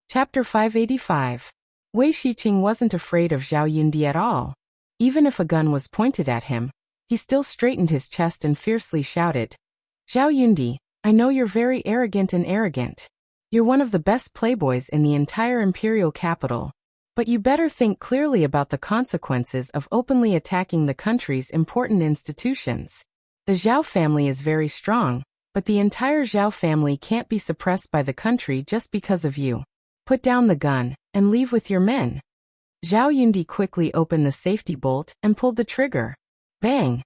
Chapter 585. Wei Shiqing wasn't afraid of Zhao Yundi at all. Even if a gun was pointed at him, he still straightened his chest and fiercely shouted, "Zhao Yundi, I know you're very arrogant and arrogant. You're one of the best playboys in the entire imperial capital. But you better think clearly about the consequences of openly attacking the country's important institutions. The Zhao family is very strong, but the entire Zhao family can't be suppressed by the country just because of you. Put down the gun, and leave with your men." Zhao Yundi quickly opened the safety bolt and pulled the trigger. Bang!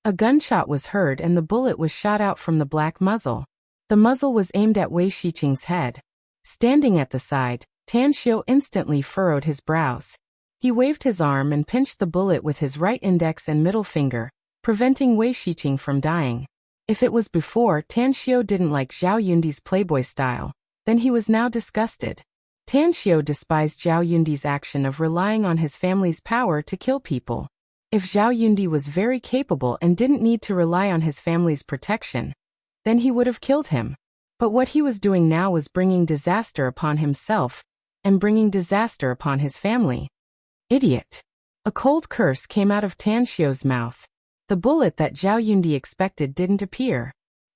A gunshot was heard and the bullet was shot out from the black muzzle. The muzzle was aimed at Wei Shiqing's head. Standing at the side, Tan Xiu instantly furrowed his brows. He waved his arm and pinched the bullet with his right index and middle finger, preventing Wei Shiqing from dying. If it was before Tan Xiu didn't like Zhao Yundi's playboy style, then he was now disgusted. Tan Xiu despised Zhao Yundi's action of relying on his family's power to kill people. If Zhao Yundi was very capable and didn't need to rely on his family's protection, then he would have killed him. But what he was doing now was bringing disaster upon himself, and bringing disaster upon his family. Idiot! A cold curse came out of Tan Xiu's mouth. The bullet that Zhao Yundi expected didn't appear.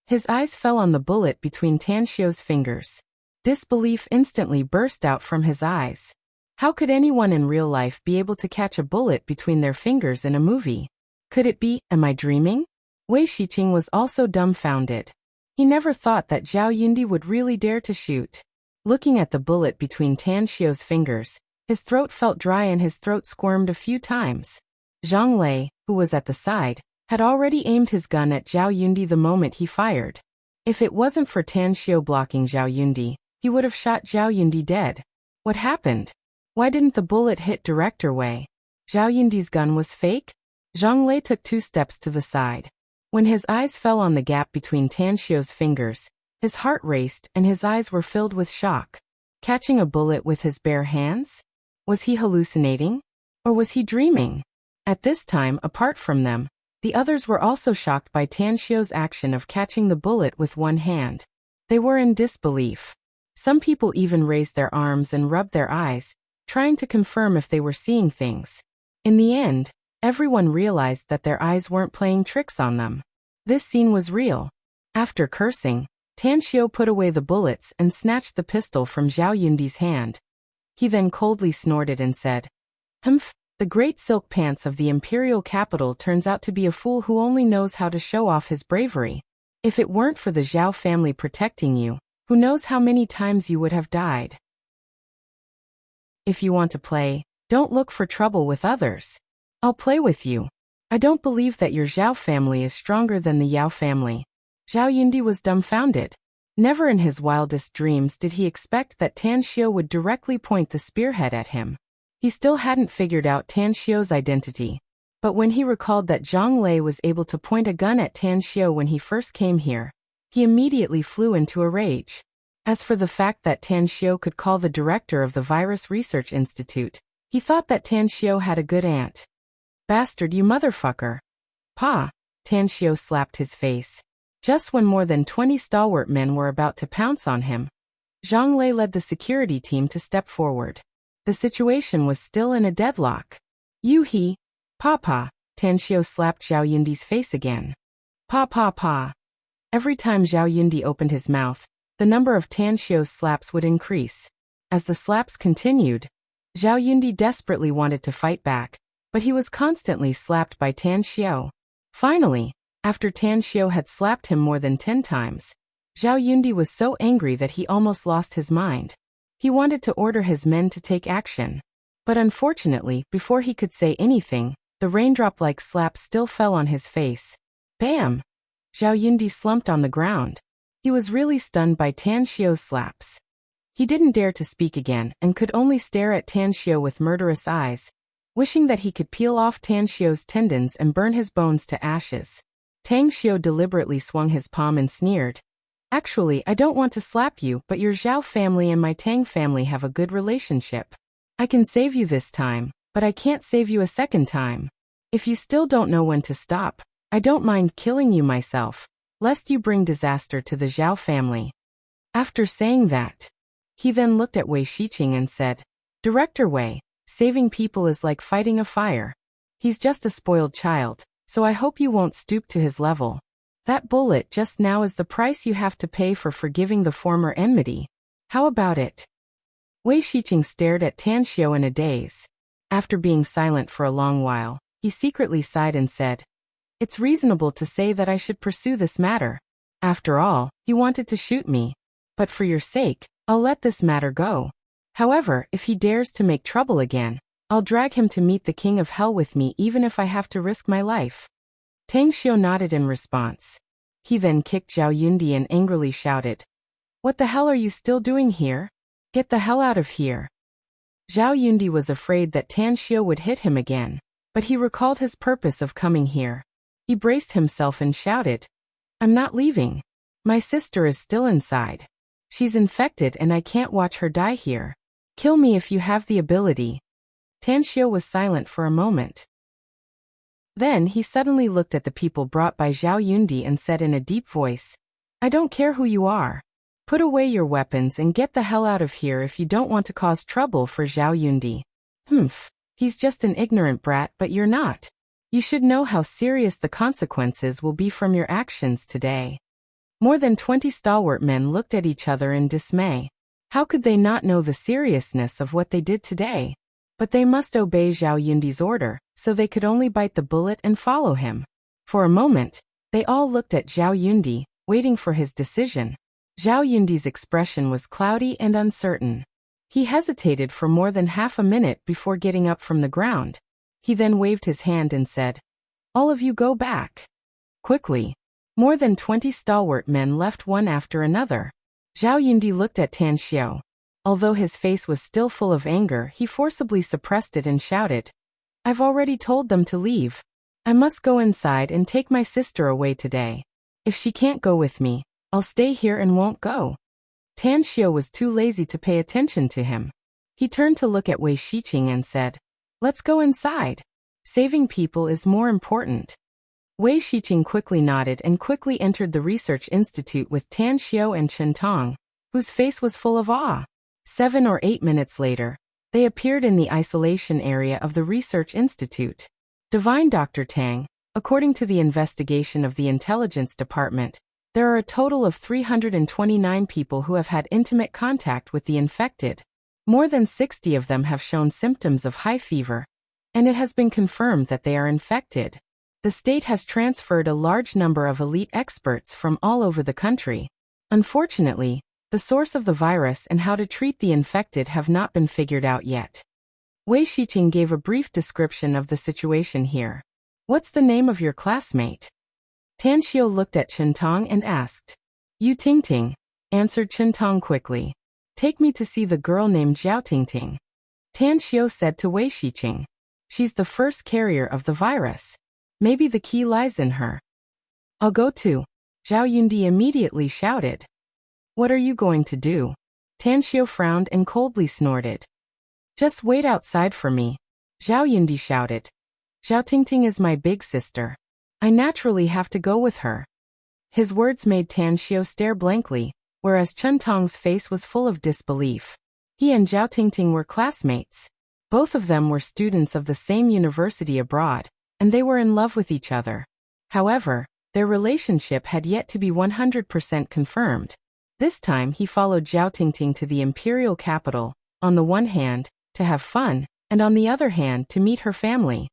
His eyes fell on the bullet between Tan Xiu's fingers. Disbelief instantly burst out from his eyes. How could anyone in real life be able to catch a bullet between their fingers in a movie? Could it be, am I dreaming? Wei Shiqing was also dumbfounded. He never thought that Zhao Yundi would really dare to shoot. Looking at the bullet between Tan Xiu's fingers, his throat felt dry and his throat squirmed a few times. Zhang Lei, who was at the side, had already aimed his gun at Zhao Yundi the moment he fired. If it wasn't for Tan Xiu blocking Zhao Yundi, he would have shot Zhao Yundi dead. What happened? Why didn't the bullet hit Director Wei? Zhao Yundi's gun was fake? Zhang Lei took 2 steps to the side. When his eyes fell on the gap between Tan Xiu's fingers, his heart raced and his eyes were filled with shock. Catching a bullet with his bare hands? Was he hallucinating? Or was he dreaming? At this time, apart from them, the others were also shocked by Tan Xiu's action of catching the bullet with one hand. They were in disbelief. Some people even raised their arms and rubbed their eyes, trying to confirm if they were seeing things. In the end, everyone realized that their eyes weren't playing tricks on them. This scene was real. After cursing, Tan Xiu put away the bullets and snatched the pistol from Zhao Yundi's hand. He then coldly snorted and said, "Humph, the great silk pants of the imperial capital turns out to be a fool who only knows how to show off his bravery. If it weren't for the Zhao family protecting you, who knows how many times you would have died. If you want to play, don't look for trouble with others. I'll play with you. I don't believe that your Zhao family is stronger than the Yao family." Zhao Yundi was dumbfounded. Never in his wildest dreams did he expect that Tan Xiu would directly point the spearhead at him. He still hadn't figured out Tan Xiu's identity. But when he recalled that Zhang Lei was able to point a gun at Tan Xiu when he first came here, he immediately flew into a rage. As for the fact that Tan Xiu could call the director of the Virus Research Institute, he thought that Tan Xiu had a good aunt. "Bastard, you motherfucker." "Pa!" Tan Xiu slapped his face. Just when more than 20 stalwart men were about to pounce on him, Zhang Lei led the security team to step forward. The situation was still in a deadlock. "You he! Pa! Tan Xiu slapped Zhao Yundi's face again. Pa! Every time Zhao Yundi opened his mouth, the number of Tan Xiu's slaps would increase. As the slaps continued, Zhao Yundi desperately wanted to fight back, but he was constantly slapped by Tan Xiu. Finally, after Tan Xiu had slapped him more than 10 times, Zhao Yundi was so angry that he almost lost his mind. He wanted to order his men to take action. But unfortunately, before he could say anything, the raindrop-like slap still fell on his face. Bam! Zhao Yundi slumped on the ground. He was really stunned by Tan Xiu's slaps. He didn't dare to speak again and could only stare at Tan Xiu with murderous eyes, wishing that he could peel off Tan Xiu's tendons and burn his bones to ashes. Tang Xiu deliberately swung his palm and sneered. "Actually, I don't want to slap you, but your Zhao family and my Tang family have a good relationship. I can save you this time, but I can't save you a second time. If you still don't know when to stop, I don't mind killing you myself, lest you bring disaster to the Zhao family." After saying that, He then looked at Wei Shiqing and said, Director Wei, saving people is like fighting a fire. He's just a spoiled child, so I hope you won't stoop to his level. That bullet just now is the price you have to pay for forgiving the former enmity. How about it? Wei Shiqing stared at Tan Xiao in a daze. After being silent for a long while, he secretly sighed and said, It's reasonable to say that I should pursue this matter. After all, he wanted to shoot me. But for your sake, I'll let this matter go. However, if he dares to make trouble again, I'll drag him to meet the king of hell with me even if I have to risk my life. Tang Xiao nodded in response. He then kicked Zhao Yundi and angrily shouted, What the hell are you still doing here? Get the hell out of here. Zhao Yundi was afraid that Tan Xiao would hit him again, but he recalled his purpose of coming here. He braced himself and shouted, I'm not leaving. My sister is still inside. She's infected and I can't watch her die here. Kill me if you have the ability. Tan Xiao was silent for a moment. Then he suddenly looked at the people brought by Zhao Yundi and said in a deep voice, I don't care who you are. Put away your weapons and get the hell out of here if you don't want to cause trouble for Zhao Yundi. He's just an ignorant brat, but you're not. You should know how serious the consequences will be from your actions today. More than 20 stalwart men looked at each other in dismay. How could they not know the seriousness of what they did today? But they must obey Zhao Yundi's order, so they could only bite the bullet and follow him. For a moment, they all looked at Zhao Yundi, waiting for his decision. Zhao Yundi's expression was cloudy and uncertain. He hesitated for more than half a minute before getting up from the ground. He then waved his hand and said, All of you go back. Quickly. More than 20 stalwart men left one after another. Zhao Yundi looked at Tan Xiao. Although his face was still full of anger, he forcibly suppressed it and shouted, I've already told them to leave. I must go inside and take my sister away today. If she can't go with me, I'll stay here and won't go. Tan Xiao was too lazy to pay attention to him. He turned to look at Wei Shiqing and said, Let's go inside. Saving people is more important. Wei Shiqing quickly nodded and quickly entered the research institute with Tan Xiao and Chen Tong, whose face was full of awe. 7 or 8 minutes later, they appeared in the isolation area of the research institute. Divine Dr. Tang, according to the investigation of the intelligence department, there are a total of 329 people who have had intimate contact with the infected. More than 60 of them have shown symptoms of high fever, and it has been confirmed that they are infected. The state has transferred a large number of elite experts from all over the country. Unfortunately, the source of the virus and how to treat the infected have not been figured out yet. Wei Shiqing gave a brief description of the situation here. What's the name of your classmate? Tan Xiao looked at Chen Tong and asked. Yu Tingting, answered Chen Tong quickly. Take me to see the girl named Zhao Tingting. Tan Xiao said to Wei Shiqing. She's the first carrier of the virus. Maybe the key lies in her. I'll go too. Zhao Yundi immediately shouted. What are you going to do? Tan Xiao frowned and coldly snorted. Just wait outside for me. Zhao Yundi shouted. Zhao Tingting is my big sister. I naturally have to go with her. His words made Tan Xiao stare blankly, whereas Chen Tong's face was full of disbelief. He and Zhao Tingting were classmates. Both of them were students of the same university abroad, and they were in love with each other. However, their relationship had yet to be 100% confirmed. This time he followed Zhao Tingting to the imperial capital, on the one hand, to have fun, and on the other hand to meet her family.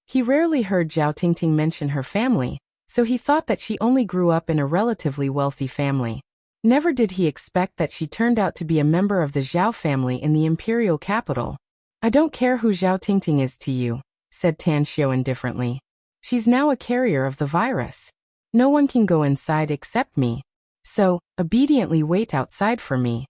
He rarely heard Zhao Tingting mention her family, so he thought that she only grew up in a relatively wealthy family. Never did he expect that she turned out to be a member of the Zhao family in the imperial capital. I don't care who Zhao Tingting is to you, said Tan Xiao indifferently. She's now a carrier of the virus. No one can go inside except me. So, obediently wait outside for me.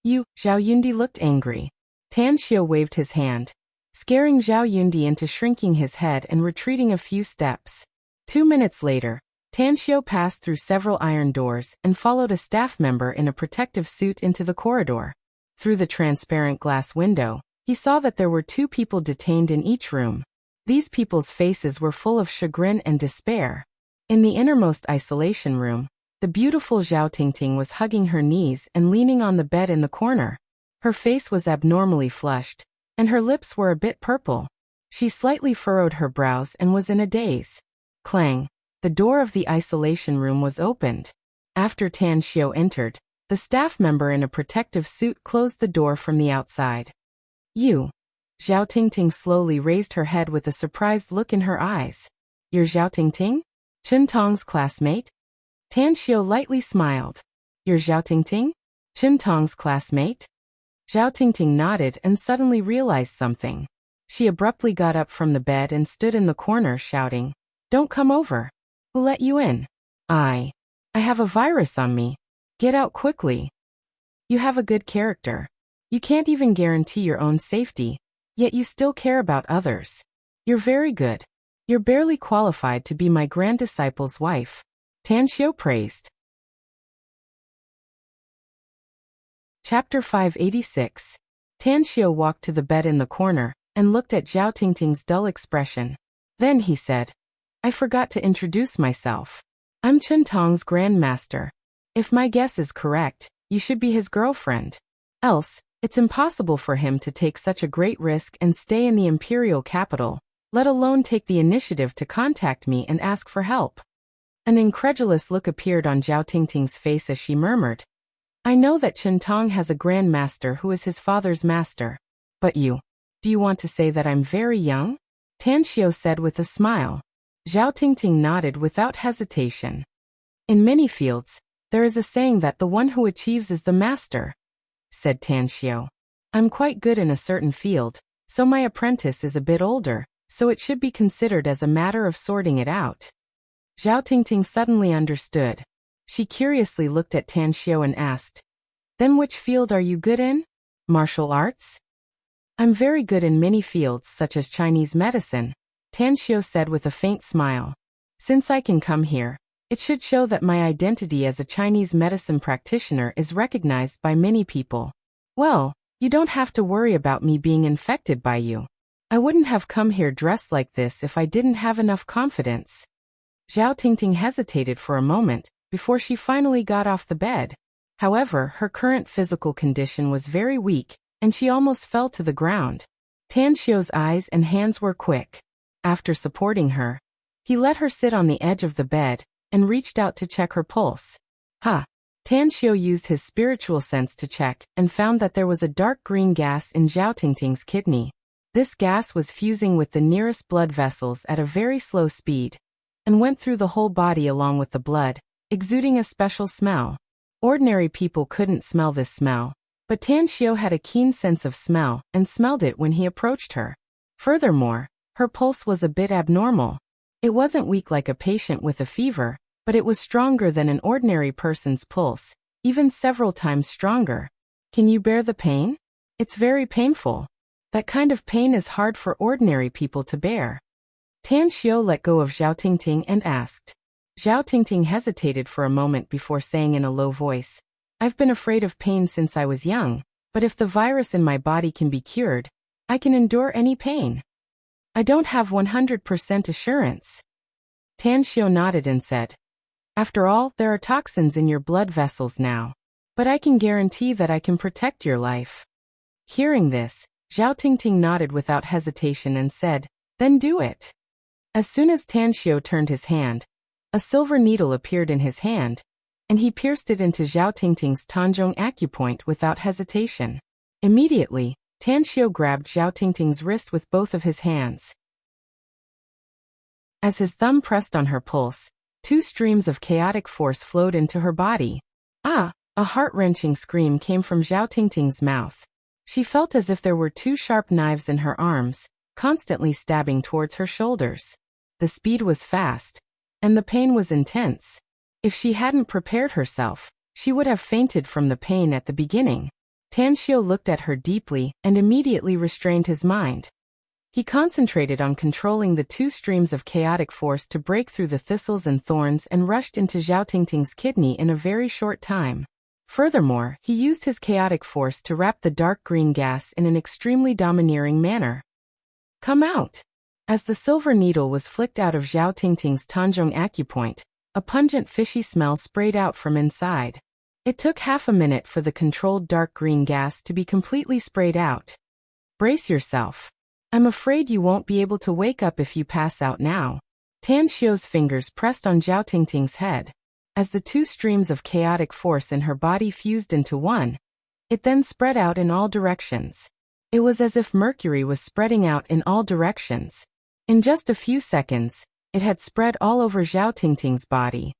You, Zhao Yundi looked angry. Tan Xiao waved his hand, scaring Zhao Yundi into shrinking his head and retreating a few steps. 2 minutes later, Tan Xiao passed through several iron doors and followed a staff member in a protective suit into the corridor. Through the transparent glass window, he saw that there were 2 people detained in each room. These people's faces were full of chagrin and despair. In the innermost isolation room, The beautiful Zhao Tingting was hugging her knees and leaning on the bed in the corner. Her face was abnormally flushed, and her lips were a bit purple. She slightly furrowed her brows and was in a daze. Clang! The door of the isolation room was opened. After Tan Xiao entered, the staff member in a protective suit closed the door from the outside. You. Zhao Tingting slowly raised her head with a surprised look in her eyes. You're Zhao Tingting? Chen Tong's classmate? Tan Xiao lightly smiled. You're Zhao Tingting? Chen Tong's classmate? Zhao Tingting nodded and suddenly realized something. She abruptly got up from the bed and stood in the corner shouting, "Don't come over. Who let you in?" I have a virus on me. Get out quickly. You have a good character. You can't even guarantee your own safety, yet you still care about others. You're very good. You're barely qualified to be my grand disciple's wife. Tan Xiao praised. Chapter 586. Tan Xiao walked to the bed in the corner and looked at Zhao Tingting's dull expression. Then he said, I forgot to introduce myself. I'm Chen Tong's grandmaster. If my guess is correct, you should be his girlfriend. Else, it's impossible for him to take such a great risk and stay in the imperial capital, let alone take the initiative to contact me and ask for help. An incredulous look appeared on Zhao Tingting's face as she murmured, I know that Chen Tong has a grandmaster who is his father's master. But do you want to say that I'm very young? Tan Xiao said with a smile. Zhao Tingting nodded without hesitation. In many fields, there is a saying that the one who achieves is the master, said Tan Xiao. I'm quite good in a certain field, so my apprentice is a bit older, so it should be considered as a matter of sorting it out. Zhao Tingting suddenly understood. She curiously looked at Tan Xiao and asked, Then which field are you good in? Martial arts? I'm very good in many fields such as Chinese medicine, Tan Xiao said with a faint smile. Since I can come here, it should show that my identity as a Chinese medicine practitioner is recognized by many people. Well, you don't have to worry about me being infected by you. I wouldn't have come here dressed like this if I didn't have enough confidence. Zhao Tingting hesitated for a moment before she finally got off the bed. However, her current physical condition was very weak, and she almost fell to the ground. Tan Xiao's eyes and hands were quick. After supporting her, he let her sit on the edge of the bed and reached out to check her pulse. Tan Xiao used his spiritual sense to check and found that there was a dark green gas in Zhao Tingting's kidney. This gas was fusing with the nearest blood vessels at a very slow speed and went through the whole body along with the blood, exuding a special smell. Ordinary people couldn't smell this smell, but Tan Xiao had a keen sense of smell and smelled it when he approached her. Furthermore, her pulse was a bit abnormal. It wasn't weak like a patient with a fever, but it was stronger than an ordinary person's pulse, even several times stronger. Can you bear the pain? It's very painful. That kind of pain is hard for ordinary people to bear. Tan Xiao let go of Zhao Tingting and asked. Zhao Tingting hesitated for a moment before saying in a low voice, I've been afraid of pain since I was young, but if the virus in my body can be cured, I can endure any pain. I don't have 100% assurance. Tan Xiao nodded and said, After all, there are toxins in your blood vessels now, but I can guarantee that I can protect your life. Hearing this, Zhao Tingting nodded without hesitation and said, Then do it. As soon as Tan Xiao turned his hand, a silver needle appeared in his hand, and he pierced it into Zhao Tingting's Tanzhong acupoint without hesitation. Immediately, Tan Xiao grabbed Zhao Tingting's wrist with both of his hands. As his thumb pressed on her pulse, 2 streams of chaotic force flowed into her body. A heart-wrenching scream came from Zhao Tingting's mouth. She felt as if there were 2 sharp knives in her arms, constantly stabbing towards her shoulders. The speed was fast, and the pain was intense. If she hadn't prepared herself, she would have fainted from the pain at the beginning. Tan Xiao looked at her deeply and immediately restrained his mind. He concentrated on controlling the 2 streams of chaotic force to break through the thistles and thorns and rushed into Zhao Tingting's kidney in a very short time. Furthermore, he used his chaotic force to wrap the dark green gas in an extremely domineering manner. Come out! As the silver needle was flicked out of Zhao Tingting's Tanzhong acupoint, A pungent fishy smell sprayed out from inside. It took half a minute for the controlled dark green gas to be completely sprayed out. Brace yourself. I'm afraid you won't be able to wake up if you pass out now. Tan Xiu's fingers pressed on Zhao Tingting's head. As the two streams of chaotic force in her body fused into one, it then spread out in all directions. It was as if mercury was spreading out in all directions. In just a few seconds, it had spread all over Zhao Tingting's body.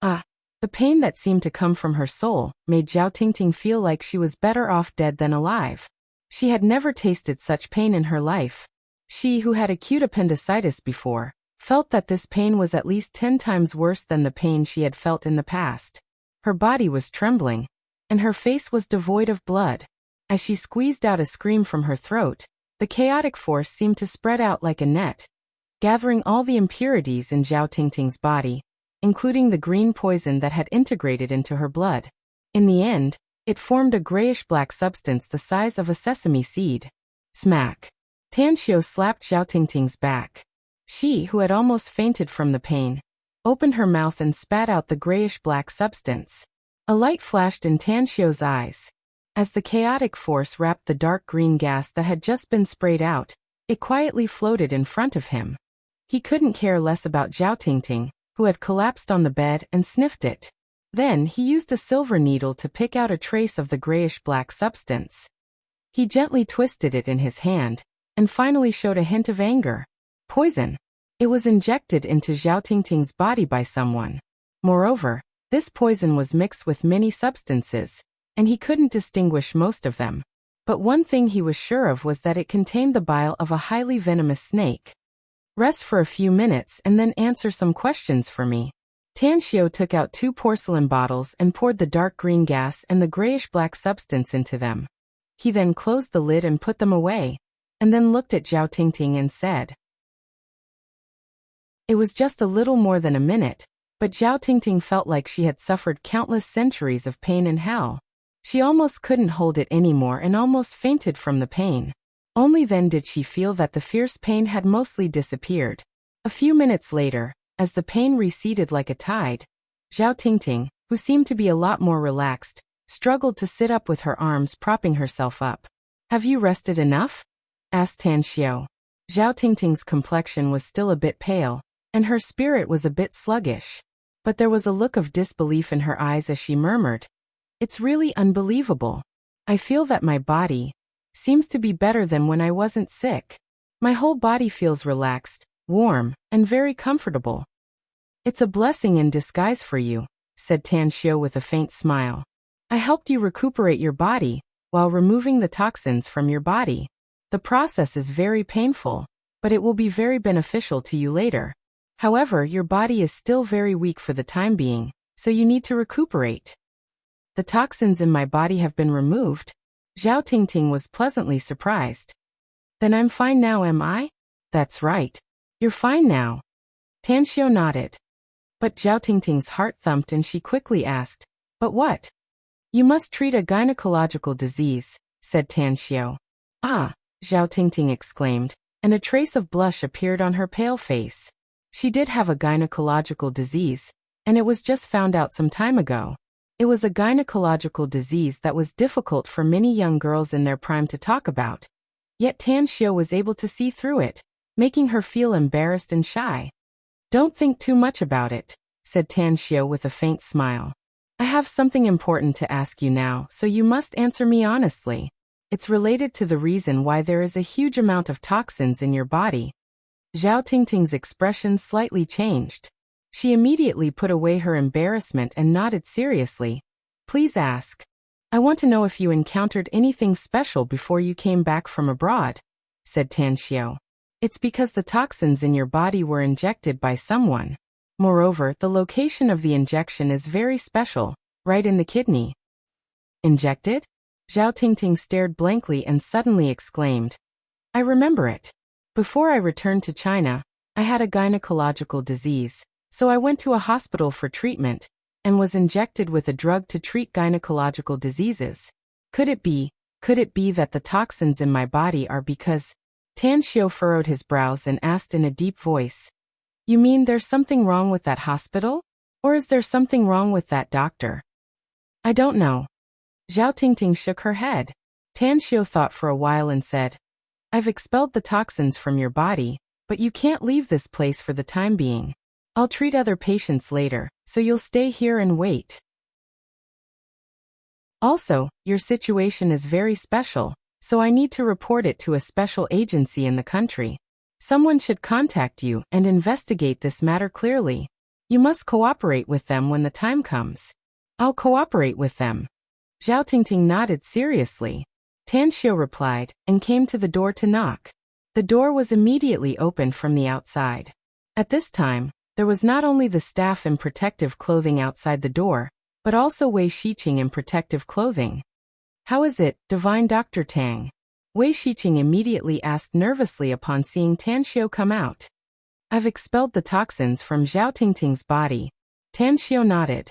The pain that seemed to come from her soul made Zhao Tingting feel like she was better off dead than alive. She had never tasted such pain in her life. She, who had acute appendicitis before, felt that this pain was at least 10 times worse than the pain she had felt in the past. Her body was trembling, and her face was devoid of blood. As she squeezed out a scream from her throat, the chaotic force seemed to spread out like a net, gathering all the impurities in Zhao Tingting's body, including the green poison that had integrated into her blood. In the end, it formed a grayish-black substance the size of a sesame seed. Smack! Tan Xiu slapped Zhao Tingting's back. She, who had almost fainted from the pain, opened her mouth and spat out the grayish-black substance. A light flashed in Tan Xiu's eyes. As the chaotic force wrapped the dark green gas that had just been sprayed out, it quietly floated in front of him. He couldn't care less about Zhao Tingting, who had collapsed on the bed and sniffed it. Then he used a silver needle to pick out a trace of the grayish-black substance. He gently twisted it in his hand, and finally showed a hint of anger. Poison. It was injected into Zhao Tingting's body by someone. Moreover, this poison was mixed with many substances, and he couldn't distinguish most of them. But one thing he was sure of was that it contained the bile of a highly venomous snake. Rest for a few minutes and then answer some questions for me. Tan Xiu took out 2 porcelain bottles and poured the dark green gas and the grayish-black substance into them. He then closed the lid and put them away, and then looked at Zhao Tingting and said. It was just a little more than a minute, but Zhao Tingting felt like she had suffered countless centuries of pain in hell. She almost couldn't hold it anymore and almost fainted from the pain. Only then did she feel that the fierce pain had mostly disappeared. A few minutes later, as the pain receded like a tide, Zhao Tingting, who seemed to be a lot more relaxed, struggled to sit up with her arms propping herself up. Have you rested enough? Asked Tan Xiu. Zhao Tingting's complexion was still a bit pale, and her spirit was a bit sluggish. But there was a look of disbelief in her eyes as she murmured, It's really unbelievable. I feel that my body seems to be better than when I wasn't sick. My whole body feels relaxed, warm, and very comfortable. It's a blessing in disguise for you, said Tan Xiu with a faint smile. I helped you recuperate your body, while removing the toxins from your body. The process is very painful, but it will be very beneficial to you later. However, your body is still very weak for the time being, so you need to recuperate. The toxins in my body have been removed. Zhao Tingting was pleasantly surprised. Then I'm fine now, am I? That's right. You're fine now. Tan Xiu nodded. But Zhao Tingting's heart thumped and she quickly asked, But what? You must treat a gynecological disease, said Tan Xiu. Ah, Zhao Tingting exclaimed, and a trace of blush appeared on her pale face. She did have a gynecological disease, and it was just found out some time ago. It was a gynecological disease that was difficult for many young girls in their prime to talk about. Yet Tan Xiu was able to see through it, making her feel embarrassed and shy. Don't think too much about it, said Tan Xiu with a faint smile. I have something important to ask you now, so you must answer me honestly. It's related to the reason why there is a huge amount of toxins in your body. Zhao Tingting's expression slightly changed. She immediately put away her embarrassment and nodded seriously. Please ask. I want to know if you encountered anything special before you came back from abroad, said Tan Xiu. It's because the toxins in your body were injected by someone. Moreover, the location of the injection is very special, right in the kidney. Injected? Zhao Tingting stared blankly and suddenly exclaimed. I remember it. Before I returned to China, I had a gynecological disease, so I went to a hospital for treatment, and was injected with a drug to treat gynecological diseases. Could it be that the toxins in my body are because... Tan Xiu furrowed his brows and asked in a deep voice. You mean there's something wrong with that hospital? Or is there something wrong with that doctor? I don't know. Zhao Tingting shook her head. Tan Xiu thought for a while and said, I've expelled the toxins from your body, but you can't leave this place for the time being. I'll treat other patients later, so you'll stay here and wait. Also, your situation is very special, so I need to report it to a special agency in the country. Someone should contact you and investigate this matter clearly. You must cooperate with them when the time comes. I'll cooperate with them. Zhao Tingting nodded seriously. Tan Xiu replied and came to the door to knock. The door was immediately opened from the outside. At this time, there was not only the staff in protective clothing outside the door, but also Wei Shiqing in protective clothing. How is it, Divine Dr. Tang? Wei Shiqing immediately asked nervously upon seeing Tan Xiu come out. I've expelled the toxins from Zhao Tingting's body. Tan Xiu nodded.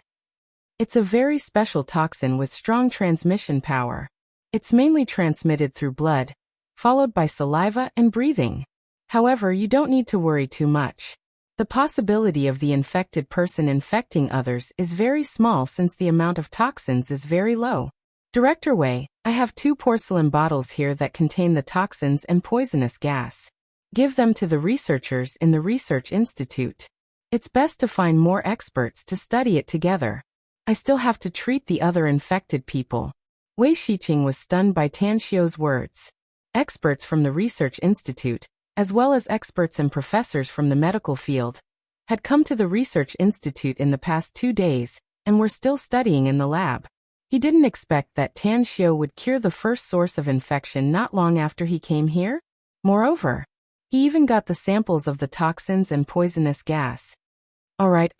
It's a very special toxin with strong transmission power. It's mainly transmitted through blood, followed by saliva and breathing. However, you don't need to worry too much. The possibility of the infected person infecting others is very small since the amount of toxins is very low. Director Wei, I have 2 porcelain bottles here that contain the toxins and poisonous gas. Give them to the researchers in the research institute. It's best to find more experts to study it together. I still have to treat the other infected people. Wei Shiqing was stunned by Tan Xiu's words. Experts from the research institute, as well as experts and professors from the medical field, had come to the research institute in the past 2 days and were still studying in the lab. He didn't expect that Tan Xiu would cure the first source of infection not long after he came here. Moreover, he even got the samples of the toxins and poisonous gas. All right.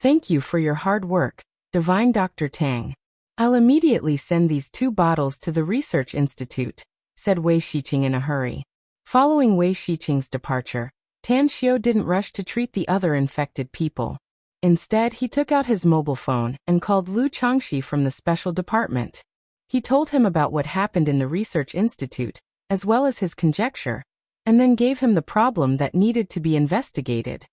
Thank you for your hard work, Divine Dr. Tang. I'll immediately send these 2 bottles to the research institute, said Wei Shiqing in a hurry. Following Wei Shiqing's departure, Tan Xiu didn't rush to treat the other infected people. Instead, he took out his mobile phone and called Lu Changxi from the special department. He told him about what happened in the research institute, as well as his conjecture, and then gave him the problem that needed to be investigated.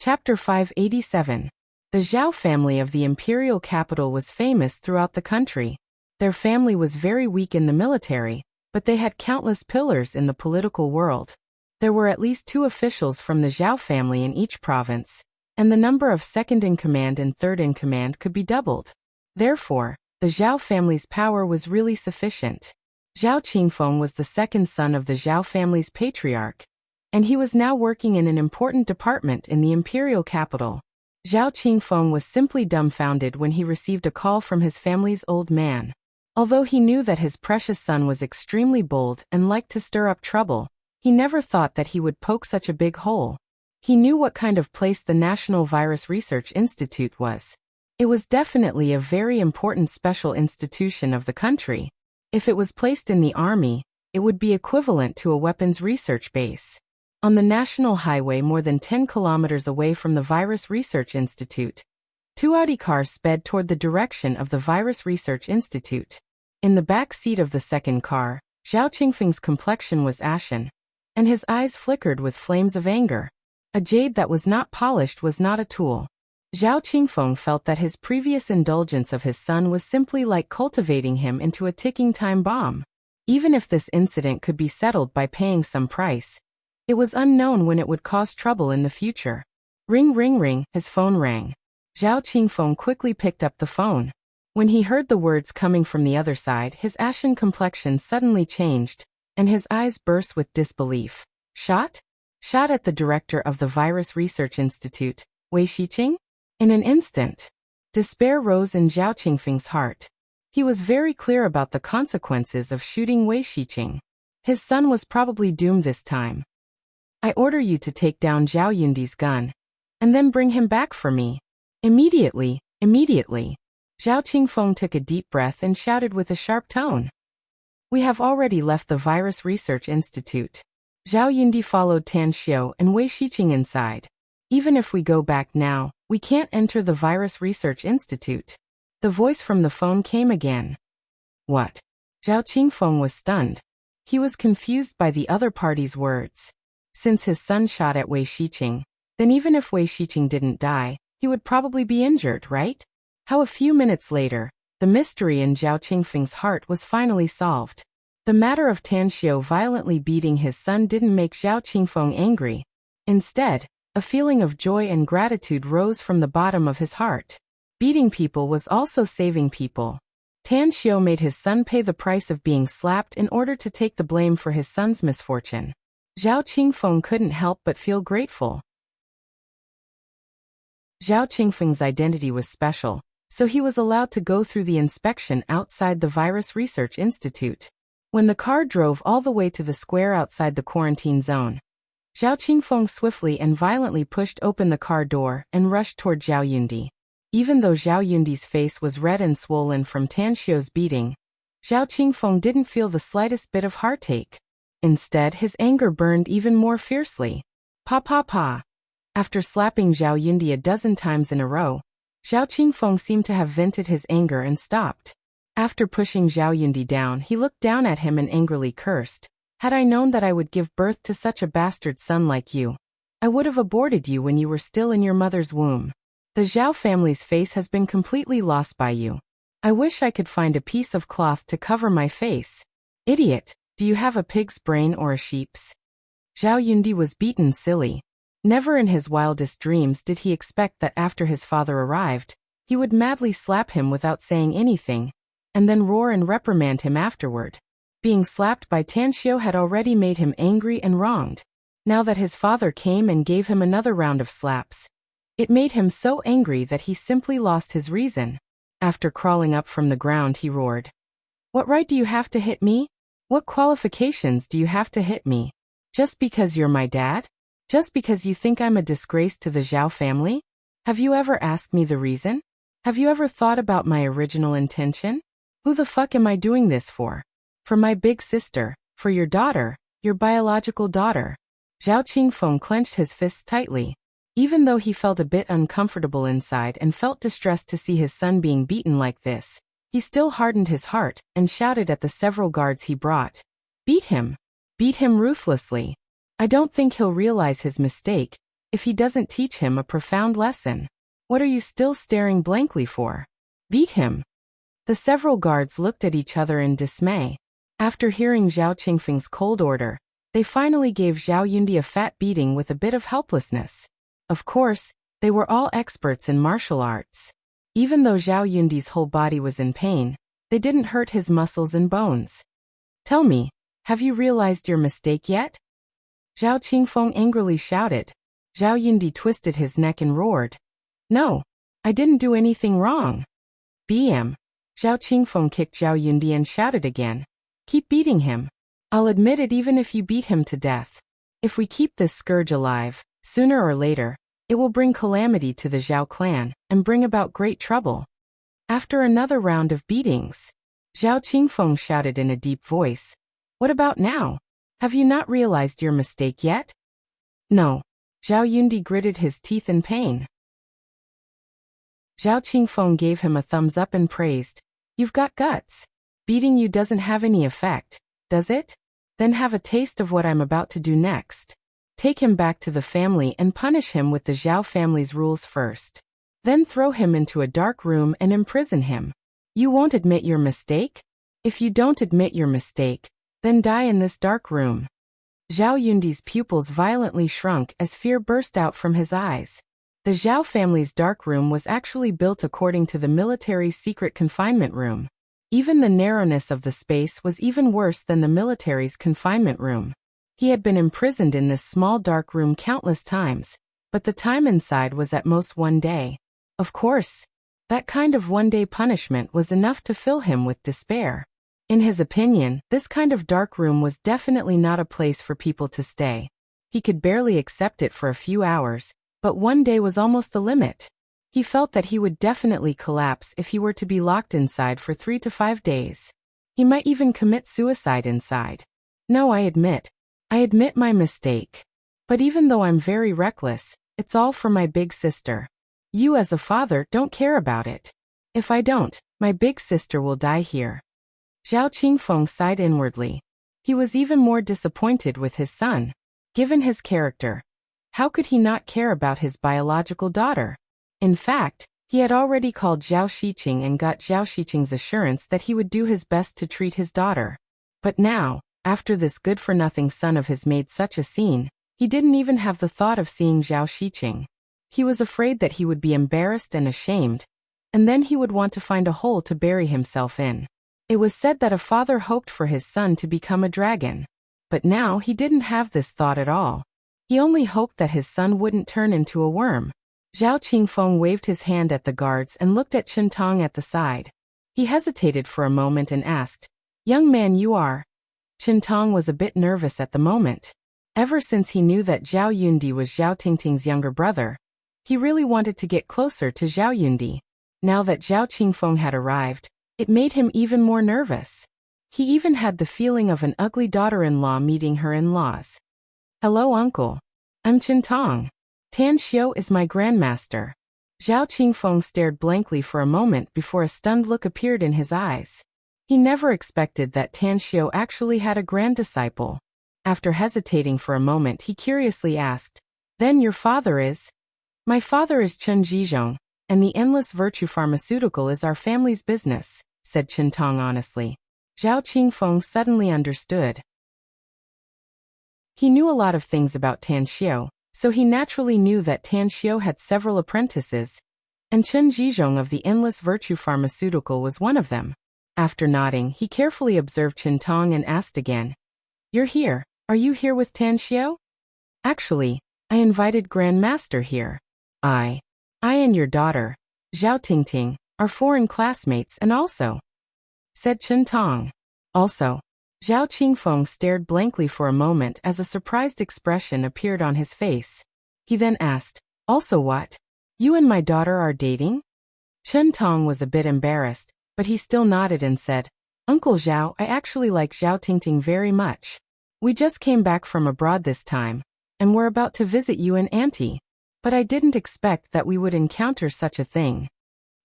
Chapter 587. The Zhao family of the imperial capital was famous throughout the country. Their family was very weak in the military, but they had countless pillars in the political world. There were at least 2 officials from the Zhao family in each province, and the number of second-in-command and third-in-command could be doubled. Therefore, the Zhao family's power was really sufficient. Zhao Qingfeng was the second son of the Zhao family's patriarch, and he was now working in an important department in the imperial capital. Zhao Qingfeng was simply dumbfounded when he received a call from his family's old man. Although he knew that his precious son was extremely bold and liked to stir up trouble, he never thought that he would poke such a big hole. He knew what kind of place the National Virus Research Institute was. It was definitely a very important special institution of the country. If it was placed in the army, it would be equivalent to a weapons research base. On the national highway more than 10 kilometers away from the Virus Research Institute, 2 Audi cars sped toward the direction of the Virus Research Institute. In the back seat of the second car, Zhao Qingfeng's complexion was ashen, and his eyes flickered with flames of anger. A jade that was not polished was not a tool. Zhao Qingfeng felt that his previous indulgence of his son was simply like cultivating him into a ticking time bomb. Even if this incident could be settled by paying some price, it was unknown when it would cause trouble in the future. Ring ring ring, his phone rang. Zhao Qingfeng quickly picked up the phone. When he heard the words coming from the other side, his ashen complexion suddenly changed, and his eyes burst with disbelief. Shot? Shot at the director of the Virus Research Institute, Wei Shiqing? In an instant, despair rose in Zhao Qingfeng's heart. He was very clear about the consequences of shooting Wei Shiqing. His son was probably doomed this time. I order you to take down Zhao Yundi's gun, and then bring him back for me. Immediately. Zhao Qingfeng took a deep breath and shouted with a sharp tone. We have already left the Virus Research Institute. Zhao Yundi followed Tan Xiu and Wei Shiqing inside. Even if we go back now, we can't enter the Virus Research Institute. The voice from the phone came again. What? Zhao Qingfeng was stunned. He was confused by the other party's words. Since his son shot at Wei Shiqing, then even if Wei Shiqing didn't die, he would probably be injured, right? How a few minutes later, the mystery in Zhao Qingfeng's heart was finally solved. The matter of Tan Xiu violently beating his son didn't make Zhao Qingfeng angry. Instead, a feeling of joy and gratitude rose from the bottom of his heart. Beating people was also saving people. Tan Xiu made his son pay the price of being slapped in order to take the blame for his son's misfortune. Zhao Qingfeng couldn't help but feel grateful. Zhao Qingfeng's identity was special, so he was allowed to go through the inspection outside the Virus Research Institute. When the car drove all the way to the square outside the quarantine zone, Zhao Qingfeng swiftly and violently pushed open the car door and rushed toward Zhao Yundi. Even though Zhao Yundi's face was red and swollen from Tan Xiu's beating, Zhao Qingfeng didn't feel the slightest bit of heartache. Instead, his anger burned even more fiercely. Pa pa pa. After slapping Zhao Yundi a dozen times in a row, Zhao Qingfeng seemed to have vented his anger and stopped. After pushing Zhao Yundi down, he looked down at him and angrily cursed. Had I known that I would give birth to such a bastard son like you, I would have aborted you when you were still in your mother's womb. The Zhao family's face has been completely lost by you. I wish I could find a piece of cloth to cover my face. Idiot, do you have a pig's brain or a sheep's? Zhao Yundi was beaten silly. Never in his wildest dreams did he expect that after his father arrived, he would madly slap him without saying anything, and then roar and reprimand him afterward. Being slapped by Tan Xiu had already made him angry and wronged. Now that his father came and gave him another round of slaps, it made him so angry that he simply lost his reason. After crawling up from the ground, he roared, "What right do you have to hit me? What qualifications do you have to hit me? Just because you're my dad? Just because you think I'm a disgrace to the Zhao family? Have you ever asked me the reason? Have you ever thought about my original intention? Who the fuck am I doing this for? For my big sister, for your daughter, your biological daughter." Zhao Qingfeng clenched his fists tightly. Even though he felt a bit uncomfortable inside and felt distressed to see his son being beaten like this, he still hardened his heart and shouted at the several guards he brought. "Beat him! Beat him ruthlessly! I don't think he'll realize his mistake if he doesn't teach him a profound lesson. What are you still staring blankly for? Beat him!" The several guards looked at each other in dismay. After hearing Zhao Qingfeng's cold order, they finally gave Zhao Yundi a fat beating with a bit of helplessness. Of course, they were all experts in martial arts. Even though Zhao Yundi's whole body was in pain, they didn't hurt his muscles and bones. "Tell me, have you realized your mistake yet?" Zhao Qingfeng angrily shouted. Zhao Yundi twisted his neck and roared, "No, I didn't do anything wrong." "BM." Zhao Qingfeng kicked Zhao Yundi and shouted again, "Keep beating him. I'll admit it even if you beat him to death. If we keep this scourge alive, sooner or later, it will bring calamity to the Zhao clan and bring about great trouble." After another round of beatings, Zhao Qingfeng shouted in a deep voice, "What about now? Have you not realized your mistake yet?" "No." Zhao Yundi gritted his teeth in pain. Zhao Qingfeng gave him a thumbs up and praised, "You've got guts. Beating you doesn't have any effect, does it? Then have a taste of what I'm about to do next. Take him back to the family and punish him with the Zhao family's rules first. Then throw him into a dark room and imprison him. You won't admit your mistake? If you don't admit your mistake, then die in this dark room." Zhao Yundi's pupils violently shrunk as fear burst out from his eyes. The Zhao family's dark room was actually built according to the military's secret confinement room. Even the narrowness of the space was even worse than the military's confinement room. He had been imprisoned in this small dark room countless times, but the time inside was at most 1 day. Of course, that kind of one-day punishment was enough to fill him with despair. In his opinion, this kind of dark room was definitely not a place for people to stay. He could barely accept it for a few hours, but 1 day was almost the limit. He felt that he would definitely collapse if he were to be locked inside for 3 to 5 days. He might even commit suicide inside. "No, I admit my mistake. But even though I'm very reckless, it's all for my big sister. You as a father don't care about it. If I don't, my big sister will die here." Zhao Qingfeng sighed inwardly. He was even more disappointed with his son. Given his character, how could he not care about his biological daughter? In fact, he had already called Zhao Xiqing and got Zhao Xiqing's assurance that he would do his best to treat his daughter. But now, after this good-for-nothing son of his made such a scene, he didn't even have the thought of seeing Zhao Xiqing. He was afraid that he would be embarrassed and ashamed, and then he would want to find a hole to bury himself in. It was said that a father hoped for his son to become a dragon. But now he didn't have this thought at all. He only hoped that his son wouldn't turn into a worm. Zhao Qingfeng waved his hand at the guards and looked at Chen Tong at the side. He hesitated for a moment and asked, "Young man, you are?" Chen Tong was a bit nervous at the moment. Ever since he knew that Zhao Yundi was Zhao Tingting's younger brother, he really wanted to get closer to Zhao Yundi. Now that Zhao Qingfeng had arrived, it made him even more nervous. He even had the feeling of an ugly daughter-in-law meeting her in-laws. "Hello, uncle. I'm Chen Tong. Tan Xiu is my grandmaster." Zhao Qingfeng stared blankly for a moment before a stunned look appeared in his eyes. He never expected that Tan Xiu actually had a grand-disciple. After hesitating for a moment, he curiously asked, "Then your father is?" "My father is Chen Zhizhong, and the Endless Virtue Pharmaceutical is our family's business," said Chen Tong honestly. Zhao Qingfeng suddenly understood. He knew a lot of things about Tan Xiu, so he naturally knew that Tan Xiu had several apprentices, and Chen Zhizhong of the Endless Virtue Pharmaceutical was one of them. After nodding, he carefully observed Chen Tong and asked again, "You're here. Are you here with Tan Xiu?" "Actually, I invited Grandmaster here. I and your daughter, Zhao Tingting, are foreign classmates and also," said Chen Tong. "Also." Zhao Qingfeng stared blankly for a moment as a surprised expression appeared on his face. He then asked, "Also what? You and my daughter are dating?" Chen Tong was a bit embarrassed, but he still nodded and said, "Uncle Zhao, I actually like Zhao Tingting very much. We just came back from abroad this time, and we're about to visit you and Auntie. But I didn't expect that we would encounter such a thing."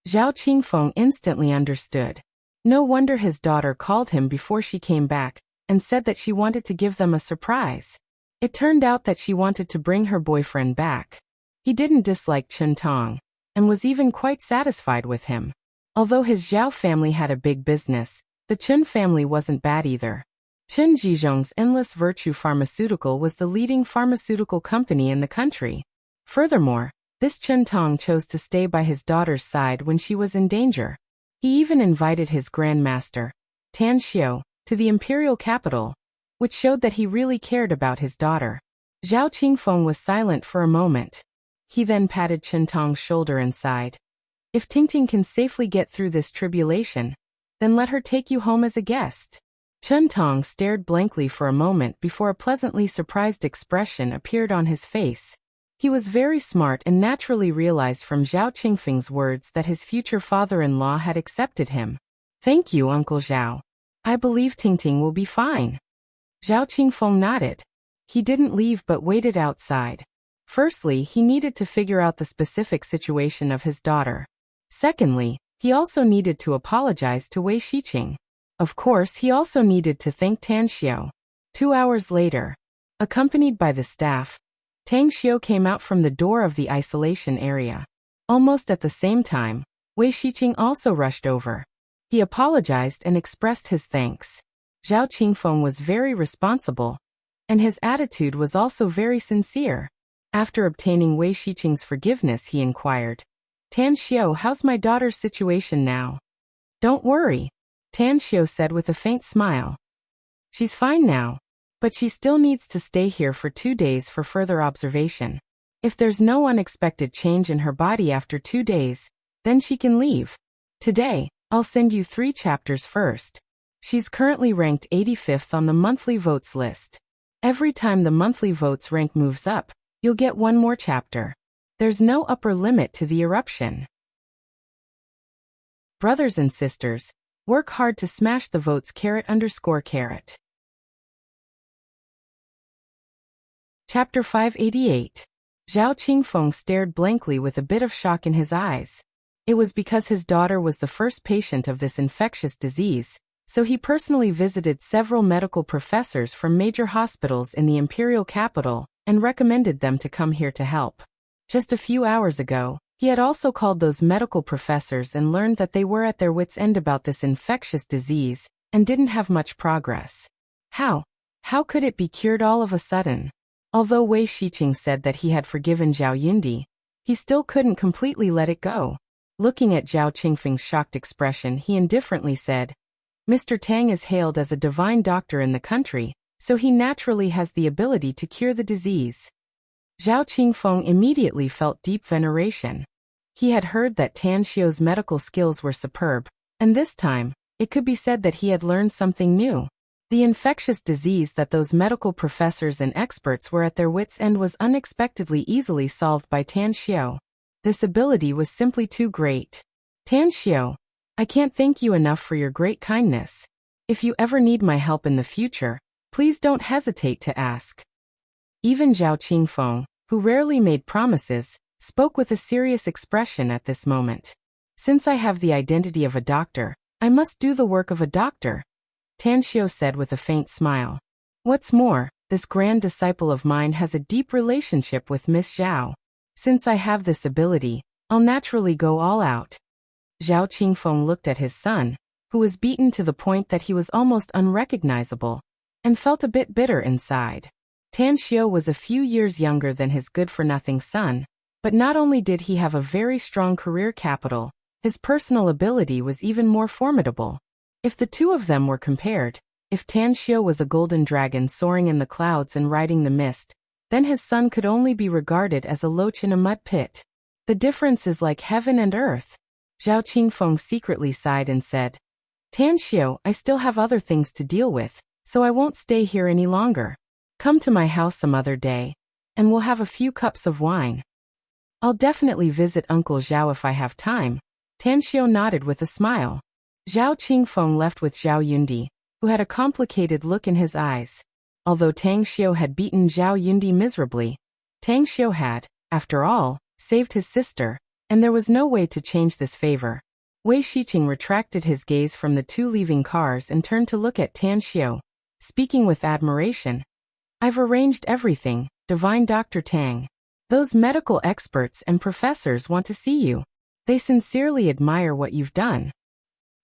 Zhao Qingfeng instantly understood. No wonder his daughter called him before she came back and said that she wanted to give them a surprise. It turned out that she wanted to bring her boyfriend back. He didn't dislike Chen Tong, and was even quite satisfied with him. Although his Zhao family had a big business, the Chen family wasn't bad either. Chen Zhizhong's Endless Virtue Pharmaceutical was the leading pharmaceutical company in the country. Furthermore, this Chen Tong chose to stay by his daughter's side when she was in danger. He even invited his grandmaster, Tan Xiu, to the imperial capital, which showed that he really cared about his daughter. Zhao Qingfeng was silent for a moment. He then patted Chen Tong's shoulder and sighed. "If Tingting can safely get through this tribulation, then let her take you home as a guest." Chen Tong stared blankly for a moment before a pleasantly surprised expression appeared on his face. He was very smart and naturally realized from Zhao Qingfeng's words that his future father-in-law had accepted him. "Thank you, Uncle Zhao. I believe Tingting will be fine." Zhao Qingfeng nodded. He didn't leave but waited outside. Firstly, he needed to figure out the specific situation of his daughter. Secondly, he also needed to apologize to Wei Xiqing. Of course, he also needed to thank Tan Xiu. 2 hours later, accompanied by the staff, Tang Xiu came out from the door of the isolation area. Almost at the same time, Wei Xiqing also rushed over. He apologized and expressed his thanks. Zhao Qingfeng was very responsible, and his attitude was also very sincere. After obtaining Wei Xiqing's forgiveness, he inquired, "Tan Xiu, how's my daughter's situation now?" "Don't worry," Tan Xiu said with a faint smile. "She's fine now. But she still needs to stay here for 2 days for further observation. If there's no unexpected change in her body after 2 days, then she can leave. Today, I'll send you 3 chapters first. She's currently ranked 85th on the monthly votes list. Every time the monthly votes rank moves up, you'll get 1 more chapter. There's no upper limit to the eruption. Brothers and sisters, work hard to smash the votes _. Chapter 588. Zhao Qingfeng stared blankly with a bit of shock in his eyes. It was because his daughter was the first patient of this infectious disease, so he personally visited several medical professors from major hospitals in the imperial capital and recommended them to come here to help. Just a few hours ago, he had also called those medical professors and learned that they were at their wits' end about this infectious disease and didn't have much progress. How could it be cured all of a sudden? Although Wei Shiqing said that he had forgiven Zhao Yundi, he still couldn't completely let it go. Looking at Zhao Qingfeng's shocked expression, he indifferently said, Mr. Tang is hailed as a divine doctor in the country, so he naturally has the ability to cure the disease. Zhao Qingfeng immediately felt deep veneration. He had heard that Tan Xiu's medical skills were superb, and this time, it could be said that he had learned something new. The infectious disease that those medical professors and experts were at their wits' end was unexpectedly easily solved by Tan Xiu. This ability was simply too great. Tan Xiu, I can't thank you enough for your great kindness. If you ever need my help in the future, please don't hesitate to ask. Even Zhao Qingfeng, who rarely made promises, spoke with a serious expression at this moment. Since I have the identity of a doctor, I must do the work of a doctor, Tan Xiu said with a faint smile. What's more, this grand disciple of mine has a deep relationship with Miss Zhao. Since I have this ability, I'll naturally go all out. Zhao Qingfeng looked at his son, who was beaten to the point that he was almost unrecognizable, and felt a bit bitter inside. Tan Xiu was a few years younger than his good-for-nothing son, but not only did he have a very strong career capital, his personal ability was even more formidable. If the two of them were compared, if Tan Xiu was a golden dragon soaring in the clouds and riding the mist, then his son could only be regarded as a loach in a mud pit. The difference is like heaven and earth. Zhao Qingfeng secretly sighed and said, Tan Xiu, I still have other things to deal with, so I won't stay here any longer. Come to my house some other day, and we'll have a few cups of wine. I'll definitely visit Uncle Zhao if I have time. Tan Xiu nodded with a smile. Zhao Qingfeng left with Zhao Yundi, who had a complicated look in his eyes. Although Tang Xiu had beaten Zhao Yundi miserably, Tang Xiu had, after all, saved his sister, and there was no way to change this favor. Wei Shiqing retracted his gaze from the two leaving cars and turned to look at Tan Xiu, speaking with admiration. I've arranged everything, Divine Dr. Tang. Those medical experts and professors want to see you. They sincerely admire what you've done.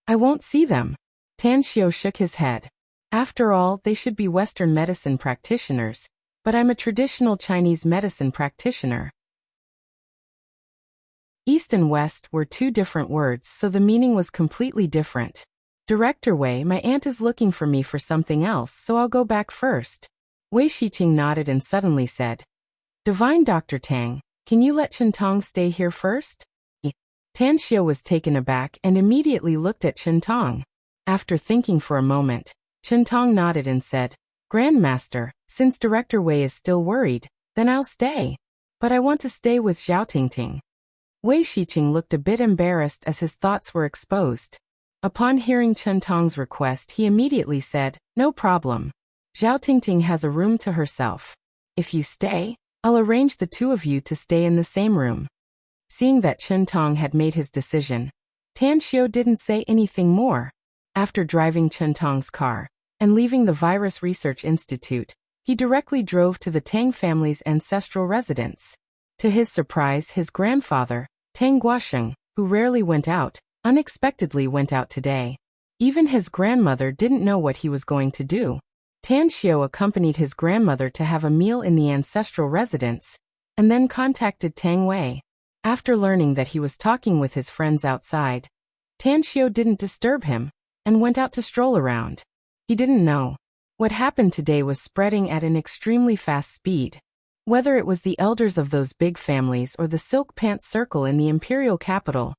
I won't see them. Tan Xiu shook his head. After all, they should be Western medicine practitioners, but I'm a traditional Chinese medicine practitioner. East and West were two different words, so the meaning was completely different. Director Wei, my aunt is looking for me for something else, so I'll go back first. Wei Shiqing nodded and suddenly said, Divine Dr. Tang, can you let Chen Tong stay here first? Tan Xiu was taken aback and immediately looked at Chen Tong. After thinking for a moment, Chen Tong nodded and said, Grandmaster, since Director Wei is still worried, then I'll stay. But I want to stay with Zhao Tingting. Wei Shiqing looked a bit embarrassed as his thoughts were exposed. Upon hearing Chen Tong's request, he immediately said, No problem. Zhao Tingting has a room to herself. If you stay, I'll arrange the two of you to stay in the same room. Seeing that Chen Tong had made his decision, Tan Xiu didn't say anything more. After driving Chen Tong's car and leaving the Virus Research Institute, he directly drove to the Tang family's ancestral residence. To his surprise, his grandfather, Tang Guosheng, who rarely went out, unexpectedly went out today. Even his grandmother didn't know what he was going to do. Tan Xiu accompanied his grandmother to have a meal in the ancestral residence, and then contacted Tang Wei. After learning that he was talking with his friends outside, Tan Xiu didn't disturb him, and went out to stroll around. He didn't know. What happened today was spreading at an extremely fast speed. Whether it was the elders of those big families or the Silk Pants Circle in the imperial capital,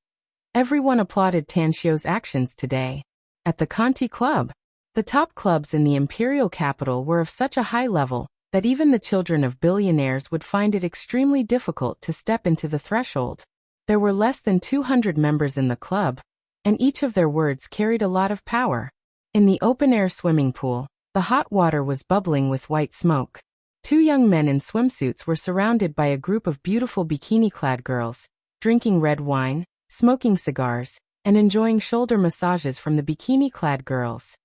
everyone applauded Tan Xiu's actions today. At the Conti Club, the top clubs in the imperial capital were of such a high level that even the children of billionaires would find it extremely difficult to step into the threshold. There were less than 200 members in the club, and each of their words carried a lot of power. In the open-air swimming pool, the hot water was bubbling with white smoke. Two young men in swimsuits were surrounded by a group of beautiful bikini-clad girls, drinking red wine, smoking cigars, and enjoying shoulder massages from the bikini-clad girls.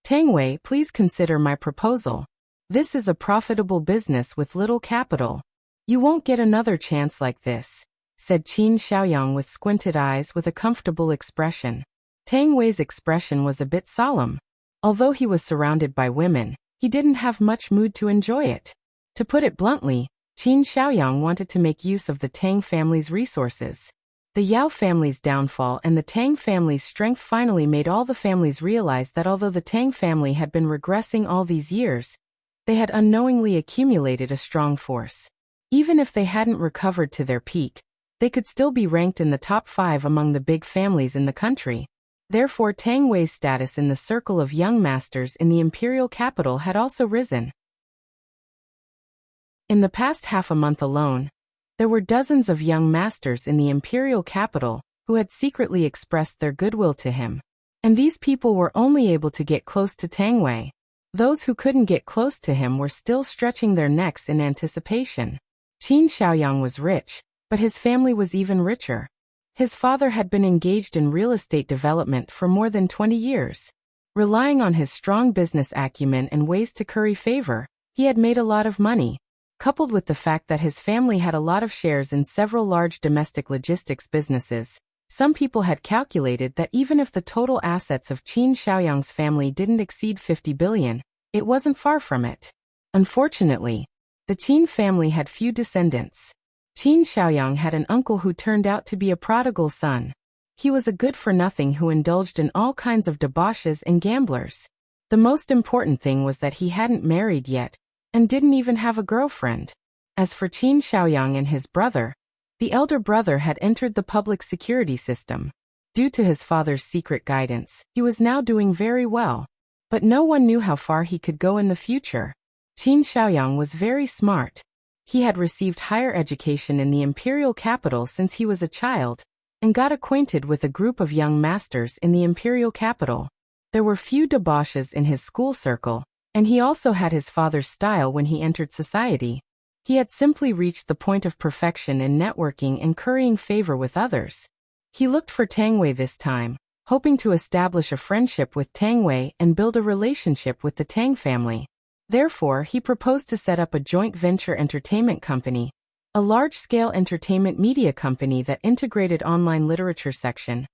Tang Wei, please consider my proposal. This is a profitable business with little capital. You won't get another chance like this, said Qin Xiaoyang with squinted eyes with a comfortable expression. Tang Wei's expression was a bit solemn. Although he was surrounded by women, he didn't have much mood to enjoy it. To put it bluntly, Qin Xiaoyang wanted to make use of the Tang family's resources. The Yao family's downfall and the Tang family's strength finally made all the families realize that although the Tang family had been regressing all these years, they had unknowingly accumulated a strong force. Even if they hadn't recovered to their peak, they could still be ranked in the top 5 among the big families in the country. Therefore, Tang Wei's status in the circle of young masters in the imperial capital had also risen. In the past half a month alone, there were dozens of young masters in the imperial capital who had secretly expressed their goodwill to him. And these people were only able to get close to Tang Wei. Those who couldn't get close to him were still stretching their necks in anticipation. Qin Xiaoyang was rich, but his family was even richer. His father had been engaged in real estate development for more than 20 years. Relying on his strong business acumen and ways to curry favor, he had made a lot of money. Coupled with the fact that his family had a lot of shares in several large domestic logistics businesses, some people had calculated that even if the total assets of Qin Xiaoyang's family didn't exceed 50 billion, it wasn't far from it. Unfortunately, the Qin family had few descendants. Qin Xiaoyang had an uncle who turned out to be a prodigal son. He was a good-for-nothing who indulged in all kinds of debauches and gamblers. The most important thing was that he hadn't married yet, and didn't even have a girlfriend. As for Qin Xiaoyang and his brother, the elder brother had entered the public security system. Due to his father's secret guidance, he was now doing very well. But no one knew how far he could go in the future. Qin Xiaoyang was very smart. He had received higher education in the imperial capital since he was a child, and got acquainted with a group of young masters in the imperial capital. There were few debauches in his school circle, and he also had his father's style when he entered society. He had simply reached the point of perfection in networking and currying favor with others. He looked for Tang Wei this time, hoping to establish a friendship with Tang Wei and build a relationship with the Tang family. Therefore, he proposed to set up a joint venture entertainment company, a large-scale entertainment media company that integrated online literature section,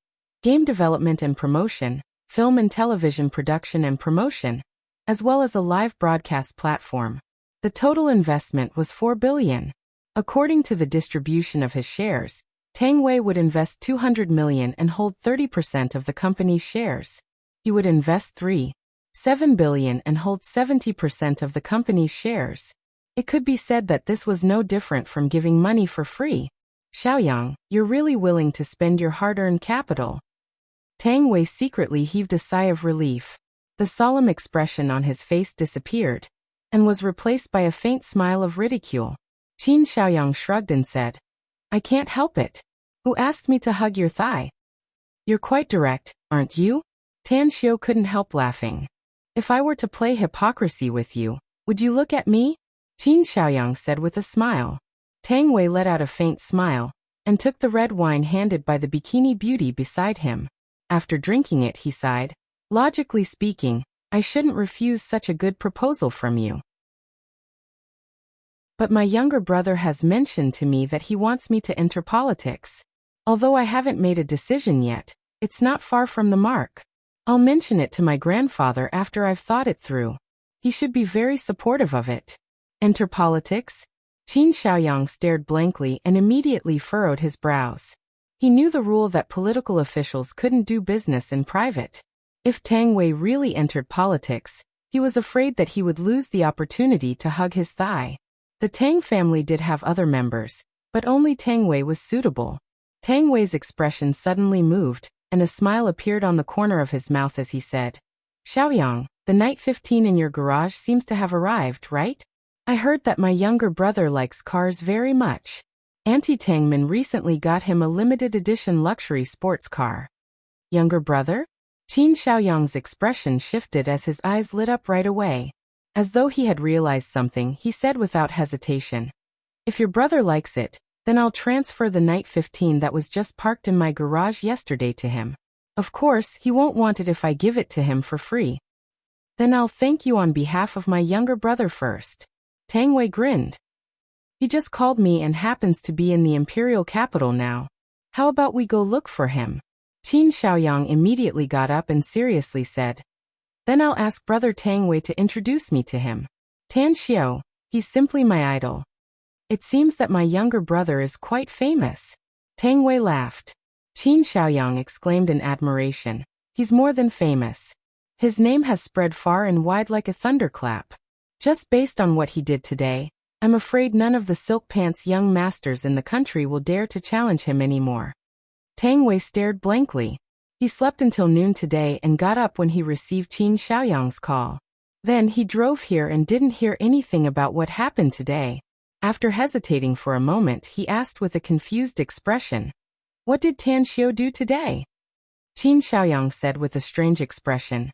game development and promotion, film and television production and promotion, as well as a live broadcast platform. The total investment was 4 billion. According to the distribution of his shares, Tang Wei would invest 200 million and hold 30% of the company's shares. He would invest 3.7 billion and hold 70% of the company's shares. It could be said that this was no different from giving money for free. Xiaoyang, you're really willing to spend your hard-earned capital. Tang Wei secretly heaved a sigh of relief. The solemn expression on his face disappeared, and was replaced by a faint smile of ridicule. Qin Xiaoyang shrugged and said, I can't help it. Who asked me to hug your thigh? You're quite direct, aren't you? Tan Xiu couldn't help laughing. If I were to play hypocrisy with you, would you look at me? Qin Xiaoyang said with a smile. Tang Wei let out a faint smile, and took the red wine handed by the bikini beauty beside him. After drinking it, he sighed. Logically speaking, I shouldn't refuse such a good proposal from you. But my younger brother has mentioned to me that he wants me to enter politics. Although I haven't made a decision yet, it's not far from the mark. I'll mention it to my grandfather after I've thought it through. He should be very supportive of it. Enter politics? Qin Xiaoyang stared blankly and immediately furrowed his brows. He knew the rule that political officials couldn't do business in private. If Tang Wei really entered politics, he was afraid that he would lose the opportunity to hug his thigh. The Tang family did have other members, but only Tang Wei was suitable. Tang Wei's expression suddenly moved, and a smile appeared on the corner of his mouth as he said, Xiaoyang, the Knight 15 in your garage seems to have arrived, right? I heard that my younger brother likes cars very much. Auntie Tangman recently got him a limited edition luxury sports car. Younger brother? Qin Xiaoyang's expression shifted as his eyes lit up right away. As though he had realized something, he said without hesitation, If your brother likes it, then I'll transfer the Knight 15 that was just parked in my garage yesterday to him. Of course, he won't want it if I give it to him for free. Then I'll thank you on behalf of my younger brother first. Tang Wei grinned. He just called me and happens to be in the imperial capital now. How about we go look for him? Qin Xiaoyang immediately got up and seriously said. Then I'll ask brother Tang Wei to introduce me to him. Tan Xiao, he's simply my idol. It seems that my younger brother is quite famous. Tang Wei laughed. Qin Xiaoyang exclaimed in admiration. He's more than famous. His name has spread far and wide like a thunderclap. Just based on what he did today, I'm afraid none of the silk pants young masters in the country will dare to challenge him anymore. Tang Wei stared blankly. He slept until noon today and got up when he received Qin Xiaoyang's call. Then he drove here and didn't hear anything about what happened today. After hesitating for a moment, he asked with a confused expression. What did Tan Xiao do today? Qin Xiaoyang said with a strange expression.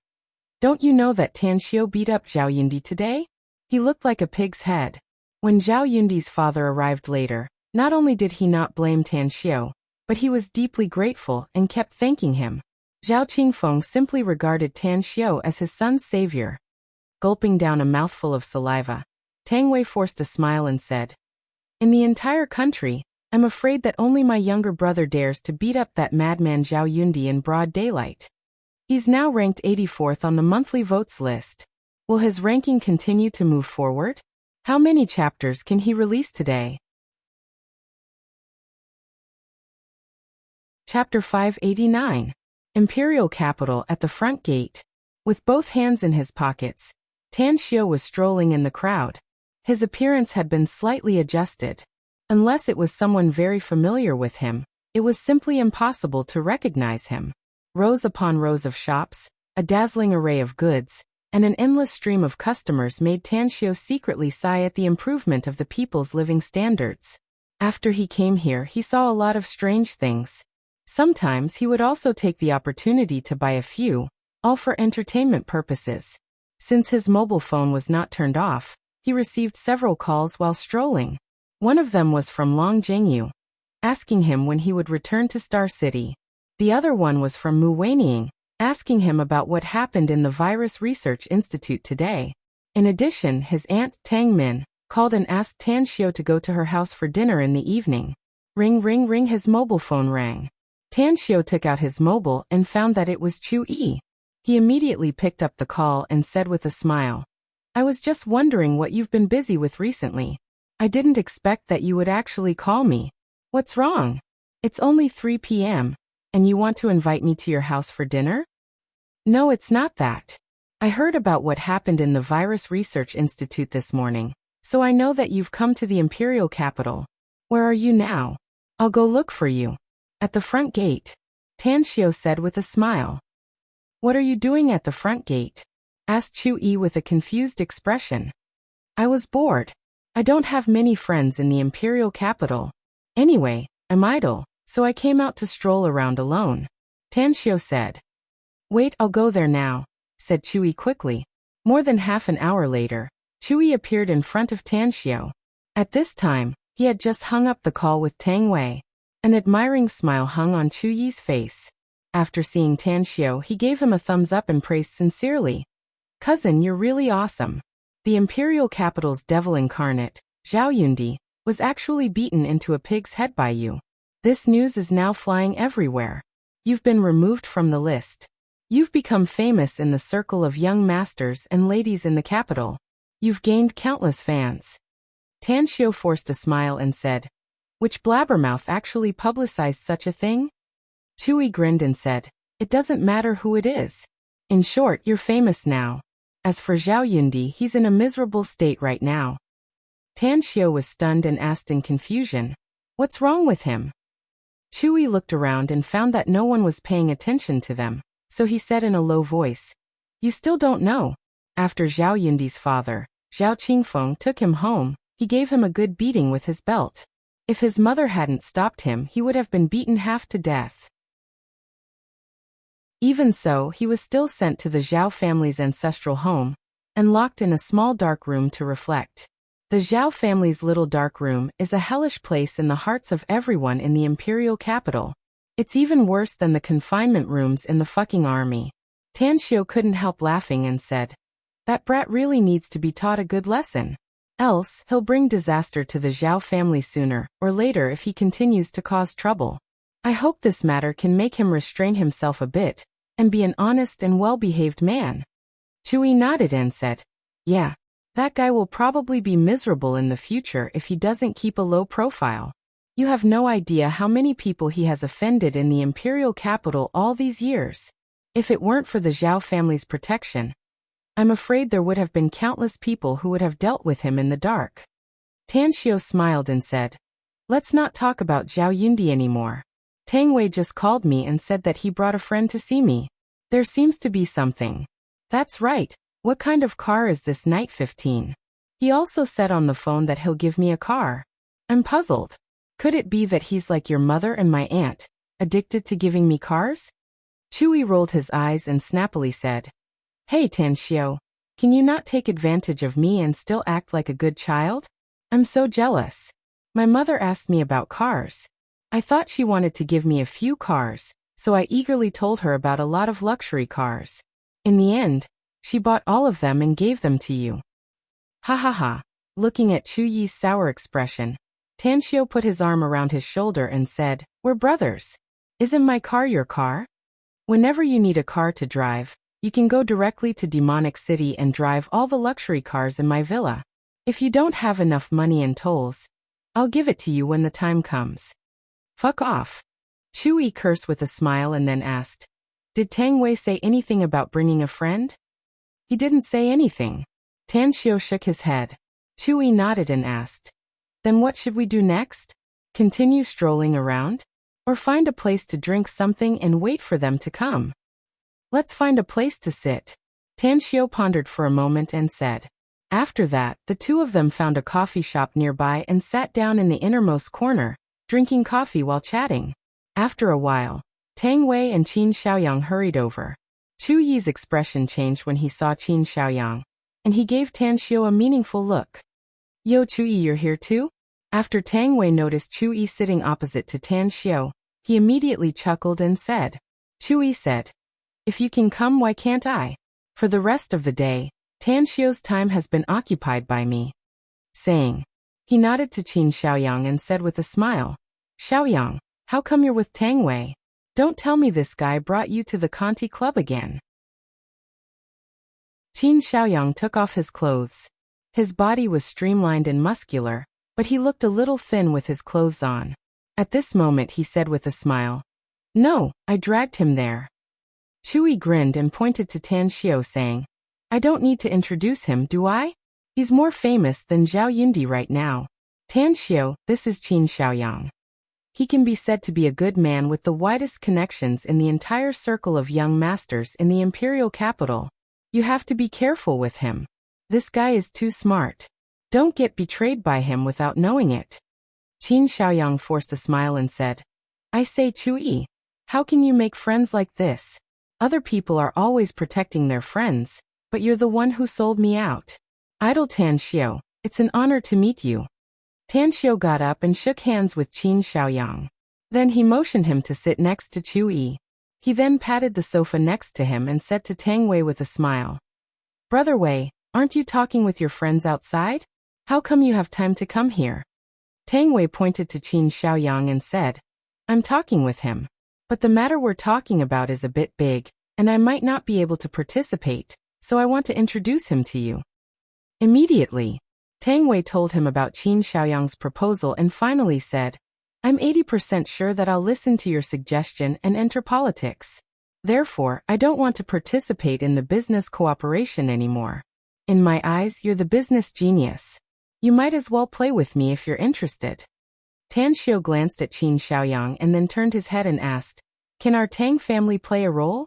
Don't you know that Tan Xiao beat up Zhao Yundi today? He looked like a pig's head. When Zhao Yundi's father arrived later, not only did he not blame Tan Xiao, but he was deeply grateful and kept thanking him. Zhao Qingfeng simply regarded Tan Xiao as his son's savior. Gulping down a mouthful of saliva, Tang Wei forced a smile and said, In the entire country, I'm afraid that only my younger brother dares to beat up that madman Zhao Yundi in broad daylight. He's now ranked 84th on the monthly votes list. Will his ranking continue to move forward? How many chapters can he release today? Chapter 589. Imperial Capital at the front gate. With both hands in his pockets, Tan Xiao was strolling in the crowd. His appearance had been slightly adjusted. Unless it was someone very familiar with him, it was simply impossible to recognize him. Rows upon rows of shops, a dazzling array of goods, and an endless stream of customers made Tan Xiao secretly sigh at the improvement of the people's living standards. After he came here, he saw a lot of strange things. Sometimes he would also take the opportunity to buy a few, all for entertainment purposes. Since his mobile phone was not turned off, he received several calls while strolling. One of them was from Long Zhengyu, asking him when he would return to Star City. The other one was from Mu Weining, asking him about what happened in the Virus Research Institute today. In addition, his aunt, Tang Min, called and asked Tan Xiao to go to her house for dinner in the evening. Ring ring ring, his mobile phone rang. Tan Xiao took out his mobile and found that it was Chu Yi. He immediately picked up the call and said with a smile, I was just wondering what you've been busy with recently. I didn't expect that you would actually call me. What's wrong? It's only 3 p.m., and you want to invite me to your house for dinner? No, it's not that. I heard about what happened in the Virus Research Institute this morning, so I know that you've come to the imperial capital. Where are you now? I'll go look for you. At the front gate, Tan Xiao said with a smile. What are you doing at the front gate? Asked Chu Yi with a confused expression. I was bored. I don't have many friends in the imperial capital. Anyway, I'm idle, so I came out to stroll around alone. Tan Xiao said. Wait, I'll go there now, said Chu Yi quickly. More than half an hour later, Chu Yi appeared in front of Tan Xiao. At this time, he had just hung up the call with Tang Wei. An admiring smile hung on Chu Yi's face. After seeing Tan Xiao, he gave him a thumbs up and praised sincerely. Cousin, you're really awesome. The imperial capital's devil incarnate, Zhao Yundi, was actually beaten into a pig's head by you. This news is now flying everywhere. You've been removed from the list. You've become famous in the circle of young masters and ladies in the capital. You've gained countless fans. Tan Xiao forced a smile and said, Which blabbermouth actually publicized such a thing? Chu Yi grinned and said, It doesn't matter who it is. In short, you're famous now. As for Zhao Yundi, he's in a miserable state right now. Tan Xiao was stunned and asked in confusion, What's wrong with him? Chu Yi looked around and found that no one was paying attention to them, so he said in a low voice, You still don't know. After Zhao Yundi's father, Zhao Qingfeng, took him home, he gave him a good beating with his belt. If his mother hadn't stopped him, he would have been beaten half to death. Even so, he was still sent to the Zhao family's ancestral home, and locked in a small dark room to reflect. The Zhao family's little dark room is a hellish place in the hearts of everyone in the imperial capital. It's even worse than the confinement rooms in the fucking army. Tan Xiao couldn't help laughing and said, that brat really needs to be taught a good lesson. Else, he'll bring disaster to the Zhao family sooner or later if he continues to cause trouble. I hope this matter can make him restrain himself a bit and be an honest and well-behaved man. Chui nodded and said, yeah, that guy will probably be miserable in the future if he doesn't keep a low profile. You have no idea how many people he has offended in the imperial capital all these years. If it weren't for the Zhao family's protection, I'm afraid there would have been countless people who would have dealt with him in the dark. Tan Xiao smiled and said, let's not talk about Zhao Yundi anymore. Tang Wei just called me and said that he brought a friend to see me. There seems to be something. That's right. What kind of car is this Knight 15? He also said on the phone that he'll give me a car. I'm puzzled. Could it be that he's like your mother and my aunt, addicted to giving me cars? Chui rolled his eyes and snappily said, hey Tan Xiao, can you not take advantage of me and still act like a good child? I'm so jealous. My mother asked me about cars. I thought she wanted to give me a few cars, so I eagerly told her about a lot of luxury cars. In the end, she bought all of them and gave them to you. Ha ha ha. Looking at Chu Yi's sour expression, Tan Xiao put his arm around his shoulder and said, we're brothers. Isn't my car your car? Whenever you need a car to drive, you can go directly to Demonic City and drive all the luxury cars in my villa. If you don't have enough money and tolls, I'll give it to you when the time comes. Fuck off. Chui cursed with a smile and then asked, did Tang Wei say anything about bringing a friend? He didn't say anything. Tan Xiao shook his head. Chui nodded and asked, then what should we do next? Continue strolling around? Or find a place to drink something and wait for them to come? Let's find a place to sit. Tan Xiao pondered for a moment and said. After that, the two of them found a coffee shop nearby and sat down in the innermost corner, drinking coffee while chatting. After a while, Tang Wei and Qin Xiaoyang hurried over. Chu Yi's expression changed when he saw Qin Xiaoyang, and he gave Tan Xiao a meaningful look. Yo Chu Yi, you're here too? After Tang Wei noticed Chu Yi sitting opposite to Tan Xiao, he immediately chuckled and said. Chu Yi said, if you can come, why can't I? For the rest of the day, Tan Xiao's time has been occupied by me. Saying, he nodded to Qin Xiaoyang and said with a smile, Xiaoyang, how come you're with Tang Wei? Don't tell me this guy brought you to the Conti Club again. Qin Xiaoyang took off his clothes. His body was streamlined and muscular, but he looked a little thin with his clothes on. At this moment he said with a smile, no, I dragged him there. Chui grinned and pointed to Tan Xiao saying, I don't need to introduce him, do I? He's more famous than Zhao Yundi right now. Tan Xiao, this is Qin Xiaoyang. He can be said to be a good man with the widest connections in the entire circle of young masters in the imperial capital. You have to be careful with him. This guy is too smart. Don't get betrayed by him without knowing it. Qin Xiaoyang forced a smile and said, I say Chui, how can you make friends like this? Other people are always protecting their friends, but you're the one who sold me out. Idle Tan Xiao, it's an honor to meet you. Tan Xiao got up and shook hands with Qin Xiaoyang. Then he motioned him to sit next to Chui. He then patted the sofa next to him and said to Tang Wei with a smile, Brother Wei, aren't you talking with your friends outside? How come you have time to come here? Tang Wei pointed to Qin Xiaoyang and said, I'm talking with him. But the matter we're talking about is a bit big, and I might not be able to participate, so I want to introduce him to you. Immediately, Tang Wei told him about Qin Xiaoyang's proposal and finally said, I'm 80% sure that I'll listen to your suggestion and enter politics. Therefore, I don't want to participate in the business cooperation anymore. In my eyes, you're the business genius. You might as well play with me if you're interested. Tan Xiao glanced at Qin Xiaoyang and then turned his head and asked, Can our Tang family play a role?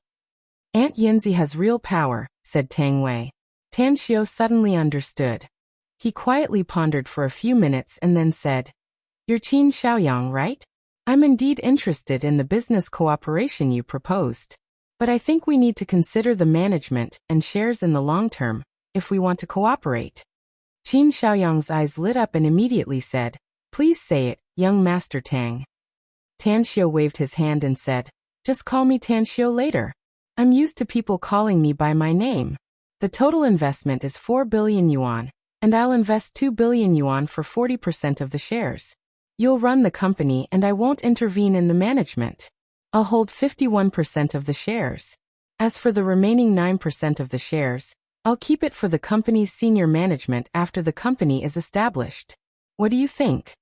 Aunt Yanzi has real power, said Tang Wei. Tan Xiao suddenly understood. He quietly pondered for a few minutes and then said, You're Qin Xiaoyang, right? I'm indeed interested in the business cooperation you proposed. But I think we need to consider the management and shares in the long term, if we want to cooperate. Qin Xiaoyang's eyes lit up and immediately said, Please say it, young Master Tang. Tan Xiao waved his hand and said, "Just call me Tan Xiao later. I'm used to people calling me by my name. The total investment is 4 billion yuan, and I'll invest 2 billion yuan for 40% of the shares. You'll run the company and I won't intervene in the management. I'll hold 51% of the shares. As for the remaining 9% of the shares, I'll keep it for the company's senior management after the company is established. What do you think?"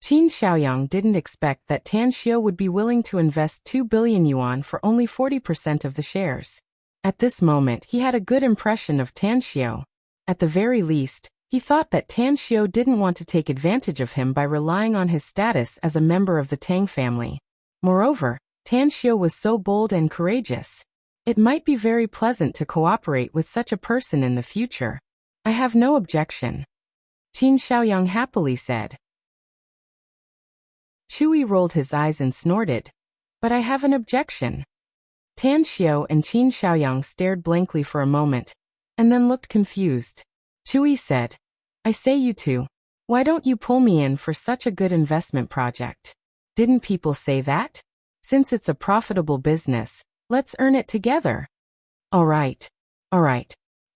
Qin Xiaoyang didn't expect that Tan Xiao would be willing to invest 2 billion yuan for only 40% of the shares. At this moment, he had a good impression of Tan Xiao. At the very least, he thought that Tan Xiao didn't want to take advantage of him by relying on his status as a member of the Tang family. Moreover, Tan Xiao was so bold and courageous. It might be very pleasant to cooperate with such a person in the future. "I have no objection," Qin Xiaoyang happily said. Chui rolled his eyes and snorted, "But I have an objection." Tan Xiao and Qin Xiaoyang stared blankly for a moment, and then looked confused. Chui said, "I say you two, why don't you pull me in for such a good investment project? Didn't people say that? Since it's a profitable business, let's earn it together." All right.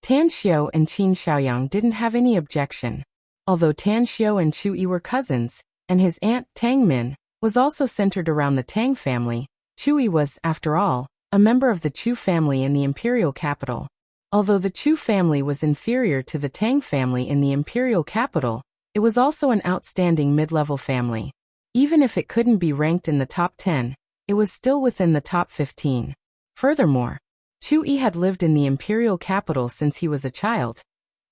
Tan Xiao and Qin Xiaoyang didn't have any objection. Although Tan Xiao and Chui were cousins, and his aunt, Tang Min, was also centered around the Tang family, Chui was, after all, a member of the Chu family in the imperial capital. Although the Chu family was inferior to the Tang family in the imperial capital, it was also an outstanding mid-level family. Even if it couldn't be ranked in the top 10, it was still within the top 15. Furthermore, Chui had lived in the imperial capital since he was a child,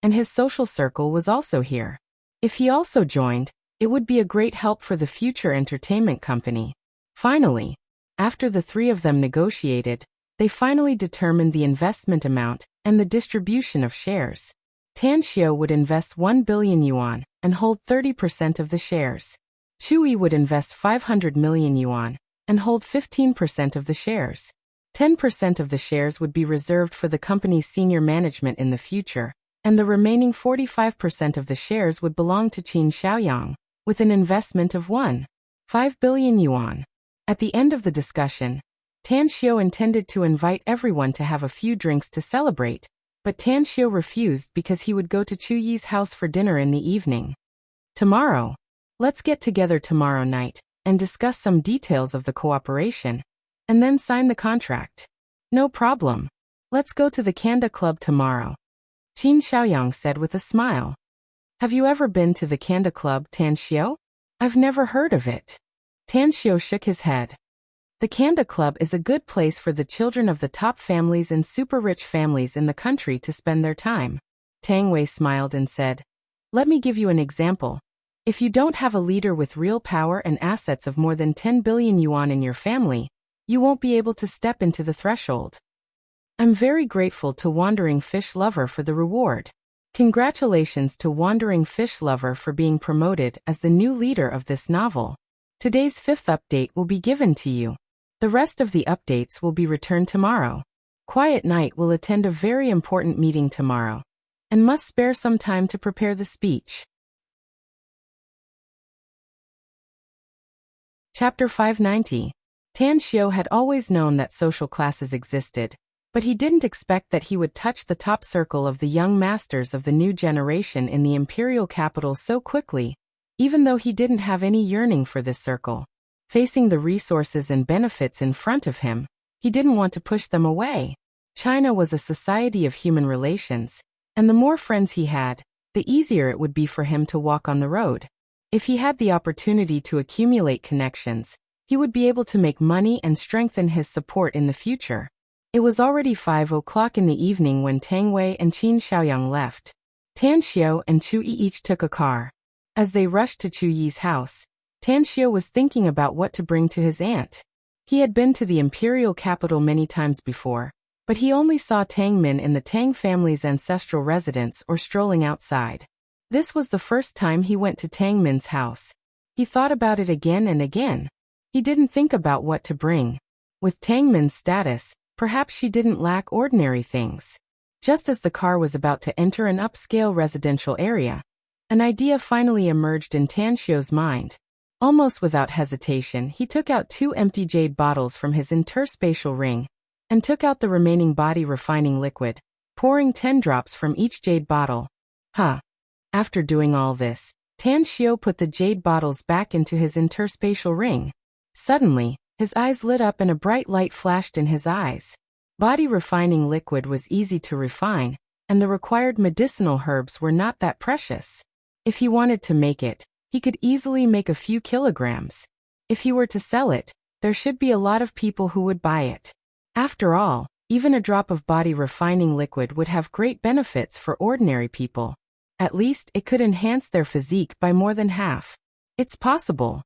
and his social circle was also here. If he also joined, it would be a great help for the future entertainment company. Finally, after the three of them negotiated, they finally determined the investment amount and the distribution of shares. Tan Xiao would invest 1 billion yuan and hold 30% of the shares. Chui would invest 500 million yuan and hold 15% of the shares. 10% of the shares would be reserved for the company's senior management in the future, and the remaining 45% of the shares would belong to Qin Xiaoyang, with an investment of 1.5 billion yuan. At the end of the discussion, Tan Xiao intended to invite everyone to have a few drinks to celebrate, but Tan Xiao refused because he would go to Chu Yi's house for dinner in the evening. "Tomorrow. Let's get together tomorrow night and discuss some details of the cooperation, and then sign the contract." "No problem. Let's go to the Kanda Club tomorrow," Qin Xiaoyang said with a smile. "Have you ever been to the Kanda Club, Tan Xiao?" "I've never heard of it." Tan Xiao shook his head. "The Kanda Club is a good place for the children of the top families and super-rich families in the country to spend their time." Tang Wei smiled and said, "Let me give you an example. If you don't have a leader with real power and assets of more than 10 billion yuan in your family, you won't be able to step into the threshold. I'm very grateful to Wandering Fish Lover for the reward. Congratulations to Wandering Fish Lover for being promoted as the new leader of this novel. Today's 5th update will be given to you. The rest of the updates will be returned tomorrow. Quiet Night will attend a very important meeting tomorrow, and must spare some time to prepare the speech." Chapter 590. Tan Xiao had always known that social classes existed, but he didn't expect that he would touch the top circle of the young masters of the new generation in the imperial capital so quickly, even though he didn't have any yearning for this circle. Facing the resources and benefits in front of him, he didn't want to push them away. China was a society of human relations, and the more friends he had, the easier it would be for him to walk on the road. If he had the opportunity to accumulate connections, he would be able to make money and strengthen his support in the future. It was already 5 o'clock in the evening when Tang Wei and Qin Xiaoyang left. Tan Xiao and Chu Yi each took a car. As they rushed to Chu Yi's house, Tan Xiao was thinking about what to bring to his aunt. He had been to the imperial capital many times before, but he only saw Tang Min in the Tang family's ancestral residence or strolling outside. This was the first time he went to Tang Min's house. He thought about it again and again. He didn't think about what to bring. With Tang Min's status, perhaps she didn't lack ordinary things. Just as the car was about to enter an upscale residential area, an idea finally emerged in Tan Xiao's mind. Almost without hesitation, he took out 2 empty jade bottles from his interspatial ring and took out the remaining body refining liquid, pouring 10 drops from each jade bottle. After doing all this, Tan Xiao put the jade bottles back into his interspatial ring. Suddenly, his eyes lit up and a bright light flashed in his eyes. Body refining liquid was easy to refine, and the required medicinal herbs were not that precious. If he wanted to make it, he could easily make a few kilograms. If he were to sell it, there should be a lot of people who would buy it. After all, even a drop of body refining liquid would have great benefits for ordinary people. At least it could enhance their physique by more than half. It's possible.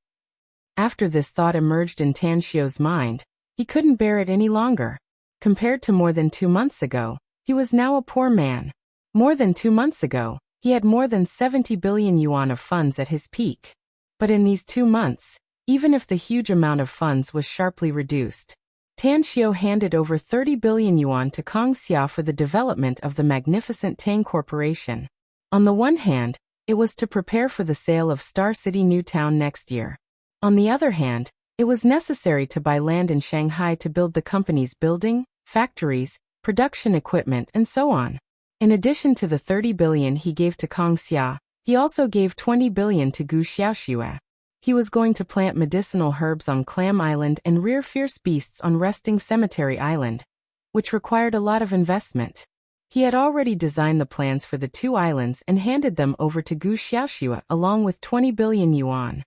After this thought emerged in Tan Xiao's mind, he couldn't bear it any longer. Compared to more than 2 months ago, he was now a poor man. More than 2 months ago, he had more than 70 billion yuan of funds at his peak. But in these 2 months, even if the huge amount of funds was sharply reduced, Tan Xiao handed over 30 billion yuan to Kang Xia for the development of the magnificent Tang Corporation. On the one hand, it was to prepare for the sale of Star City New Town next year. On the other hand, it was necessary to buy land in Shanghai to build the company's building, factories, production equipment, and so on. In addition to the 30 billion he gave to Kang Xia, he also gave 20 billion to Gu Xiaoxue. He was going to plant medicinal herbs on Clam Island and rear fierce beasts on Resting Cemetery Island, which required a lot of investment. He had already designed the plans for the 2 islands and handed them over to Gu Xiaoxue along with 20 billion yuan.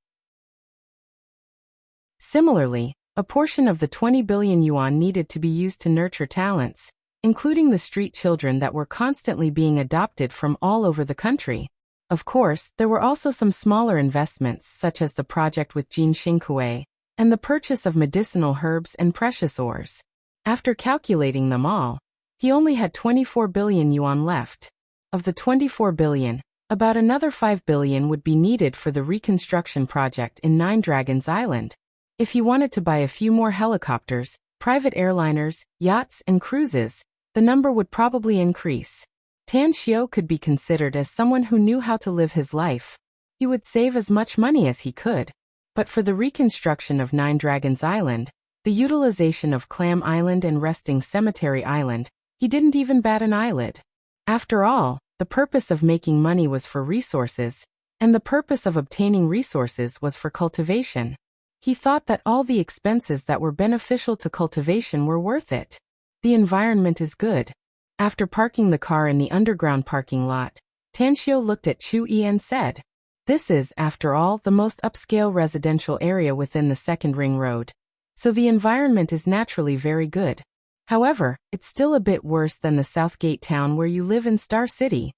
Similarly, a portion of the 20 billion yuan needed to be used to nurture talents, including the street children that were constantly being adopted from all over the country. Of course, there were also some smaller investments such as the project with Jin Xingkue and the purchase of medicinal herbs and precious ores. After calculating them all, he only had 24 billion yuan left. Of the 24 billion, about another 5 billion would be needed for the reconstruction project in Nine Dragons Island. If he wanted to buy a few more helicopters, private airliners, yachts, and cruises, the number would probably increase. Tan Xiao could be considered as someone who knew how to live his life. He would save as much money as he could. But for the reconstruction of Nine Dragons Island, the utilization of Clam Island and Resting Cemetery Island, he didn't even bat an eyelid. After all, the purpose of making money was for resources, and the purpose of obtaining resources was for cultivation. He thought that all the expenses that were beneficial to cultivation were worth it. The environment is good. After parking the car in the underground parking lot, Tan Xiao looked at Chu Yi and said, "This is, after all, the most upscale residential area within the second ring road. So the environment is naturally very good. However, it's still a bit worse than the Southgate town where you live in Star City."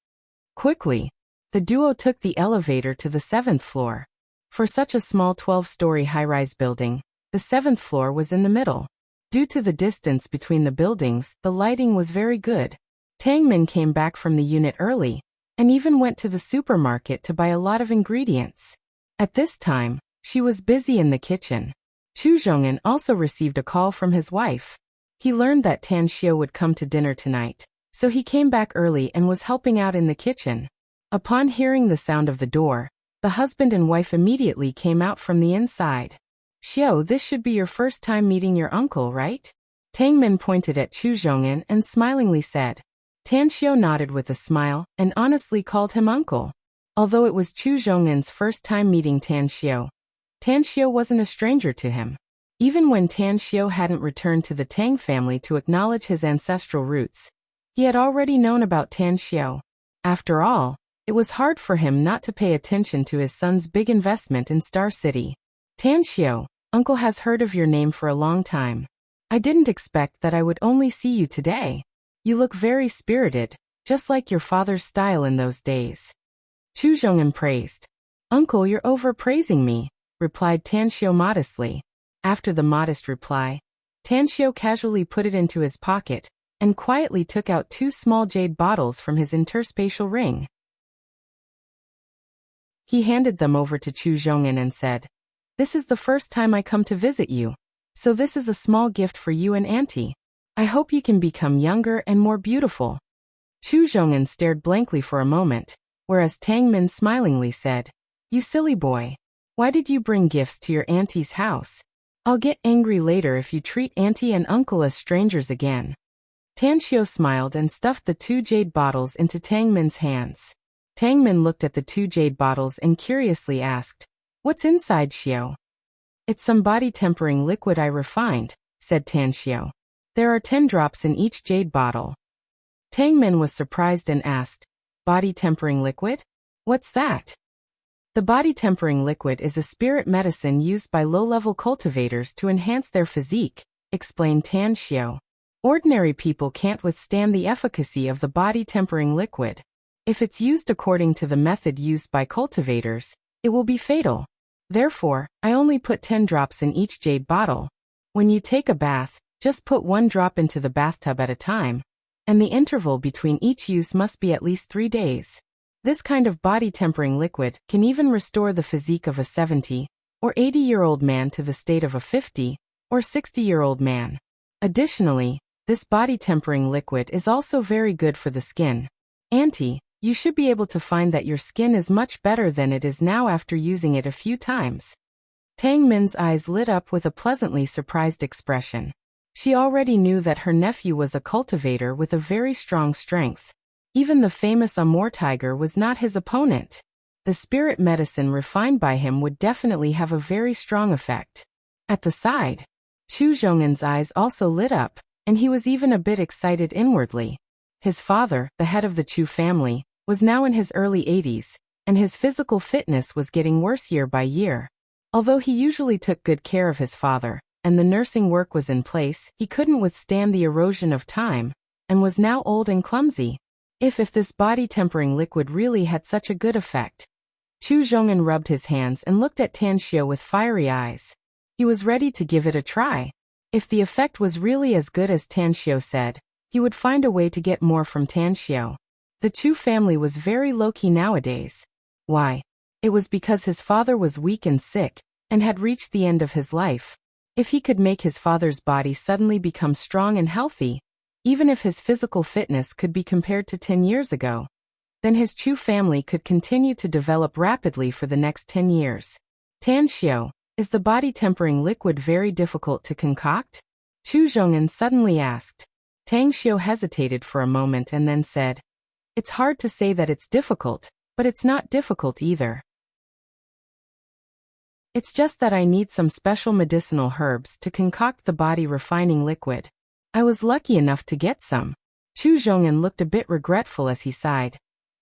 Quickly, the duo took the elevator to the 7th floor. For such a small 12-story high-rise building, the 7th floor was in the middle. Due to the distance between the buildings, the lighting was very good. Tang Min came back from the unit early, and even went to the supermarket to buy a lot of ingredients. At this time, she was busy in the kitchen. Chu Zhong'an also received a call from his wife. He learned that Tan Xiao would come to dinner tonight, so he came back early and was helping out in the kitchen. Upon hearing the sound of the door, the husband and wife immediately came out from the inside. "Xiao, this should be your first time meeting your uncle, right?" Tang Min pointed at Chu Zhong'an and smilingly said. Tan Xiao nodded with a smile and honestly called him uncle. Although it was Chu Zhong'an's first time meeting Tan Xiao wasn't a stranger to him. Even when Tan Xiao hadn't returned to the Tang family to acknowledge his ancestral roots, he had already known about Tan Xiao. After all, it was hard for him not to pay attention to his son's big investment in Star City. "Tan Xiao, uncle has heard of your name for a long time. I didn't expect that I would only see you today. You look very spirited, just like your father's style in those days." Chu Zhong'an praised. "Uncle, you're overpraising me," replied Tan Xiao modestly. After the modest reply, Tan Xiao casually put it into his pocket and quietly took out 2 small jade bottles from his interspatial ring. He handed them over to Chu Zhong'an and said, "This is the first time I come to visit you, so this is a small gift for you and Auntie. I hope you can become younger and more beautiful." Chu Zhong'an stared blankly for a moment, whereas Tang Min smilingly said, "You silly boy. Why did you bring gifts to your auntie's house? I'll get angry later if you treat auntie and uncle as strangers again. Tan Xiao smiled and stuffed the 2 jade bottles into Tang Min's hands. Tang Min looked at the 2 jade bottles and curiously asked, "What's inside, Xiao?" "It's some body-tempering liquid I refined," said Tan Xiao. "There are 10 drops in each jade bottle." Tang Min was surprised and asked, "Body-tempering liquid? What's that?" The body-tempering liquid is a spirit medicine used by low-level cultivators to enhance their physique, explained Tan Xiao. Ordinary people can't withstand the efficacy of the body-tempering liquid. If it's used according to the method used by cultivators, it will be fatal. Therefore, I only put 10 drops in each jade bottle. When you take a bath, just put 1 drop into the bathtub at a time, and the interval between each use must be at least 3 days. This kind of body-tempering liquid can even restore the physique of a 70 or 80-year-old man to the state of a 50 or 60-year-old man. Additionally, this body-tempering liquid is also very good for the skin. Auntie, you should be able to find that your skin is much better than it is now after using it a few times. Tang Min's eyes lit up with a pleasantly surprised expression. She already knew that her nephew was a cultivator with a very strong strength. Even the famous Immortal was not his opponent. The spirit medicine refined by him would definitely have a very strong effect. At the side, Chu Zhong'an's eyes also lit up, and he was even a bit excited inwardly. His father, the head of the Chu family, was now in his early 80s, and his physical fitness was getting worse year by year. Although he usually took good care of his father, and the nursing work was in place, he couldn't withstand the erosion of time, and was now old and clumsy. If this body-tempering liquid really had such a good effect. Chu Zhong'an rubbed his hands and looked at Tan Xiao with fiery eyes. He was ready to give it a try. If the effect was really as good as Tan Xiao said, he would find a way to get more from Tan Xiao. The Chu family was very low-key nowadays. Why? It was because his father was weak and sick, and had reached the end of his life. If he could make his father's body suddenly become strong and healthy, even if his physical fitness could be compared to 10 years ago, then his Chu family could continue to develop rapidly for the next 10 years. Tan Xiao, is the body-tempering liquid very difficult to concoct? Chu Zhong'an suddenly asked. Tang Xiao hesitated for a moment and then said, "It's hard to say that it's difficult, but it's not difficult either. It's just that I need some special medicinal herbs to concoct the body-refining liquid. I was lucky enough to get some." Chu Zhong'an looked a bit regretful as he sighed.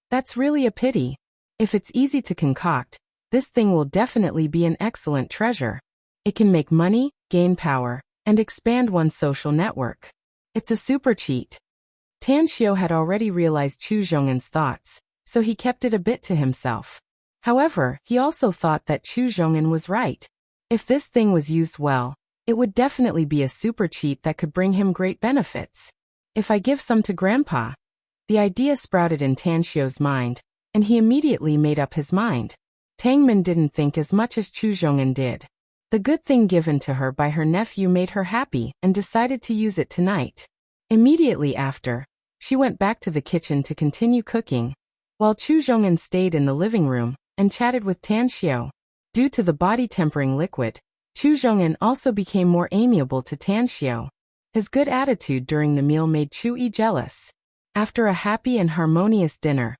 "That's really a pity. If it's easy to concoct, this thing will definitely be an excellent treasure. It can make money, gain power, and expand one's social network. It's a super cheat." Tan Xiao had already realized Chu Zhong'an's thoughts, so he kept it a bit to himself. However, he also thought that Chu Zhong'an was right. If this thing was used well, it would definitely be a super cheat that could bring him great benefits. If I give some to Grandpa? The idea sprouted in Tan Xiao's mind, and he immediately made up his mind. Tang Min didn't think as much as Chu Zhong'an did. The good thing given to her by her nephew made her happy and decided to use it tonight. Immediately after, she went back to the kitchen to continue cooking, while Chu Zhong'an stayed in the living room and chatted with Tan Xiao. Due to the body-tempering liquid, Chu Zhong'an also became more amiable to Tan Xiao. His good attitude during the meal made Chu Yi jealous. After a happy and harmonious dinner,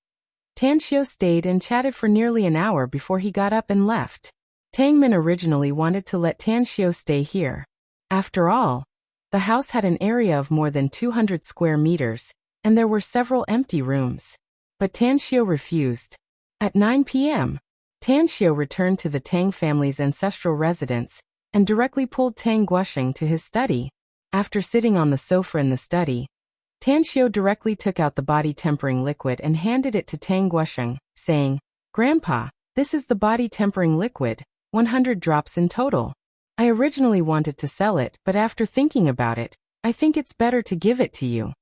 Tan Xiao stayed and chatted for nearly an hour before he got up and left. Tang Min originally wanted to let Tan Xiao stay here. After all, the house had an area of more than 200 square meters, and there were several empty rooms. But Tan Xiao refused. At 9 p.m., Tan Xiao returned to the Tang family's ancestral residence and directly pulled Tang Guosheng to his study. After sitting on the sofa in the study, Tan Xiao directly took out the body-tempering liquid and handed it to Tang Guosheng, saying, "Grandpa, this is the body-tempering liquid, 100 drops in total. I originally wanted to sell it, but after thinking about it, I think it's better to give it to you."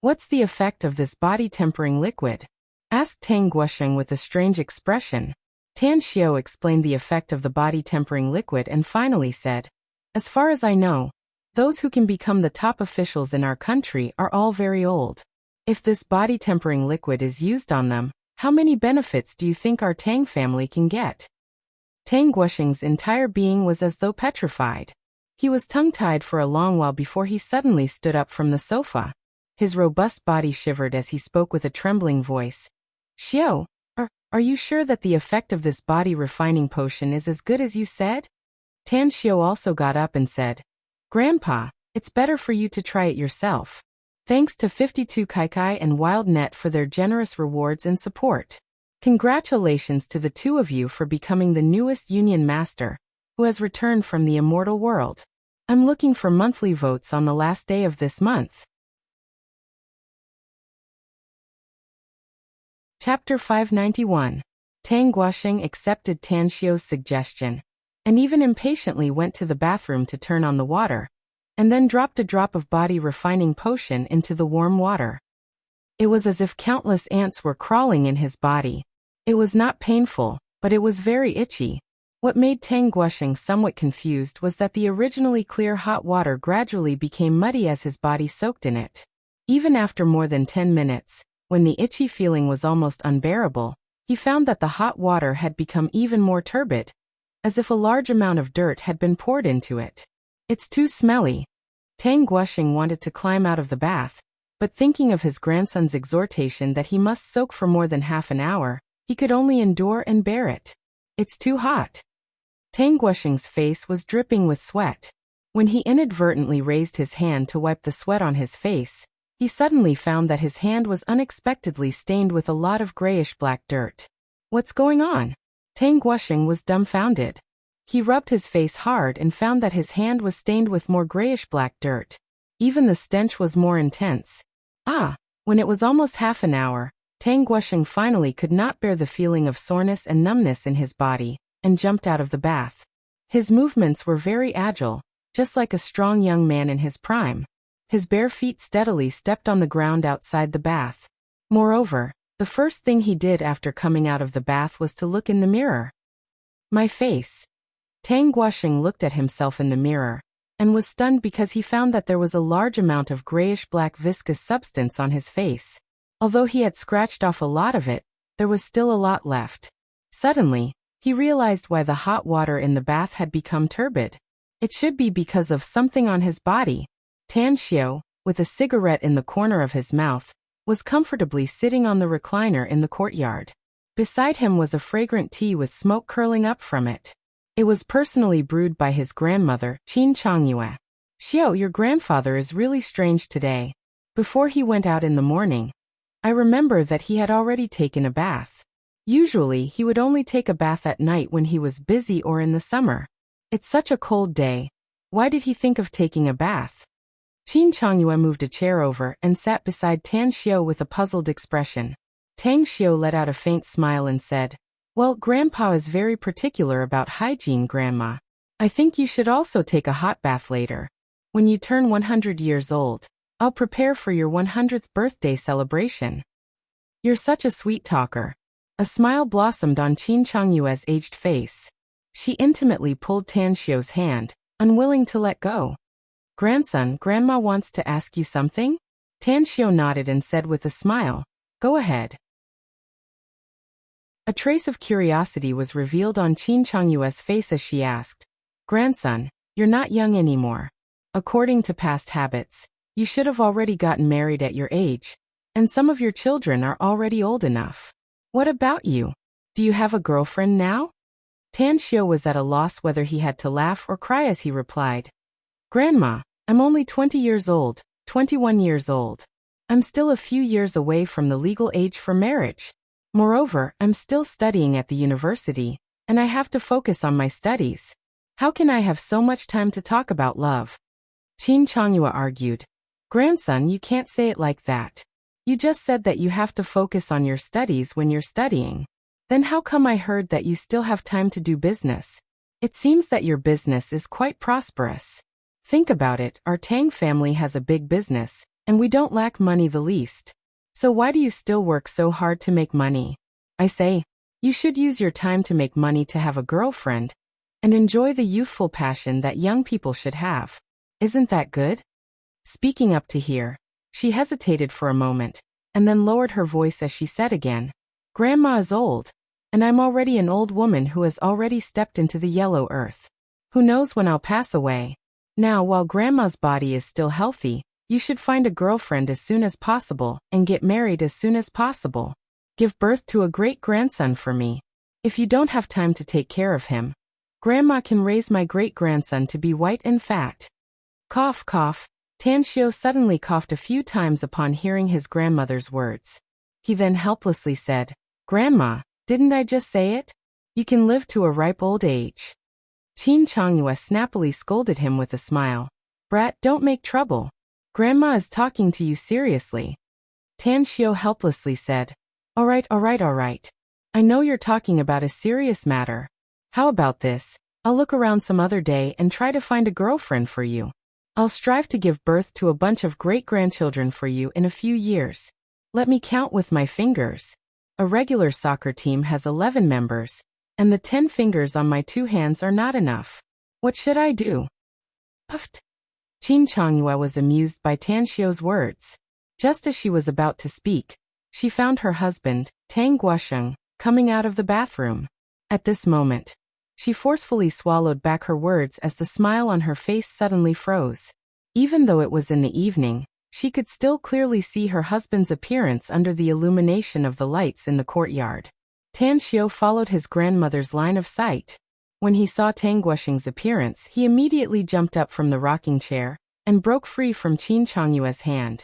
"What's the effect of this body-tempering liquid?" asked Tang Guosheng with a strange expression. Tan Xiao explained the effect of the body-tempering liquid and finally said, "As far as I know, those who can become the top officials in our country are all very old. If this body-tempering liquid is used on them, how many benefits do you think our Tang family can get?" Tang Guosheng's entire being was as though petrified. He was tongue-tied for a long while before he suddenly stood up from the sofa. His robust body shivered as he spoke with a trembling voice. Xiao, are you sure that the effect of this body-refining potion is as good as you said? Tan Xiao also got up and said, Grandpa, it's better for you to try it yourself. Thanks to 52 Kaikai and Wild Net for their generous rewards and support. Congratulations to the two of you for becoming the newest Union Master, who has returned from the Immortal world. I'm looking for monthly votes on the last day of this month. Chapter 591. Tang Guosheng accepted Tan Xiao's suggestion, and even impatiently went to the bathroom to turn on the water, and then dropped a drop of body-refining potion into the warm water. It was as if countless ants were crawling in his body. It was not painful, but it was very itchy. What made Tang Guosheng somewhat confused was that the originally clear hot water gradually became muddy as his body soaked in it. Even after more than 10 minutes, when the itchy feeling was almost unbearable, he found that the hot water had become even more turbid, as if a large amount of dirt had been poured into it. It's too smelly. Tang Guosheng wanted to climb out of the bath, but thinking of his grandson's exhortation that he must soak for more than half an hour, he could only endure and bear it. It's too hot. Tang Guosheng's face was dripping with sweat. When he inadvertently raised his hand to wipe the sweat on his face, he suddenly found that his hand was unexpectedly stained with a lot of grayish-black dirt. What's going on? Tang Guosheng was dumbfounded. He rubbed his face hard and found that his hand was stained with more grayish-black dirt. Even the stench was more intense. When it was almost half an hour, Tang Guosheng finally could not bear the feeling of soreness and numbness in his body, and jumped out of the bath. His movements were very agile, just like a strong young man in his prime. His bare feet steadily stepped on the ground outside the bath. Moreover, the first thing he did after coming out of the bath was to look in the mirror. My face. Tang Guosheng looked at himself in the mirror, and was stunned because he found that there was a large amount of grayish-black viscous substance on his face. Although he had scratched off a lot of it, there was still a lot left. Suddenly, he realized why the hot water in the bath had become turbid. It should be because of something on his body. Tan Xiao, with a cigarette in the corner of his mouth, was comfortably sitting on the recliner in the courtyard. Beside him was a fragrant tea with smoke curling up from it. It was personally brewed by his grandmother, Qin Changyue. Xiao, your grandfather is really strange today. Before he went out in the morning, I remember that he had already taken a bath. Usually, he would only take a bath at night when he was busy or in the summer. It's such a cold day. Why did he think of taking a bath? Qin Changyue moved a chair over and sat beside Tan Xiao with a puzzled expression. Tang Xiao let out a faint smile and said, Well, Grandpa is very particular about hygiene, Grandma. I think you should also take a hot bath later. When you turn 100 years old, I'll prepare for your 100th birthday celebration. You're such a sweet talker. A smile blossomed on Qin Changyue's aged face. She intimately pulled Tan Xiao's hand, unwilling to let go. Grandson, Grandma wants to ask you something? Tan Xiao nodded and said with a smile, Go ahead. A trace of curiosity was revealed on Qin Changyue's face as she asked, Grandson, you're not young anymore. According to past habits, you should have already gotten married at your age, and some of your children are already old enough. What about you? Do you have a girlfriend now? Tan Xiao was at a loss whether he had to laugh or cry as he replied, Grandma, I'm only 20 years old, 21 years old. I'm still a few years away from the legal age for marriage. Moreover, I'm still studying at the university, and I have to focus on my studies. How can I have so much time to talk about love? Qin Changyue argued. Grandson, you can't say it like that. You just said that you have to focus on your studies when you're studying. Then how come I heard that you still have time to do business? It seems that your business is quite prosperous. Think about it, our Tang family has a big business, and we don't lack money the least. So why do you still work so hard to make money? I say, you should use your time to make money to have a girlfriend, and enjoy the youthful passion that young people should have. Isn't that good? Speaking up to hear, she hesitated for a moment, and then lowered her voice as she said again, Grandma is old. And I'm already an old woman who has already stepped into the yellow earth. Who knows when I'll pass away? Now, while Grandma's body is still healthy, you should find a girlfriend as soon as possible and get married as soon as possible. Give birth to a great-grandson for me. If you don't have time to take care of him, Grandma can raise my great-grandson to be white and fat. Cough, cough. Tan Xiu suddenly coughed a few times upon hearing his grandmother's words. He then helplessly said, Grandma, didn't I just say it? You can live to a ripe old age. Qin Changyue snappily scolded him with a smile. Brat, don't make trouble. Grandma is talking to you seriously. Tan Xiu helplessly said, All right. I know you're talking about a serious matter. How about this? I'll look around some other day and try to find a girlfriend for you. I'll strive to give birth to a bunch of great-grandchildren for you in a few years. Let me count with my fingers. A regular soccer team has 11 members, and the 10 fingers on my 2 hands are not enough. What should I do? Puffed. Qin Changyue was amused by Tan Xiu's words. Just as she was about to speak, she found her husband, Tang Guosheng, coming out of the bathroom. At this moment, she forcefully swallowed back her words as the smile on her face suddenly froze. Even though it was in the evening, she could still clearly see her husband's appearance under the illumination of the lights in the courtyard. Tan Xiu followed his grandmother's line of sight. When he saw Tang Guosheng's appearance, he immediately jumped up from the rocking chair and broke free from Qin Changyue's hand.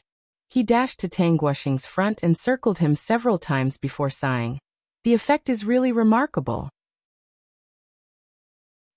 He dashed to Tang Guosheng's front and circled him several times before sighing. The effect is really remarkable.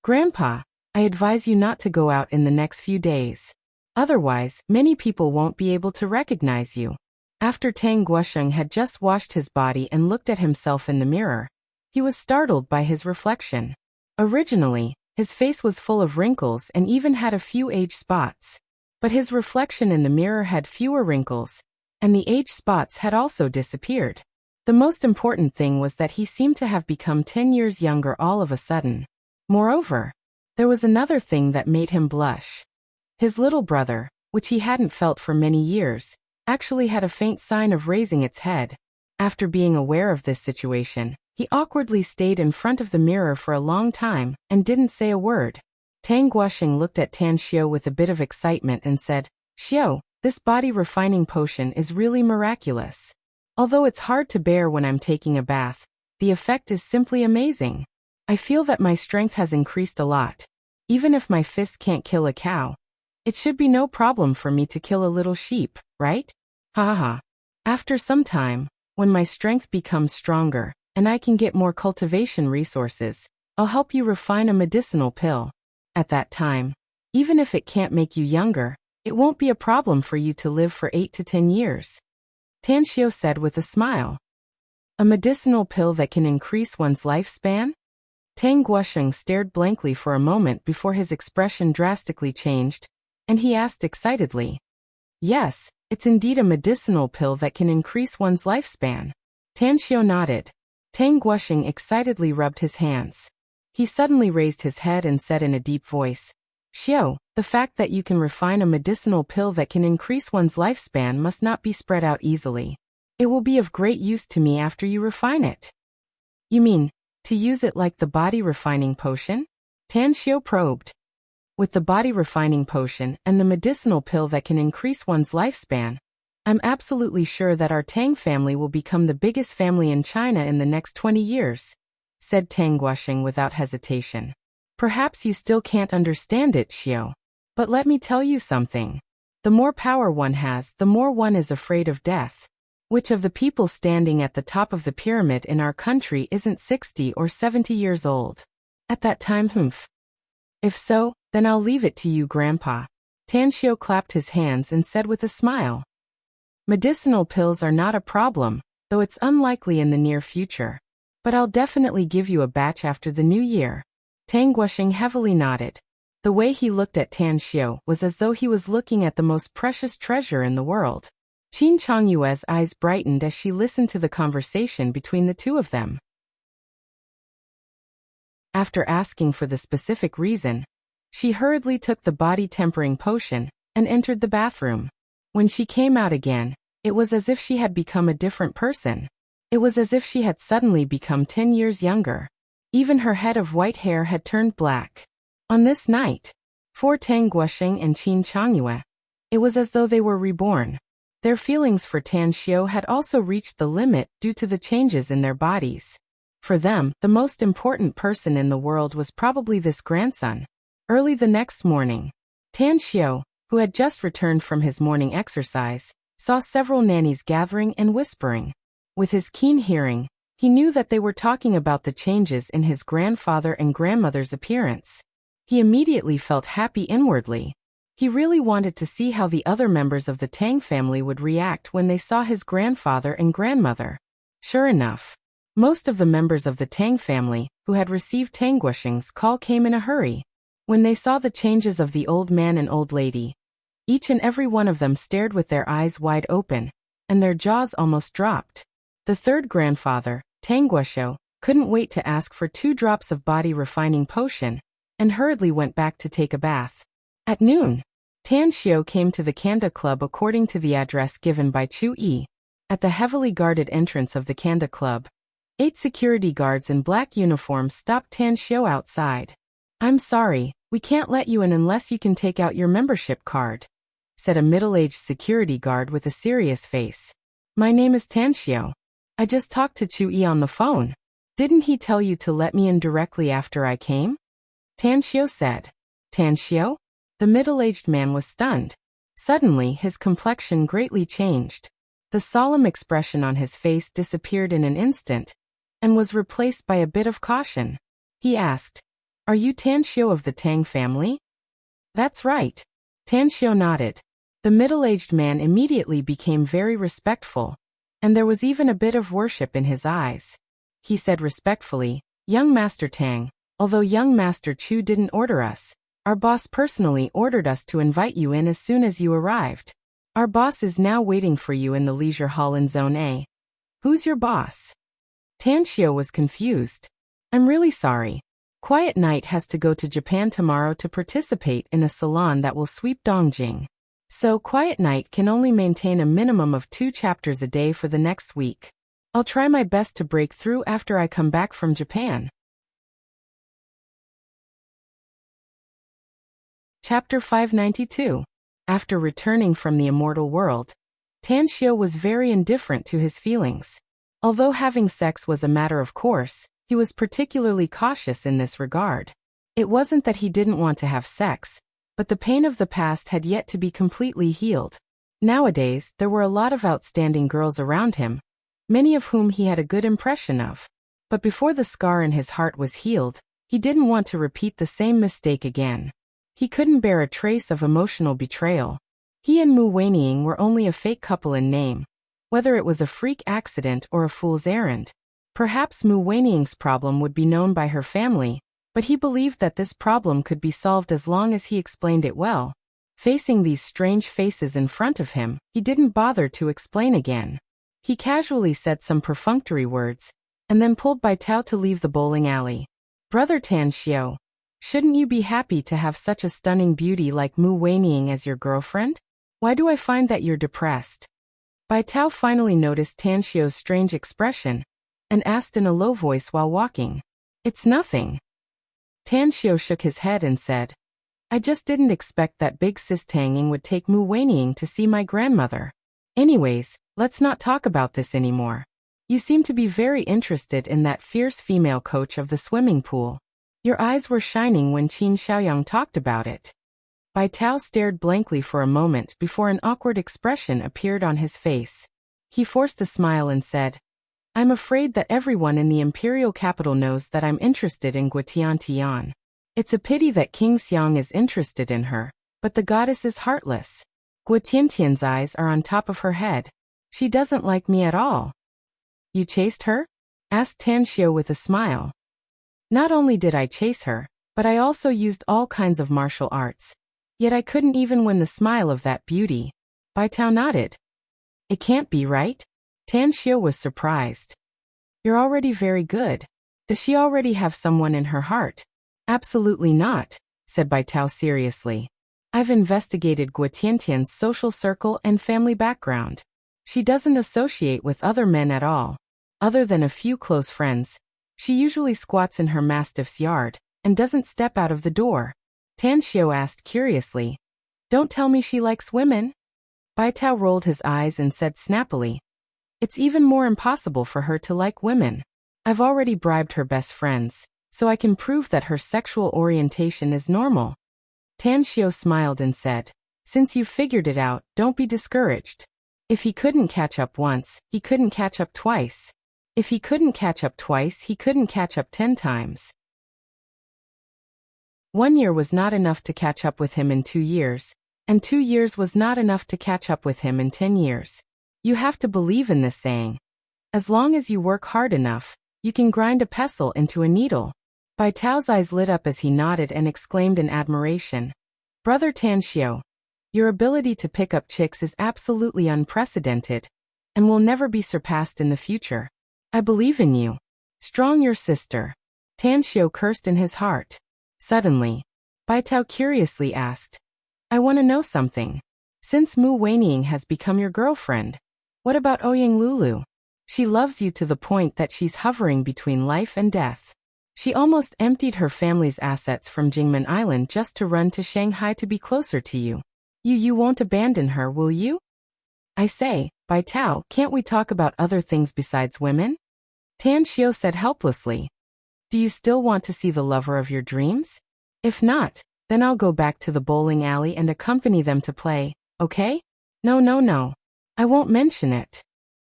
Grandpa, I advise you not to go out in the next few days. Otherwise, many people won't be able to recognize you. After Tang Guosheng had just washed his body and looked at himself in the mirror, he was startled by his reflection. Originally, his face was full of wrinkles and even had a few age spots. But his reflection in the mirror had fewer wrinkles, and the age spots had also disappeared. The most important thing was that he seemed to have become 10 years younger all of a sudden. Moreover, there was another thing that made him blush. His little brother, which he hadn't felt for many years, actually had a faint sign of raising its head. After being aware of this situation, he awkwardly stayed in front of the mirror for a long time and didn't say a word. Tang Guosheng looked at Tan Xiu with a bit of excitement and said, Xiu, this body refining potion is really miraculous. Although it's hard to bear when I'm taking a bath, the effect is simply amazing. I feel that my strength has increased a lot. Even if my fist can't kill a cow, it should be no problem for me to kill a little sheep, right? Ha ha ha. After some time, when my strength becomes stronger, and I can get more cultivation resources, I'll help you refine a medicinal pill. At that time, even if it can't make you younger, it won't be a problem for you to live for 8 to 10 years. Tan Xiu said with a smile. A medicinal pill that can increase one's lifespan? Tang Guosheng stared blankly for a moment before his expression drastically changed, and he asked excitedly. Yes, it's indeed a medicinal pill that can increase one's lifespan. Tan Xiu nodded. Tang Guosheng excitedly rubbed his hands. He suddenly raised his head and said in a deep voice, Xiu, the fact that you can refine a medicinal pill that can increase one's lifespan must not be spread out easily. It will be of great use to me after you refine it. You mean, to use it like the body refining potion? Tan Xiu probed. With the body refining potion and the medicinal pill that can increase one's lifespan, I'm absolutely sure that our Tang family will become the biggest family in China in the next 20 years, said Tang Guosheng without hesitation. Perhaps you still can't understand it, Xiu. But let me tell you something. The more power one has, the more one is afraid of death. Which of the people standing at the top of the pyramid in our country isn't 60 or 70 years old? At that time, humph. If so, then I'll leave it to you, Grandpa. Tan Xiu clapped his hands and said with a smile. Medicinal pills are not a problem, though it's unlikely in the near future. But I'll definitely give you a batch after the new year. Tang Guosheng heavily nodded. The way he looked at Tan Xiu was as though he was looking at the most precious treasure in the world. Qin Changyue's eyes brightened as she listened to the conversation between the two of them. After asking for the specific reason, she hurriedly took the body-tempering potion and entered the bathroom. When she came out again, it was as if she had become a different person. It was as if she had suddenly become 10 years younger. Even her head of white hair had turned black. On this night, for Tang Guosheng and Qin Changyue, it was as though they were reborn. Their feelings for Tan Xiu had also reached the limit due to the changes in their bodies. For them, the most important person in the world was probably this grandson. Early the next morning, Tan Xiu, who had just returned from his morning exercise, saw several nannies gathering and whispering. With his keen hearing, he knew that they were talking about the changes in his grandfather and grandmother's appearance. He immediately felt happy inwardly. He really wanted to see how the other members of the Tang family would react when they saw his grandfather and grandmother. Sure enough, most of the members of the Tang family, who had received Tang Guosheng's call, came in a hurry. When they saw the changes of the old man and old lady, each and every one of them stared with their eyes wide open, and their jaws almost dropped. The third grandfather, Tang Guoshou, couldn't wait to ask for 2 drops of body-refining potion, and hurriedly went back to take a bath. At noon, Tan Xiu came to the Kanda Club according to the address given by Chu Yi. At the heavily guarded entrance of the Kanda Club, 8 security guards in black uniforms stopped Tan Xiu outside. "I'm sorry, we can't let you in unless you can take out your membership card," said a middle-aged security guard with a serious face. "My name is Tan Xiu. I just talked to Chu Yi on the phone. Didn't he tell you to let me in directly after I came?" Tan Xiu said. "Tan Xiu?" The middle-aged man was stunned. Suddenly, his complexion greatly changed. The solemn expression on his face disappeared in an instant, and was replaced by a bit of caution. He asked, "Are you Tan Xiu of the Tang family?" "That's right." Tan Xiu nodded. The middle-aged man immediately became very respectful, and there was even a bit of worship in his eyes. He said respectfully, "Young Master Tang, although young Master Chu didn't order us, our boss personally ordered us to invite you in as soon as you arrived. Our boss is now waiting for you in the leisure hall in Zone A." "Who's your boss?" Tan Xiu was confused. "I'm really sorry. Quiet Night has to go to Japan tomorrow to participate in a salon that will sweep Dongjing. So Quiet Night can only maintain a minimum of 2 chapters a day for the next week. I'll try my best to break through after I come back from Japan." Chapter 592. After returning from the immortal world, Tan Xiu was very indifferent to his feelings. Although having sex was a matter of course, he was particularly cautious in this regard. It wasn't that he didn't want to have sex, but the pain of the past had yet to be completely healed. Nowadays, there were a lot of outstanding girls around him, many of whom he had a good impression of. But before the scar in his heart was healed, he didn't want to repeat the same mistake again. He couldn't bear a trace of emotional betrayal. He and Mu Weining were only a fake couple in name, whether it was a freak accident or a fool's errand. Perhaps Mu Weining's problem would be known by her family, but he believed that this problem could be solved as long as he explained it well. Facing these strange faces in front of him, he didn't bother to explain again. He casually said some perfunctory words, and then pulled Bai Tao to leave the bowling alley. "Brother Tan Xiu, shouldn't you be happy to have such a stunning beauty like Mu Weining as your girlfriend? Why do I find that you're depressed?" Bai Tao finally noticed Tan Xiu's strange expression, and asked in a low voice while walking, "It's nothing." Tan Xiu shook his head and said, "I just didn't expect that big sis Tanging would take Mu Weining to see my grandmother. Anyways, let's not talk about this anymore. You seem to be very interested in that fierce female coach of the swimming pool. Your eyes were shining when Qin Xiaoyang talked about it." Bai Tao stared blankly for a moment before an awkward expression appeared on his face. He forced a smile and said, "I'm afraid that everyone in the imperial capital knows that I'm interested in Guotian Tian. It's a pity that King Xiang is interested in her, but the goddess is heartless. Guotian Tian's eyes are on top of her head. She doesn't like me at all." "You chased her?" asked Tan Xiu with a smile. "Not only did I chase her, but I also used all kinds of martial arts. Yet I couldn't even win the smile of that beauty." Bai Tao nodded. "It can't be right?" Tan Xiu was surprised. "You're already very good. Does she already have someone in her heart?" "Absolutely not," said Bai Tao seriously. "I've investigated Guo Tiantian's social circle and family background. She doesn't associate with other men at all. Other than a few close friends, she usually squats in her mastiff's yard and doesn't step out of the door. Tan Xiao asked curiously, "Don't tell me she likes women?" Bai Tao rolled his eyes and said snappily, "It's even more impossible for her to like women. I've already bribed her best friends, so I can prove that her sexual orientation is normal." Tan Xiao smiled and said, "Since you've figured it out, don't be discouraged. If he couldn't catch up once, he couldn't catch up twice. If he couldn't catch up twice, he couldn't catch up 10 times. 1 year was not enough to catch up with him in 2 years, and 2 years was not enough to catch up with him in 10 years. You have to believe in this saying. As long as you work hard enough, you can grind a pestle into a needle." Bai Tao's eyes lit up as he nodded and exclaimed in admiration, "Brother Tan Xiao, your ability to pick up chicks is absolutely unprecedented, and will never be surpassed in the future. I believe in you. Strong your sister." Tan Xiao cursed in his heart. Suddenly, Bai Tao curiously asked, "I want to know something. Since Mu Weining has become your girlfriend, what about Ouyang Lulu? She loves you to the point that she's hovering between life and death. She almost emptied her family's assets from Jingmen Island just to run to Shanghai to be closer to you. You won't abandon her, will you?" "I say, Bai Tao, can't we talk about other things besides women?" Tan Xiao said helplessly. "Do you still want to see the lover of your dreams? If not, then I'll go back to the bowling alley and accompany them to play, okay?" No. I won't mention it."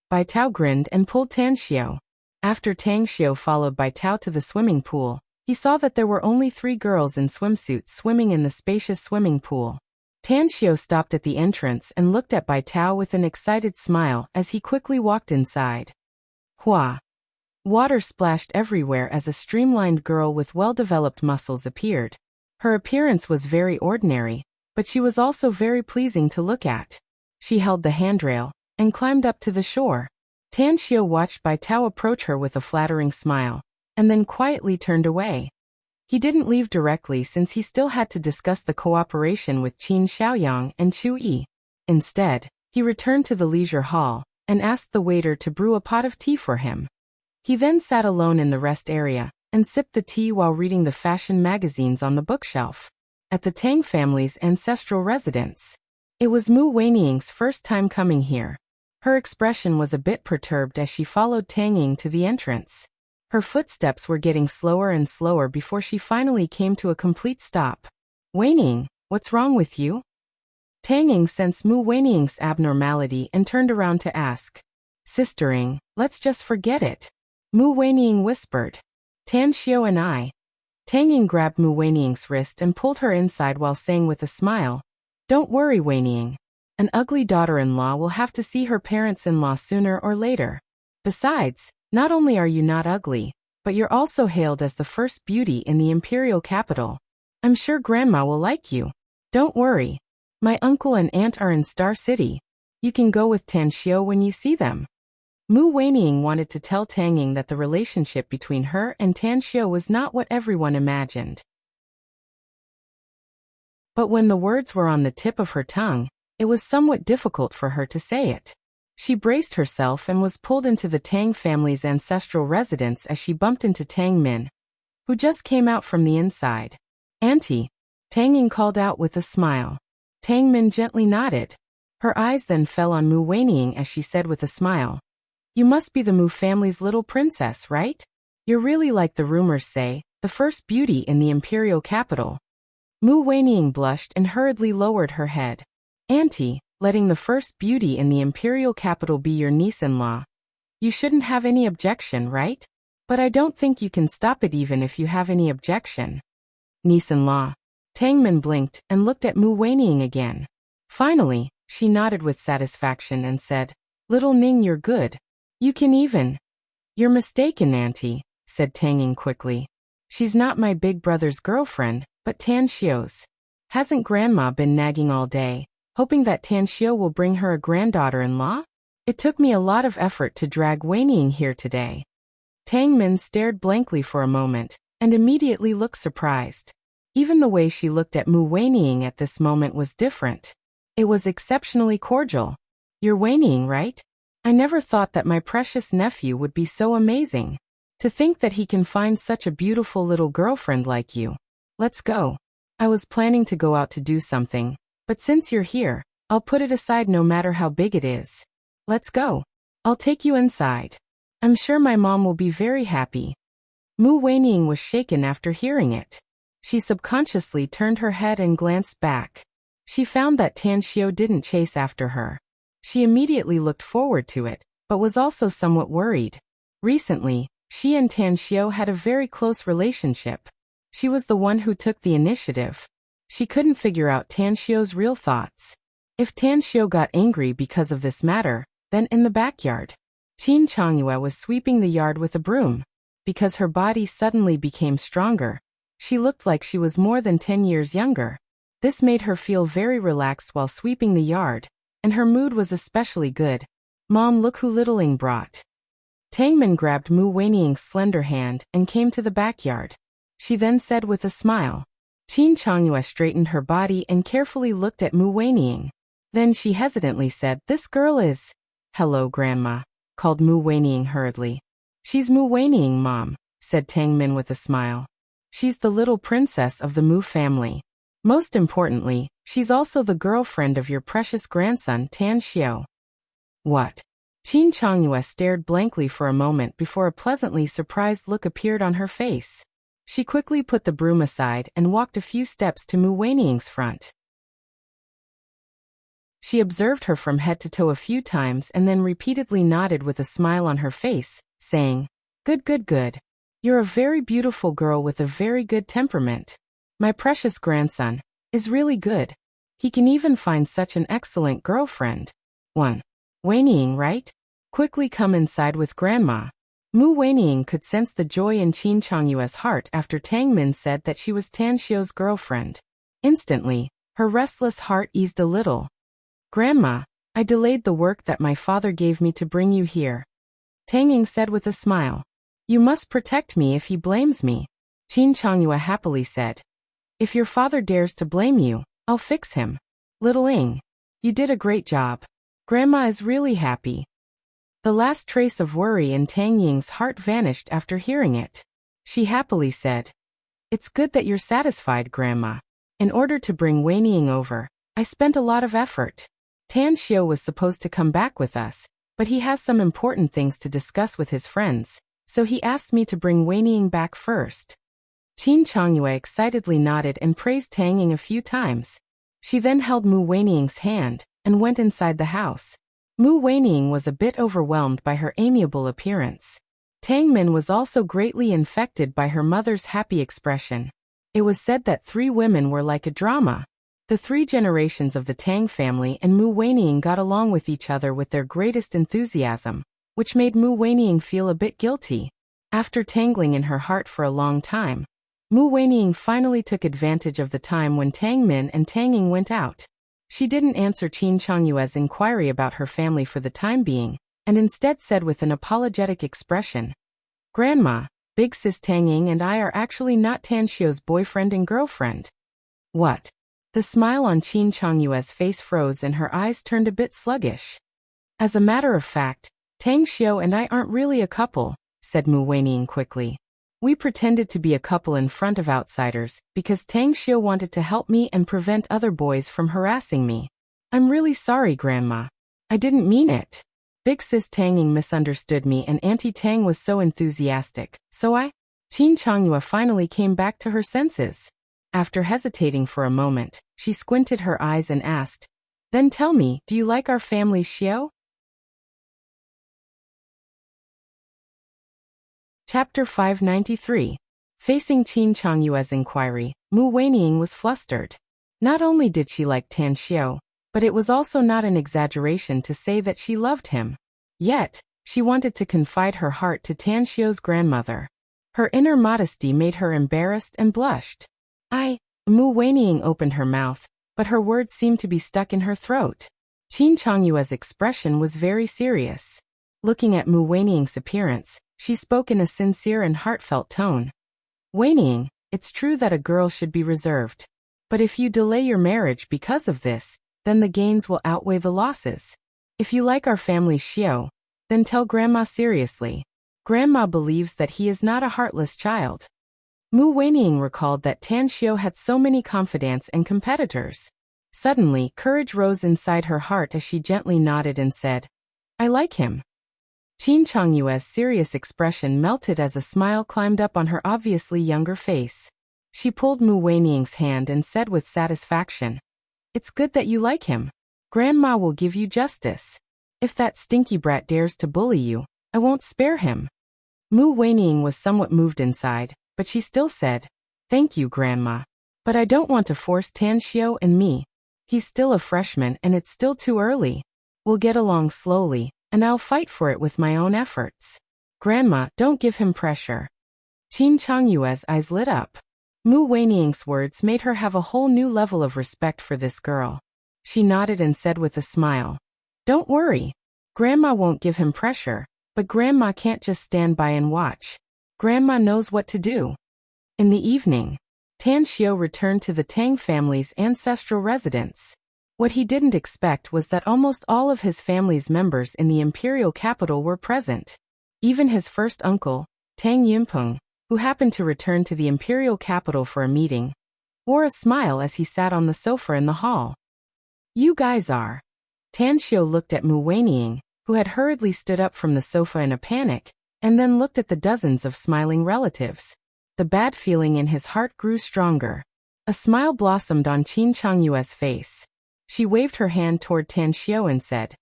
Bai Tao grinned and pulled Tan Xiao. After Tang Xiao followed Bai Tao to the swimming pool, he saw that there were only 3 girls in swimsuits swimming in the spacious swimming pool. Tan Xiao stopped at the entrance and looked at Bai Tao with an excited smile as he quickly walked inside. Hua! Water splashed everywhere as a streamlined girl with well-developed muscles appeared. Her appearance was very ordinary, but she was also very pleasing to look at. She held the handrail and climbed up to the shore. Tan Xiao watched Bai Tao approach her with a flattering smile, and then quietly turned away. He didn't leave directly since he still had to discuss the cooperation with Qin Xiaoyang and Chu Yi. Instead, he returned to the leisure hall and asked the waiter to brew a pot of tea for him. He then sat alone in the rest area and sipped the tea while reading the fashion magazines on the bookshelf. At the Tang family's ancestral residence. It was Mu Weining's first time coming here. Her expression was a bit perturbed as she followed Tang Ying to the entrance. Her footsteps were getting slower and slower before she finally came to a complete stop. "Weining, what's wrong with you?" Tang Ying sensed Mu Weining's abnormality and turned around to ask. "Sister Ying, let's just forget it," Mu Weining whispered. "Tan Xiao and I." Tang Ying grabbed Mu Weining's wrist and pulled her inside while saying with a smile, "Don't worry, Weining. An ugly daughter-in-law will have to see her parents-in-law sooner or later. Besides, not only are you not ugly, but you're also hailed as the first beauty in the imperial capital. I'm sure Grandma will like you. Don't worry. My uncle and aunt are in Star City. You can go with Tan Xiao when you see them." Mu Weining wanted to tell Tang Ying that the relationship between her and Tan Xiao was not what everyone imagined. But when the words were on the tip of her tongue, it was somewhat difficult for her to say it. She braced herself and was pulled into the Tang family's ancestral residence as she bumped into Tang Min, who just came out from the inside. "Auntie," Tang Ying called out with a smile. Tang Min gently nodded. Her eyes then fell on Mu Weining as she said with a smile, "You must be the Mu family's little princess, right? You're really like the rumors say, the first beauty in the imperial capital." Mu Weining blushed and hurriedly lowered her head. "Auntie, letting the first beauty in the imperial capital be your niece-in-law. You shouldn't have any objection, right? But I don't think you can stop it even if you have any objection." "Niece-in-law." Tang Min blinked and looked at Mu Weining again. Finally, she nodded with satisfaction and said, "Little Ning, you're good. You can even." "You're mistaken, Auntie," said Tang Ying quickly. "She's not my big brother's girlfriend, but Tan Xiao's. Hasn't Grandma been nagging all day, hoping that Tan Xiao will bring her a granddaughter-in-law? It took me a lot of effort to drag Weining here today." Tang Min stared blankly for a moment, and immediately looked surprised. Even the way she looked at Mu Weining at this moment was different. It was exceptionally cordial. "You're Weining, right? I never thought that my precious nephew would be so amazing. To think that he can find such a beautiful little girlfriend like you. Let's go. I was planning to go out to do something, but since you're here, I'll put it aside no matter how big it is. Let's go. I'll take you inside. I'm sure my mom will be very happy. Mu Weining was shaken after hearing it. She subconsciously turned her head and glanced back. She found that Tan Xiao didn't chase after her. She immediately looked forward to it, but was also somewhat worried. Recently, she and Tan Xiao had a very close relationship. She was the one who took the initiative. She couldn't figure out Tan Xiao's real thoughts. If Tan Xiao got angry because of this matter, then in the backyard, Qin Changyue was sweeping the yard with a broom. Because her body suddenly became stronger, she looked like she was more than 10 years younger. This made her feel very relaxed while sweeping the yard, and her mood was especially good. Mom, look who Littling brought. Tangmin grabbed Mu Weining's slender hand and came to the backyard. She then said with a smile. Qin Changyue straightened her body and carefully looked at Mu Weining. Then she hesitantly said, "This girl is..." "Hello, Grandma," called Mu Weining hurriedly. "She's Mu Weining, Mom," said Tangmin with a smile. "She's the little princess of the Mu family. Most importantly, she's also the girlfriend of your precious grandson, Tan Xiao." What? Qin Changyue stared blankly for a moment before a pleasantly surprised look appeared on her face. She quickly put the broom aside and walked a few steps to Mu Weining's front. She observed her from head to toe a few times and then repeatedly nodded with a smile on her face, saying, "Good, good, good. You're a very beautiful girl with a very good temperament. My precious grandson is really good. He can even find such an excellent girlfriend. 1. Weining, right? Quickly come inside with Grandma." Mu Weining could sense the joy in Qin Changyue's heart after Tangmin said that she was Tan Xiao's girlfriend. Instantly, her restless heart eased a little. "Grandma, I delayed the work that my father gave me to bring you here," Tanging said with a smile. "You must protect me if he blames me," Qin Changyue happily said. "If your father dares to blame you, I'll fix him. Little Ing, you did a great job. Grandma is really happy." The last trace of worry in Tang Ying's heart vanished after hearing it. She happily said, "It's good that you're satisfied, Grandma. In order to bring Weining over, I spent a lot of effort. Tan Xiao was supposed to come back with us, but he has some important things to discuss with his friends, so he asked me to bring Weining back first." Qin Changyue excitedly nodded and praised Tang Ying a few times. She then held Mu Weining's hand and went inside the house. Mu Weining was a bit overwhelmed by her amiable appearance. Tangmin was also greatly infected by her mother's happy expression. It was said that 3 women were like a drama. The 3 generations of the Tang family and Mu Weining got along with each other with their greatest enthusiasm, which made Mu Weining feel a bit guilty. After tangling in her heart for a long time, Mu Weining finally took advantage of the time when Tangmin and Tanging went out. She didn't answer Qin Changyue's inquiry about her family for the time being, and instead said with an apologetic expression, "Grandma, Big Sis Tanging and I are actually not Tan Xiao's boyfriend and girlfriend." "What?" The smile on Qin Changyue's face froze and her eyes turned a bit sluggish. "As a matter of fact, Tang Xiao and I aren't really a couple," said Mu Weining quickly. "We pretended to be a couple in front of outsiders because Tang Xiao wanted to help me and prevent other boys from harassing me. I'm really sorry, Grandma. I didn't mean it. Big Sis Tanging misunderstood me and Auntie Tang was so enthusiastic, so Qin Changyue finally came back to her senses. After hesitating for a moment, she squinted her eyes and asked, "Then tell me, do you like our family's Xiao?" Chapter 593. Facing Qin Changyue's inquiry, Mu Weining was flustered. Not only did she like Tan Xiao, but it was also not an exaggeration to say that she loved him. Yet, she wanted to confide her heart to Tan Xiao's grandmother. Her inner modesty made her embarrassed and blushed. Mu Weining opened her mouth, but her words seemed to be stuck in her throat. Qin Changyue's expression was very serious. Looking at Mu Weining's appearance, she spoke in a sincere and heartfelt tone. "Weining, it's true that a girl should be reserved. But if you delay your marriage because of this, then the gains will outweigh the losses. If you like our family's Xiao, Then tell Grandma seriously. Grandma believes that he is not a heartless child. Mu Weining recalled that Tan Xiao had so many confidants and competitors. Suddenly, courage rose inside her heart as she gently nodded and said, I like him. Qin Changyue's serious expression melted as a smile climbed up on her obviously younger face. She pulled Mu Weining's hand and said with satisfaction, It's good that you like him. Grandma will give you justice. If that stinky brat dares to bully you, I won't spare him. Mu Weining was somewhat moved inside, but she still said, Thank you, Grandma. But I don't want to force Tan Xiao and me. He's still a freshman and it's still too early. We'll get along slowly, and I'll fight for it with my own efforts. Grandma, don't give him pressure. Qin Changyue's eyes lit up. Mu Weining's words made her have a whole new level of respect for this girl. She nodded and said with a smile, Don't worry. Grandma won't give him pressure, but Grandma can't just stand by and watch. Grandma knows what to do. In the evening, Tan Xiao returned to the Tang family's ancestral residence. What he didn't expect was that almost all of his family's members in the imperial capital were present. Even his first uncle, Tang Yunpeng, who happened to return to the imperial capital for a meeting, wore a smile as he sat on the sofa in the hall. You guys are. Tan Xiao looked at Mu Weining, who had hurriedly stood up from the sofa in a panic, and then looked at the dozens of smiling relatives. The bad feeling in his heart grew stronger. A smile blossomed on Qin Changyue's face. She waved her hand toward Tan Xiao and said,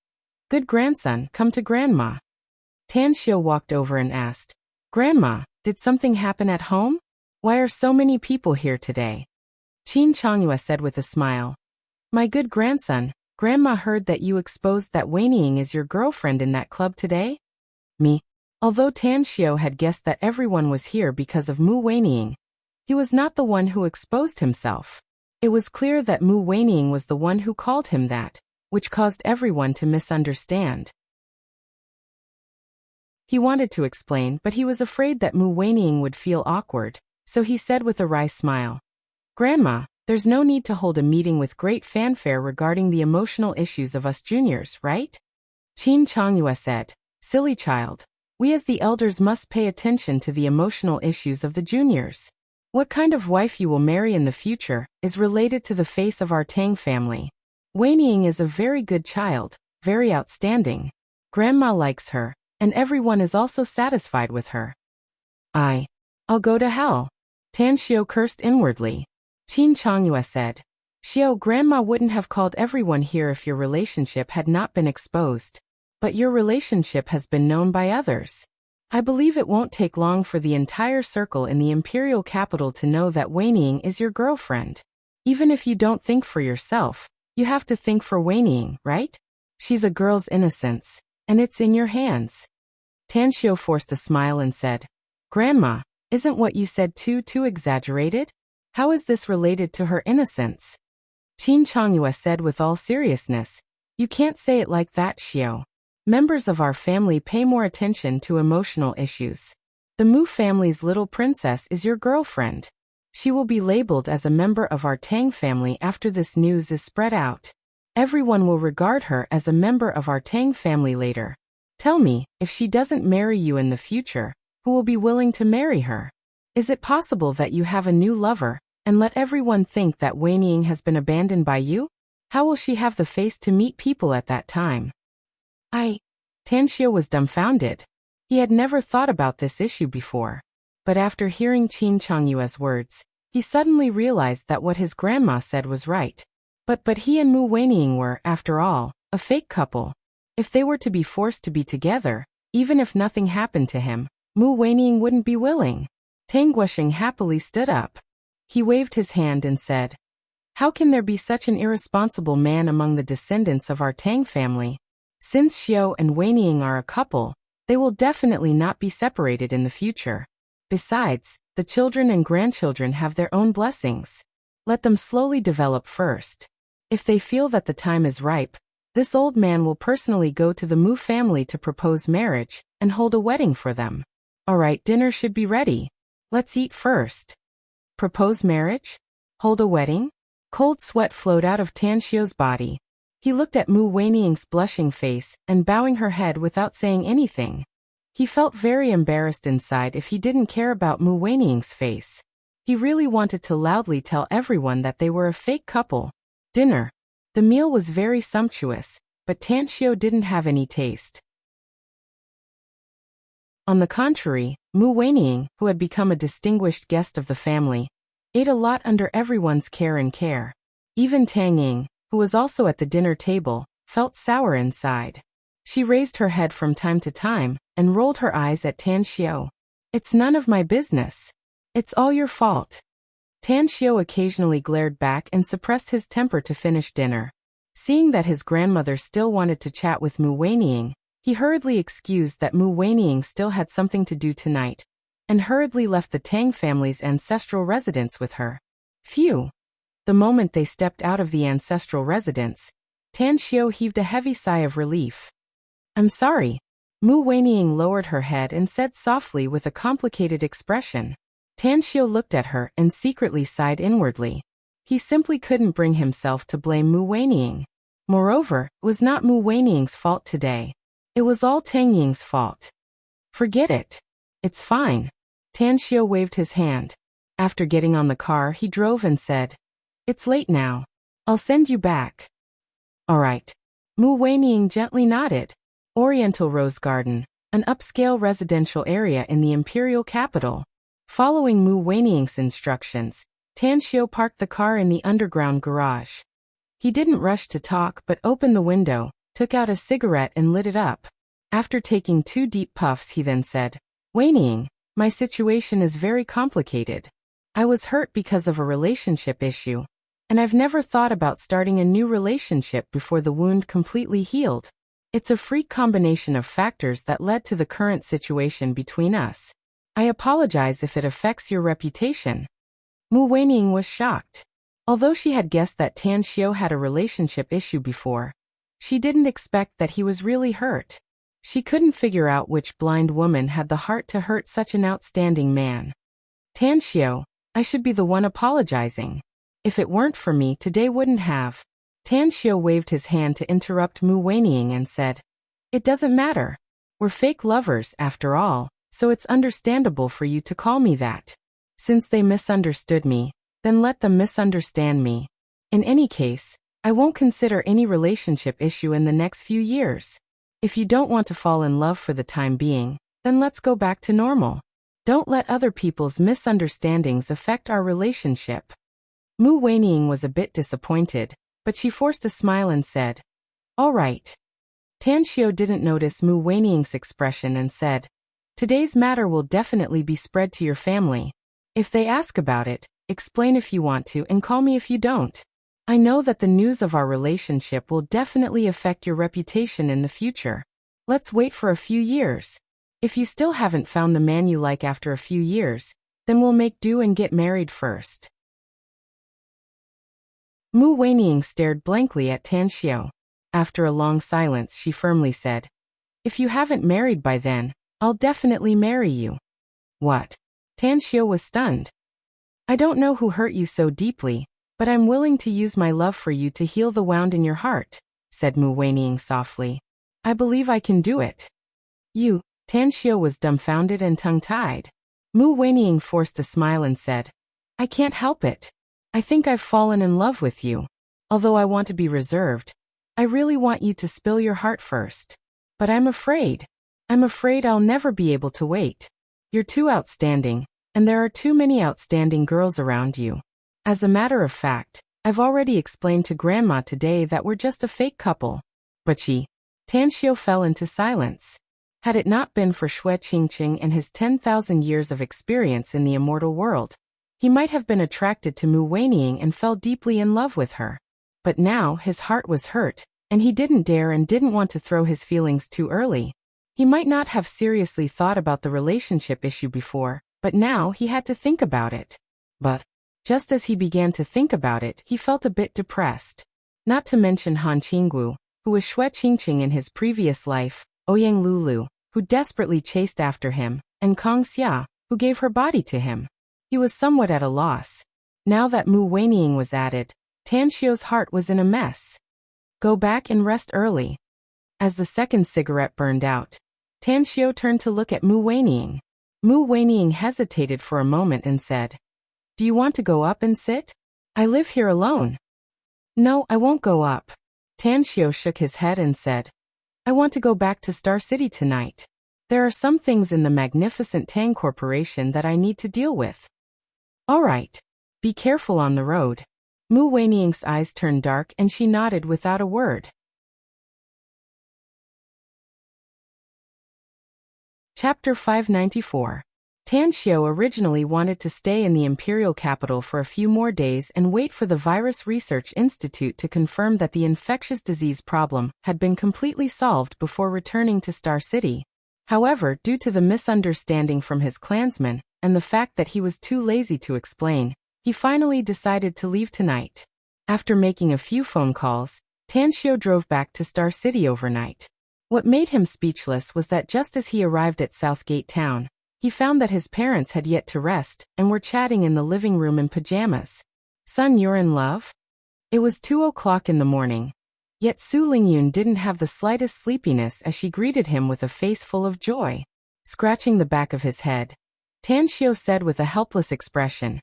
Good grandson, come to Grandma. Tan Xiao walked over and asked, Grandma, did something happen at home? Why are so many people here today? Qin Changyue said with a smile, My good grandson, Grandma heard that you exposed that Weining is your girlfriend in that club today? Me. Although Tan Xiao had guessed that everyone was here because of Mu Weining, he was not the one who exposed himself. It was clear that Mu Weining was the one who called him that, which caused everyone to misunderstand. He wanted to explain, but he was afraid that Mu Weining would feel awkward, so he said with a wry smile, Grandma, there's no need to hold a meeting with great fanfare regarding the emotional issues of us juniors, right? Qin Changyue said, Silly child. We as the elders must pay attention to the emotional issues of the juniors. What kind of wife you will marry in the future is related to the face of our Tang family. Weining is a very good child, very outstanding. Grandma likes her, and everyone is also satisfied with her. I'll go to hell. Tan Xiao cursed inwardly. Qin Changyue said, Xiao, Grandma wouldn't have called everyone here if your relationship had not been exposed. But your relationship has been known by others. I believe it won't take long for the entire circle in the imperial capital to know that Weining is your girlfriend. Even if you don't think for yourself, you have to think for Weining, right? She's a girl's innocence, and it's in your hands. Tan Xiao forced a smile and said, Grandma, isn't what you said too exaggerated? How is this related to her innocence? Qin Changyue said with all seriousness, You can't say it like that, Xiao. Members of our family pay more attention to emotional issues. The Mu family's little princess is your girlfriend. She will be labeled as a member of our Tang family after this news is spread out. Everyone will regard her as a member of our Tang family later. Tell me, if she doesn't marry you in the future, who will be willing to marry her? Is it possible that you have a new lover, and let everyone think that Weining has been abandoned by you? How will she have the face to meet people at that time? Tan Xiao was dumbfounded. He had never thought about this issue before. But after hearing Qin Changyue's words, he suddenly realized that what his grandma said was right. But he and Mu Weining were, after all, a fake couple. If they were to be forced to be together, even if nothing happened to him, Mu Weining wouldn't be willing. Tang Guosheng happily stood up. He waved his hand and said, How can there be such an irresponsible man among the descendants of our Tang family? Since Xiao and Weining are a couple, they will definitely not be separated in the future. Besides, the children and grandchildren have their own blessings. Let them slowly develop first. If they feel that the time is ripe, this old man will personally go to the Mu family to propose marriage and hold a wedding for them. Alright, dinner should be ready. Let's eat first. Propose marriage? Hold a wedding? Cold sweat flowed out of Tan Xiao's body. He looked at Mu Weiniang's blushing face and bowing her head without saying anything. He felt very embarrassed inside if he didn't care about Mu Weiniang's face. He really wanted to loudly tell everyone that they were a fake couple. Dinner. The meal was very sumptuous, but Tan Xiu didn't have any taste. On the contrary, Mu Weiniang, who had become a distinguished guest of the family, ate a lot under everyone's care and care. Even Tang Ying, who was also at the dinner table, felt sour inside. She raised her head from time to time and rolled her eyes at Tan Xiu. "It's none of my business. It's all your fault." Tan Xiu occasionally glared back and suppressed his temper to finish dinner. Seeing that his grandmother still wanted to chat with Mu Weiniang, he hurriedly excused that Mu Weiniang still had something to do tonight, and hurriedly left the Tang family's ancestral residence with her. Phew! The moment they stepped out of the ancestral residence, Tan Xiu heaved a heavy sigh of relief. "I'm sorry." Mu Weiniang lowered her head and said softly with a complicated expression. Tan Xiu looked at her and secretly sighed inwardly. He simply couldn't bring himself to blame Mu Weiniang. Moreover, it was not Mu Weiniang's fault today. It was all Tang Ying's fault. "Forget it. It's fine." Tan Xiu waved his hand. After getting on the car, he drove and said, "It's late now. I'll send you back." "All right." Mu Weiniang gently nodded. Oriental Rose Garden, an upscale residential area in the imperial capital. Following Mu Weiniang's instructions, Tan Xiu parked the car in the underground garage. He didn't rush to talk but opened the window, took out a cigarette and lit it up. After taking 2 deep puffs, he then said, "Weiniang, my situation is very complicated. I was hurt because of a relationship issue, and I've never thought about starting a new relationship before the wound completely healed. It's a freak combination of factors that led to the current situation between us. I apologize if it affects your reputation." Mu Weiniang was shocked. Although she had guessed that Tan Xiu had a relationship issue before, she didn't expect that he was really hurt. She couldn't figure out which blind woman had the heart to hurt such an outstanding man. "Tan Xiu, I should be the one apologizing. If it weren't for me, today wouldn't have." Tan Xiu waved his hand to interrupt Mu Weiniang and said, "It doesn't matter. We're fake lovers, after all, so it's understandable for you to call me that. Since they misunderstood me, then let them misunderstand me. In any case, I won't consider any relationship issue in the next few years. If you don't want to fall in love for the time being, then let's go back to normal. Don't let other people's misunderstandings affect our relationship." Mu Weiniang was a bit disappointed, but she forced a smile and said, "All right." Tan Xiu didn't notice Mu Weiniang's expression and said, "Today's matter will definitely be spread to your family. If they ask about it, explain if you want to and call me if you don't. I know that the news of our relationship will definitely affect your reputation in the future. Let's wait for a few years. If you still haven't found the man you like after a few years, then we'll make do and get married first." Mu Weiniang stared blankly at Tan Xiu. After a long silence, she firmly said, "If you haven't married by then, I'll definitely marry you." "What?" Tan Xiu was stunned. "I don't know who hurt you so deeply, but I'm willing to use my love for you to heal the wound in your heart," said Mu Weiniang softly. "I believe I can do it." "You?" Tan Xiu was dumbfounded and tongue-tied. Mu Weiniang forced a smile and said, "I can't help it. I think I've fallen in love with you. Although I want to be reserved, I really want you to spill your heart first. But I'm afraid I'll never be able to wait. You're too outstanding, and there are too many outstanding girls around you. As a matter of fact, I've already explained to Grandma today that we're just a fake couple." "But she..." Tan Xiu fell into silence. Had it not been for Xue Qingqing and his 10,000 years of experience in the immortal world, he might have been attracted to Mu Weiniang and fell deeply in love with her. But now his heart was hurt, and he didn't dare and didn't want to throw his feelings too early. He might not have seriously thought about the relationship issue before, but now he had to think about it. But just as he began to think about it, he felt a bit depressed. Not to mention Han Qinggu, who was Xue Qingqing in his previous life, Ouyang Lulu, who desperately chased after him, and Kong Xia, who gave her body to him. He was somewhat at a loss. Now that Mu Weiniang was added, Tan Xiu's heart was in a mess. Go back and rest early. As the second cigarette burned out, Tan Xiu turned to look at Mu Weining. Mu Weining hesitated for a moment and said, "Do you want to go up and sit? I live here alone." "No, I won't go up." Tan Xiu shook his head and said, "I want to go back to Star City tonight. There are some things in the magnificent Tang Corporation that I need to deal with." "All right. Be careful on the road." Mu Weining's eyes turned dark and she nodded without a word. Chapter 594. Tan Xiu originally wanted to stay in the imperial capital for a few more days and wait for the Virus Research Institute to confirm that the infectious disease problem had been completely solved before returning to Star City. However, due to the misunderstanding from his clansmen, and the fact that he was too lazy to explain, he finally decided to leave tonight. After making a few phone calls, Tan Xiu drove back to Star City overnight. What made him speechless was that just as he arrived at Southgate Town, he found that his parents had yet to rest and were chatting in the living room in pajamas. "Son, you're in love?" It was 2 o'clock in the morning. Yet Su Lingyun didn't have the slightest sleepiness as she greeted him with a face full of joy. Scratching the back of his head, Tan Xiu said with a helpless expression,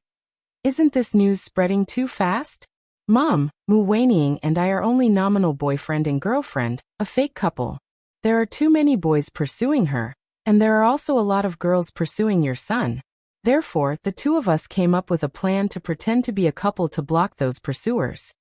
"Isn't this news spreading too fast? Mom, Mu Weining and I are only nominal boyfriend and girlfriend, a fake couple. There are too many boys pursuing her, and there are also a lot of girls pursuing your son. Therefore, the two of us came up with a plan to pretend to be a couple to block those pursuers."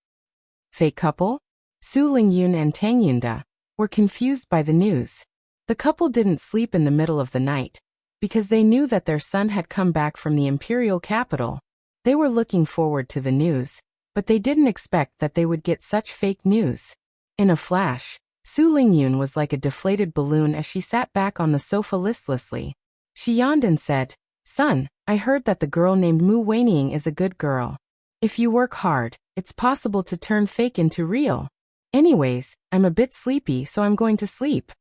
Fake couple? Su Lingyun and Tang Yunda were confused by the news. The couple didn't sleep in the middle of the night, because they knew that their son had come back from the imperial capital. They were looking forward to the news, but they didn't expect that they would get such fake news. In a flash, Su Lingyun was like a deflated balloon as she sat back on the sofa listlessly. She yawned and said, "Son, I heard that the girl named Mu Weining is a good girl. If you work hard, it's possible to turn fake into real. Anyways, I'm a bit sleepy, so I'm going to sleep."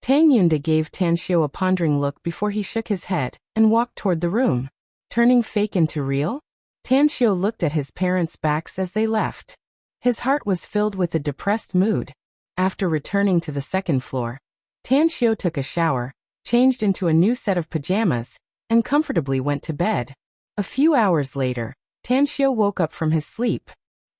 Tang Yunda gave Tan Xiu a pondering look before he shook his head and walked toward the room. Turning fake into real? Tan Xiu looked at his parents' backs as they left. His heart was filled with a depressed mood. After returning to the second floor, Tan Xiu took a shower, changed into a new set of pajamas, and comfortably went to bed. A few hours later, Tan Xiu woke up from his sleep.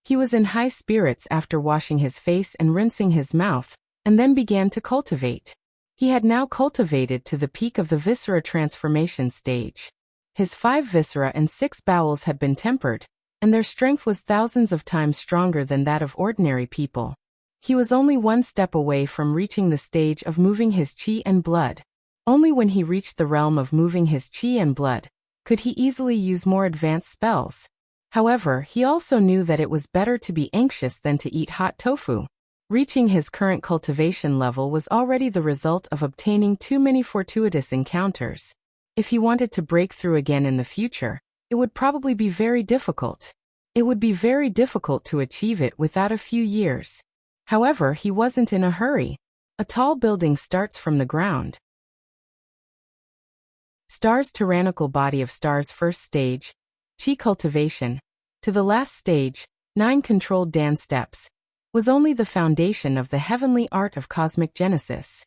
He was in high spirits after washing his face and rinsing his mouth, and then began to cultivate. He had now cultivated to the peak of the viscera transformation stage. His 5 viscera and 6 bowels had been tempered, and their strength was thousands of times stronger than that of ordinary people. He was only one step away from reaching the stage of moving his qi and blood. Only when he reached the realm of moving his qi and blood could he easily use more advanced spells. However, he also knew that it was better to be anxious than to eat hot tofu. Reaching his current cultivation level was already the result of obtaining too many fortuitous encounters. If he wanted to break through again in the future, it would probably be very difficult. It would be very difficult to achieve it without a few years. However, he wasn't in a hurry. A tall building starts from the ground. Star's tyrannical body of Star's first stage, Qi cultivation, to the last stage, 9 controlled Dan steps, was only the foundation of the heavenly art of cosmic genesis.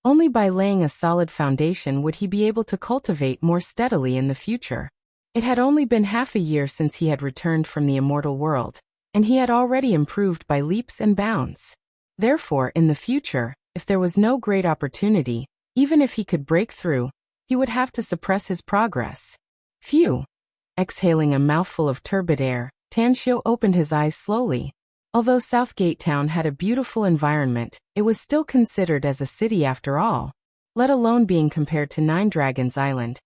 Only by laying a solid foundation would he be able to cultivate more steadily in the future. It had only been half a year since he had returned from the immortal world, and he had already improved by leaps and bounds. Therefore, in the future, if there was no great opportunity, even if he could break through, he would have to suppress his progress. Phew! Exhaling a mouthful of turbid air, Tan Xiu opened his eyes slowly. Although Southgate Town had a beautiful environment, it was still considered as a city after all, let alone being compared to Nine Dragons Island.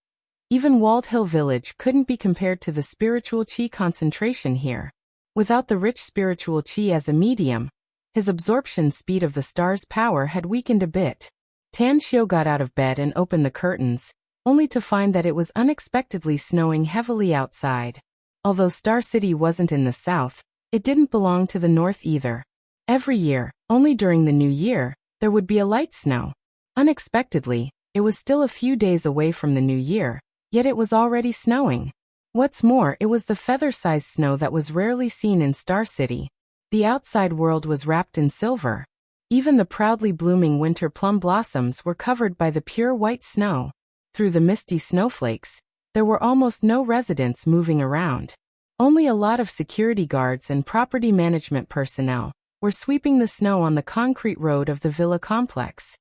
Even Walled Hill Village couldn't be compared to the spiritual qi concentration here. Without the rich spiritual qi as a medium, his absorption speed of the star's power had weakened a bit. Tan Xiu got out of bed and opened the curtains, only to find that it was unexpectedly snowing heavily outside. Although Star City wasn't in the south, it didn't belong to the north either. Every year, only during the new year, there would be a light snow. Unexpectedly, it was still a few days away from the new year, yet it was already snowing. What's more, it was the feather-sized snow that was rarely seen in Star City. The outside world was wrapped in silver. Even the proudly blooming winter plum blossoms were covered by the pure white snow. Through the misty snowflakes, there were almost no residents moving around. Only a lot of security guards and property management personnel were sweeping the snow on the concrete road of the villa complex.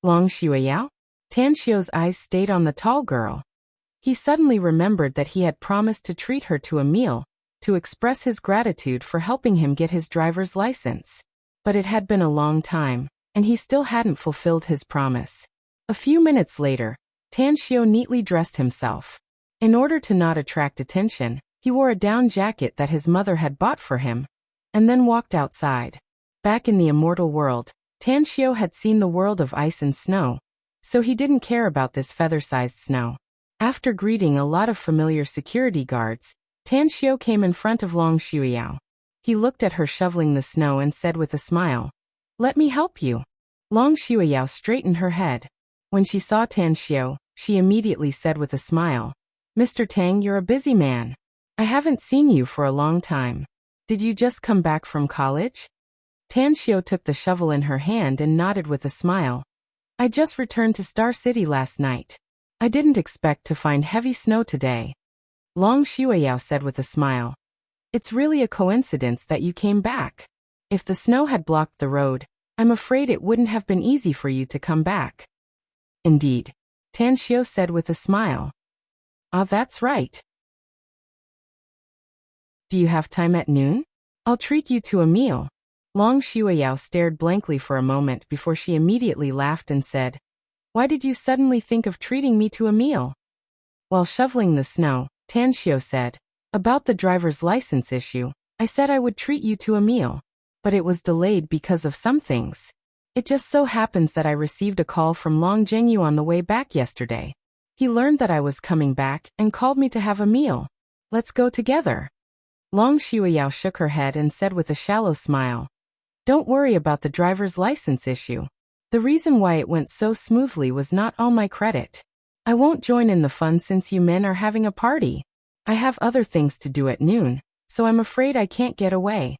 Long Shuiyao? Tan Xiu's eyes stayed on the tall girl. He suddenly remembered that he had promised to treat her to a meal, to express his gratitude for helping him get his driver's license. But it had been a long time, and he still hadn't fulfilled his promise. A few minutes later, Tan Xiu neatly dressed himself. In order to not attract attention, he wore a down jacket that his mother had bought for him, and then walked outside. Back in the immortal world, Tan Xiu had seen the world of ice and snow, so he didn't care about this feather-sized snow. After greeting a lot of familiar security guards, Tan Xiu came in front of Long Shuiyao. He looked at her shoveling the snow and said with a smile, "Let me help you." Long Shuiyao straightened her head. When she saw Tan Xiu, she immediately said with a smile, "Mr. Tang, you're a busy man. I haven't seen you for a long time. Did you just come back from college?" Tan Xiu took the shovel in her hand and nodded with a smile. "I just returned to Star City last night. I didn't expect to find heavy snow today." Long Shuiyao said with a smile, "It's really a coincidence that you came back. If the snow had blocked the road, I'm afraid it wouldn't have been easy for you to come back." "Indeed," Tan Xiu said with a smile. "Ah, that's right. Do you have time at noon? I'll treat you to a meal." Long Shuiyao stared blankly for a moment before she immediately laughed and said, "Why did you suddenly think of treating me to a meal?" While shoveling the snow, Tan Xiu said, "About the driver's license issue, I said I would treat you to a meal, but it was delayed because of some things. It just so happens that I received a call from Long Zhengyu on the way back yesterday. He learned that I was coming back and called me to have a meal. Let's go together." Long Shuiyao shook her head and said with a shallow smile, "Don't worry about the driver's license issue. The reason why it went so smoothly was not all my credit. I won't join in the fun since you men are having a party. I have other things to do at noon, so I'm afraid I can't get away."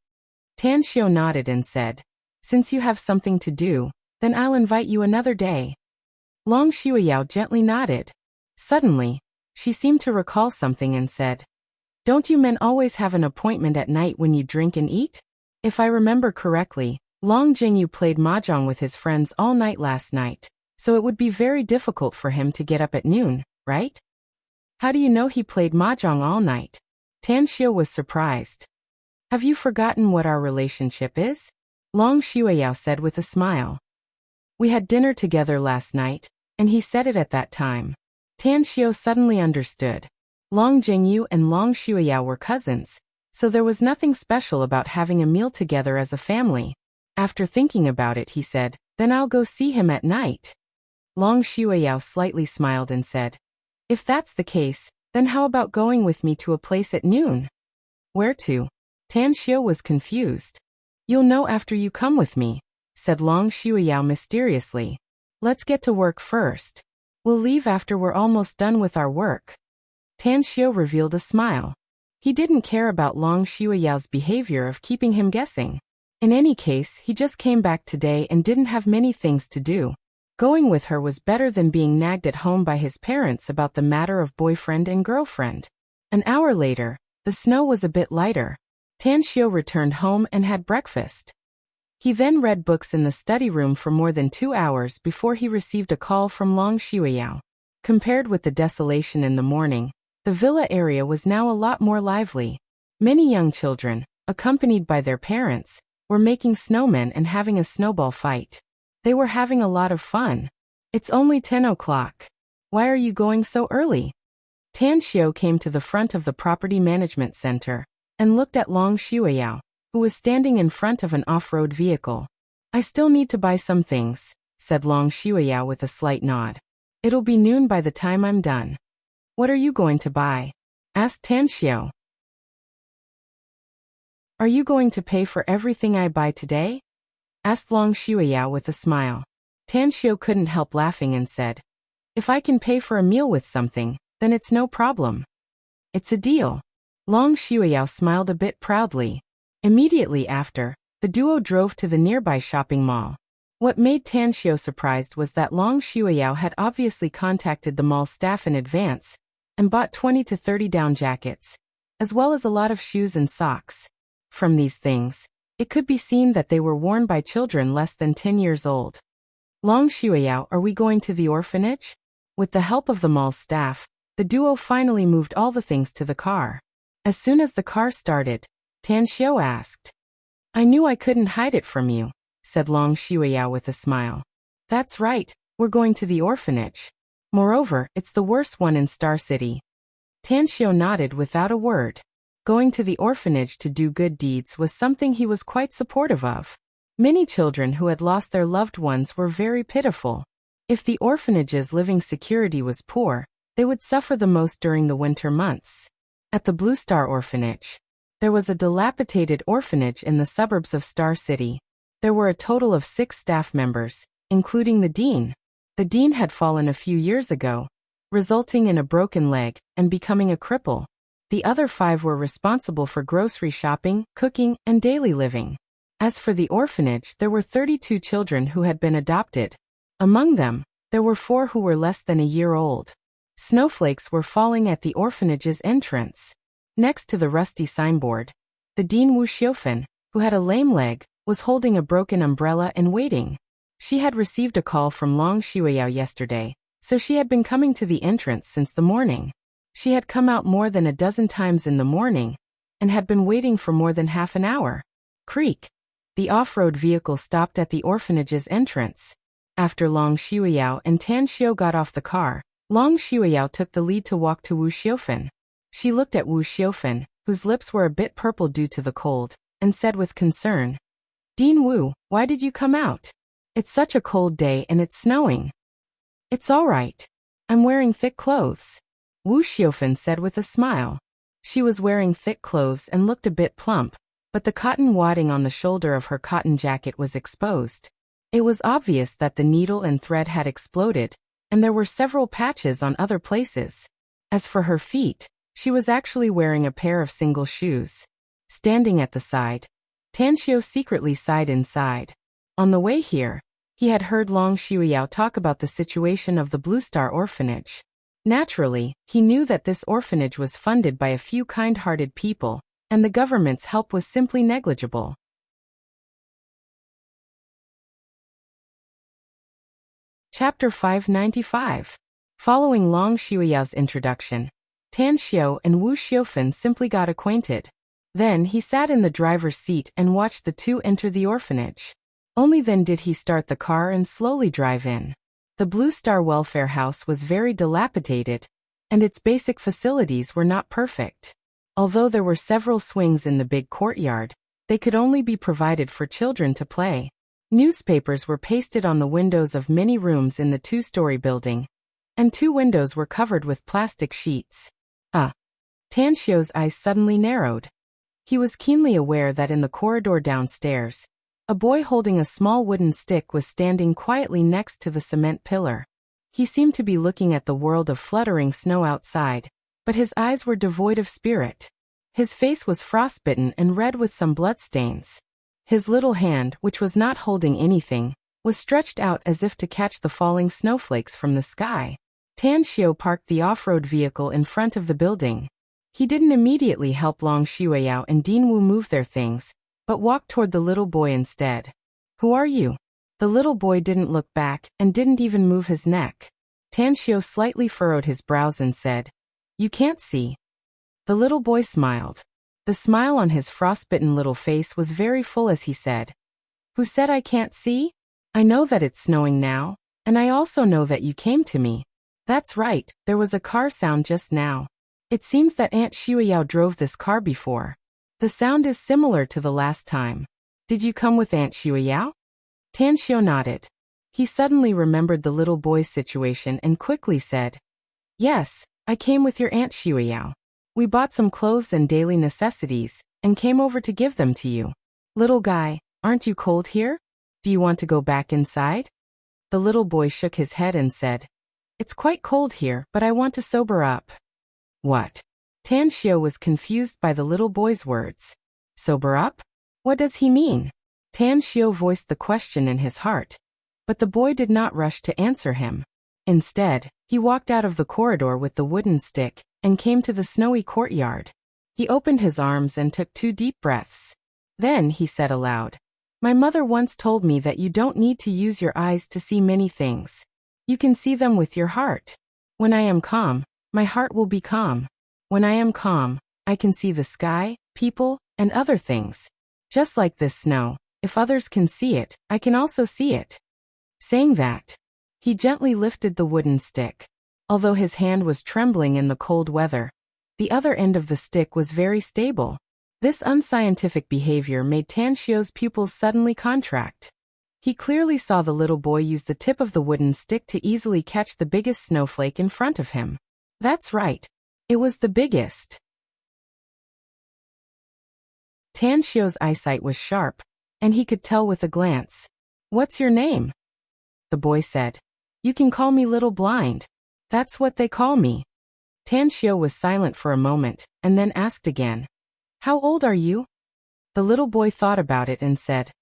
Tan Xiu nodded and said, "Since you have something to do, then I'll invite you another day." Long Shuiyao gently nodded. Suddenly, she seemed to recall something and said, "Don't you men always have an appointment at night when you drink and eat? If I remember correctly, Long Jingyu played mahjong with his friends all night last night, so it would be very difficult for him to get up at noon, right?" "How do you know he played mahjong all night?" Tan Xiu was surprised. "Have you forgotten what our relationship is?" Long Shuiyao said with a smile. "We had dinner together last night, and he said it at that time." Tan Xiu suddenly understood. Long Jingyu and Long Shuiyao were cousins, so there was nothing special about having a meal together as a family. After thinking about it, he said, "Then I'll go see him at night." Long Shuiyao slightly smiled and said, "If that's the case, then how about going with me to a place at noon?" "Where to?" Tan Xiu was confused. "You'll know after you come with me," said Long Shuiyao mysteriously. "Let's get to work first. We'll leave after we're almost done with our work." Tan Xiu revealed a smile. He didn't care about Long Shuiyao's behavior of keeping him guessing. In any case, he just came back today and didn't have many things to do. Going with her was better than being nagged at home by his parents about the matter of boyfriend and girlfriend. An hour later, the snow was a bit lighter. Tan Xiu returned home and had breakfast. He then read books in the study room for more than 2 hours before he received a call from Long Shuiyao. Compared with the desolation in the morning, the villa area was now a lot more lively. Many young children, accompanied by their parents, were making snowmen and having a snowball fight. They were having a lot of fun. "It's only 10 o'clock. Why are you going so early?" Tan Xiu came to the front of the property management center and looked at Long Shuiyao, who was standing in front of an off-road vehicle. "I still need to buy some things," said Long Shuiyao with a slight nod. "It'll be noon by the time I'm done." "What are you going to buy?" asked Tan Xiu. "Are you going to pay for everything I buy today?" asked Long Shuiyao with a smile. Tan Xiu couldn't help laughing and said, "If I can pay for a meal with something, then it's no problem. It's a deal." Long Shuiyao smiled a bit proudly. Immediately after, the duo drove to the nearby shopping mall. What made Tan Xiao surprised was that Long Shuiyao had obviously contacted the mall staff in advance and bought 20 to 30 down jackets, as well as a lot of shoes and socks. From these things, it could be seen that they were worn by children less than 10 years old. Long Shuiyao, are we going to the orphanage? With the help of the mall's staff, the duo finally moved all the things to the car. As soon as the car started, Tan Xiao asked. I knew I couldn't hide it from you, said Long Shuiyao with a smile. That's right, we're going to the orphanage. Moreover, it's the worst one in Star City. Tan Xiao nodded without a word. Going to the orphanage to do good deeds was something he was quite supportive of. Many children who had lost their loved ones were very pitiful. If the orphanage's living security was poor, they would suffer the most during the winter months. At the Blue Star Orphanage, there was a dilapidated orphanage in the suburbs of Star City. There were a total of 6 staff members, including the dean. The dean had fallen a few years ago, resulting in a broken leg and becoming a cripple. The other 5 were responsible for grocery shopping, cooking, and daily living. As for the orphanage, there were 32 children who had been adopted. Among them, there were 4 who were less than a year old. Snowflakes were falling at the orphanage's entrance. Next to the rusty signboard, the dean Wu Xiufen, who had a lame leg, was holding a broken umbrella and waiting. She had received a call from Long Shuiyao yesterday, so she had been coming to the entrance since the morning. She had come out more than a dozen times in the morning, and had been waiting for more than half an hour. Creak. The off-road vehicle stopped at the orphanage's entrance. After Long Shuiyao and Tan Xiao got off the car, Long Shuiyao took the lead to walk to Wu Xiufen. She looked at Wu Xiufen, whose lips were a bit purple due to the cold, and said with concern, Dean Wu, why did you come out? It's such a cold day and it's snowing. It's all right. I'm wearing thick clothes. Wu Xiufen said with a smile. She was wearing thick clothes and looked a bit plump, but the cotton wadding on the shoulder of her cotton jacket was exposed. It was obvious that the needle and thread had exploded, and there were several patches on other places. As for her feet, she was actually wearing a pair of single shoes. Standing at the side, Tan Xiao secretly sighed inside. On the way here, he had heard Long Shuiyao talk about the situation of the Blue Star Orphanage. Naturally, he knew that this orphanage was funded by a few kind-hearted people, and the government's help was simply negligible. Chapter 595. Following Long Shuiyao's introduction, Tan Xiao and Wu Xiufen simply got acquainted. Then he sat in the driver's seat and watched the two enter the orphanage. Only then did he start the car and slowly drive in. The Blue Star Welfare House was very dilapidated, and its basic facilities were not perfect. Although there were several swings in the big courtyard, they could only be provided for children to play. Newspapers were pasted on the windows of many rooms in the 2-story building, and 2 windows were covered with plastic sheets. Tan Xiao's eyes suddenly narrowed. He was keenly aware that in the corridor downstairs, a boy holding a small wooden stick was standing quietly next to the cement pillar. He seemed to be looking at the world of fluttering snow outside, but his eyes were devoid of spirit. His face was frostbitten and red with some bloodstains. His little hand, which was not holding anything, was stretched out as if to catch the falling snowflakes from the sky. Tan Xiao parked the off-road vehicle in front of the building. He didn't immediately help Long Shuiyao and Dean Wu move their things, but walked toward the little boy instead. Who are you? The little boy didn't look back and didn't even move his neck. Tan Xiao slightly furrowed his brows and said, You can't see. The little boy smiled. The smile on his frostbitten little face was very full as he said, Who said I can't see? I know that it's snowing now, and I also know that you came to me. That's right, there was a car sound just now. It seems that Aunt Shuiyao drove this car before. The sound is similar to the last time. Did you come with Aunt Shuiyao? Tan Xiao nodded. He suddenly remembered the little boy's situation and quickly said, Yes, I came with your Aunt Shuiyao. We bought some clothes and daily necessities, and came over to give them to you. Little guy, aren't you cold here? Do you want to go back inside? The little boy shook his head and said, It's quite cold here, but I want to sober up. What? Tan Xiao was confused by the little boy's words. Sober up? What does he mean? Tan Xiu voiced the question in his heart. But the boy did not rush to answer him. Instead, he walked out of the corridor with the wooden stick and came to the snowy courtyard. He opened his arms and took 2 deep breaths. Then he said aloud, "My mother once told me that you don't need to use your eyes to see many things. You can see them with your heart. When I am calm, my heart will be calm. When I am calm, I can see the sky, people, and other things. Just like this snow, if others can see it, I can also see it." Saying that, he gently lifted the wooden stick. Although his hand was trembling in the cold weather, the other end of the stick was very stable. This unscientific behavior made Tan Xiu's pupils suddenly contract. He clearly saw the little boy use the tip of the wooden stick to easily catch the biggest snowflake in front of him. That's right. It was the biggest. Tan Xiu's eyesight was sharp, and he could tell with a glance. "What's your name?" The boy said. "You can call me Little Blind. That's what they call me." Tan Xiu was silent for a moment, and then asked again, "How old are you?" The little boy thought about it and said,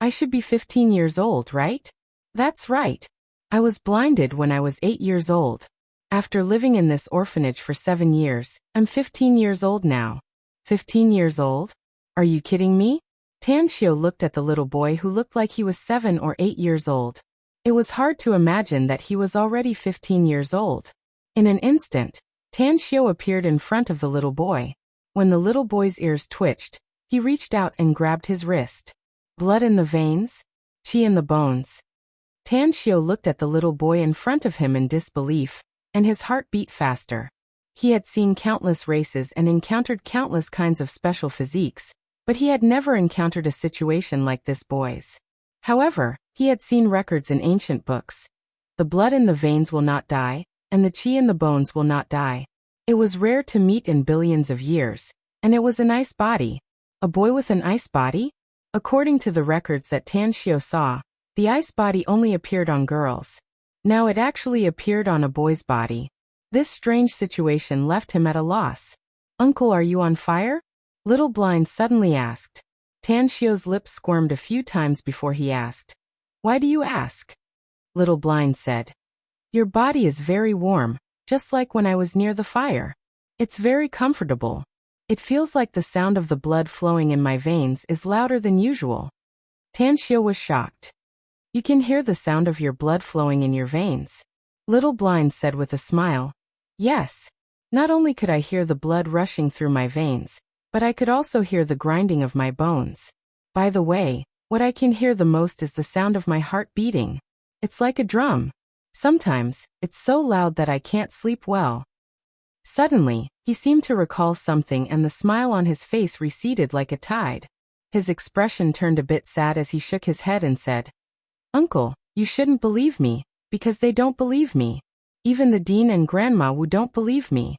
"I should be 15 years old, right?" "That's right. I was blinded when I was 8 years old. After living in this orphanage for 7 years, I'm 15 years old now." 15 years old? Are you kidding me? Tan Xiu looked at the little boy who looked like he was 7 or 8 years old. It was hard to imagine that he was already 15 years old. In an instant, Tan Xiu appeared in front of the little boy. When the little boy's ears twitched, he reached out and grabbed his wrist. Blood in the veins? Qi in the bones. Tan Xiu looked at the little boy in front of him in disbelief, and his heart beat faster. He had seen countless races and encountered countless kinds of special physiques, but he had never encountered a situation like this boy's. However, he had seen records in ancient books. The blood in the veins will not die, and the qi in the bones will not die. It was rare to meet in billions of years, and it was an ice body. A boy with an ice body? According to the records that Tan Xiu saw, the ice body only appeared on girls. Now it actually appeared on a boy's body. This strange situation left him at a loss. "Uncle, are you on fire?" Little Blind suddenly asked. Tan Xiu's lips squirmed a few times before he asked, "Why do you ask?" Little Blind said, "Your body is very warm, just like when I was near the fire. It's very comfortable. It feels like the sound of the blood flowing in my veins is louder than usual." Tan Xiu was shocked. "You can hear the sound of your blood flowing in your veins?" Little Blind said with a smile. "Yes. Not only could I hear the blood rushing through my veins, but I could also hear the grinding of my bones. By the way, what I can hear the most is the sound of my heart beating. It's like a drum. Sometimes, it's so loud that I can't sleep well." Suddenly, he seemed to recall something and the smile on his face receded like a tide. His expression turned a bit sad as he shook his head and said, "Uncle, you shouldn't believe me, because they don't believe me. Even the Dean and Grandma Wu don't believe me."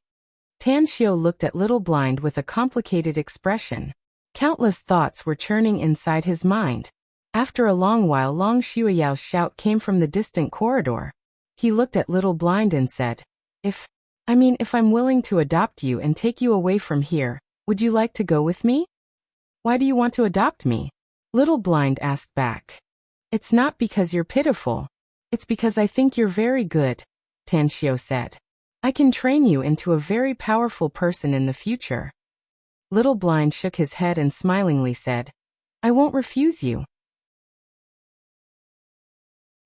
Tan Xiu looked at Little Blind with a complicated expression. Countless thoughts were churning inside his mind. After a long while, Long Shuyao's shout came from the distant corridor. He looked at Little Blind and said, If I'm willing to adopt you and take you away from here, would you like to go with me?" "Why do you want to adopt me?" Little Blind asked back. "It's not because you're pitiful. It's because I think you're very good," Tan Xiu said. "I can train you into a very powerful person in the future." Little Blind shook his head and smilingly said, "I won't refuse you.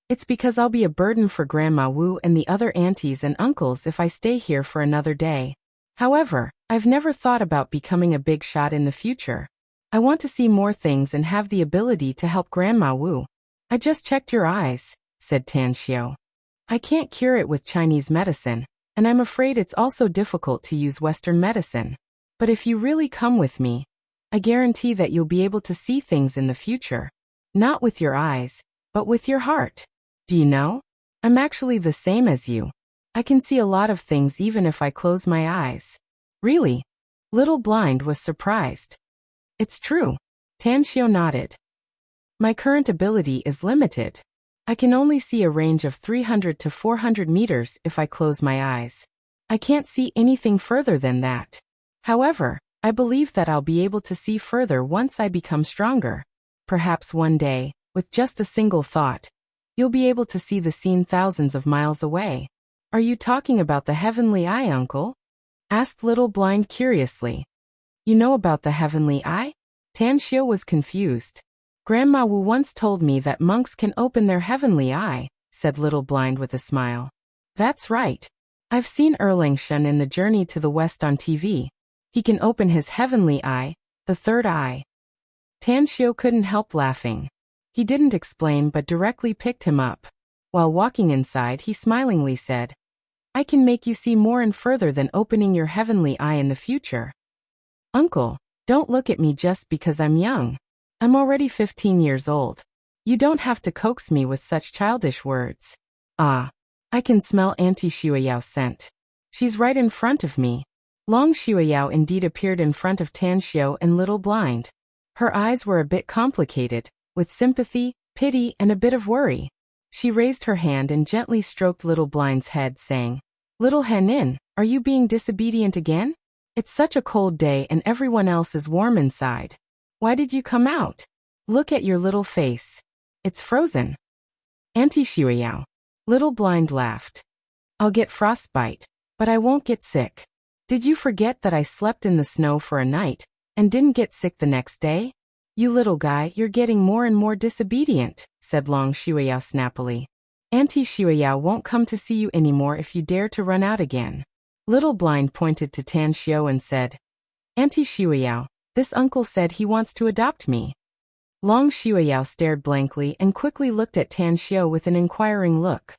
It's because I'll be a burden for Grandma Wu and the other aunties and uncles if I stay here for another day. However, I've never thought about becoming a big shot in the future. I want to see more things and have the ability to help Grandma Wu." "I just checked your eyes," said Tan Xiu. "I can't cure it with Chinese medicine, and I'm afraid it's also difficult to use Western medicine. But if you really come with me, I guarantee that you'll be able to see things in the future. Not with your eyes, but with your heart. Do you know? I'm actually the same as you. I can see a lot of things even if I close my eyes." "Really?" Little Blind was surprised. "It's true." Tan Xiu nodded. "My current ability is limited. I can only see a range of 300 to 400 meters if I close my eyes. I can't see anything further than that. However, I believe that I'll be able to see further once I become stronger. Perhaps one day, with just a single thought, you'll be able to see the scene thousands of miles away. Are you talking about the heavenly eye, uncle? Asked Little Blind curiously. You know about the heavenly eye? Tan Xiu was confused. Grandma Wu once told me that monks can open their heavenly eye, said Little Blind with a smile. That's right. I've seen Erlang Shun in the Journey to the West on TV. He can open his heavenly eye, the third eye. Tan Xiu couldn't help laughing. He didn't explain but directly picked him up. While walking inside, he smilingly said, I can make you see more and further than opening your heavenly eye in the future. Uncle, don't look at me just because I'm young. I'm already 15 years old. You don't have to coax me with such childish words. Ah, I can smell Auntie Xueyao's scent. She's right in front of me. Long Xueyao indeed appeared in front of Tan Xiu and Little Blind. Her eyes were a bit complicated, with sympathy, pity, and a bit of worry. She raised her hand and gently stroked Little Blind's head, saying, Little Henin, are you being disobedient again? It's such a cold day and everyone else is warm inside. Why did you come out? Look at your little face. It's frozen. Auntie Xueyao. Little Blind laughed. I'll get frostbite, but I won't get sick. Did you forget that I slept in the snow for a night and didn't get sick the next day? You little guy, you're getting more and more disobedient, said Long Xueyao snappily. Auntie Xueyao won't come to see you anymore if you dare to run out again. Little Blind pointed to Tan Xiu and said, Auntie Xueyao, this uncle said he wants to adopt me. Long Xueyao stared blankly and quickly looked at Tan Xiu with an inquiring look.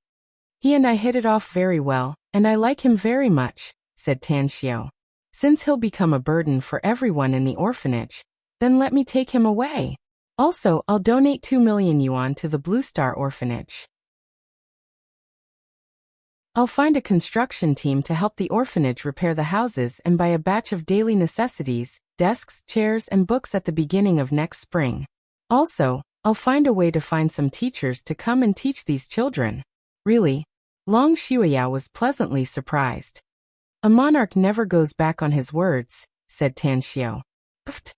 He and I hit it off very well, and I like him very much, said Tan Xiu. Since he'll become a burden for everyone in the orphanage, then let me take him away. Also, I'll donate 2 million yuan to the Blue Star Orphanage. I'll find a construction team to help the orphanage repair the houses and buy a batch of daily necessities, desks, chairs, and books at the beginning of next spring. Also, I'll find a way to find some teachers to come and teach these children. Really? Long Xueyao was pleasantly surprised. A monarch never goes back on his words, said Tan Xiu. Pfft.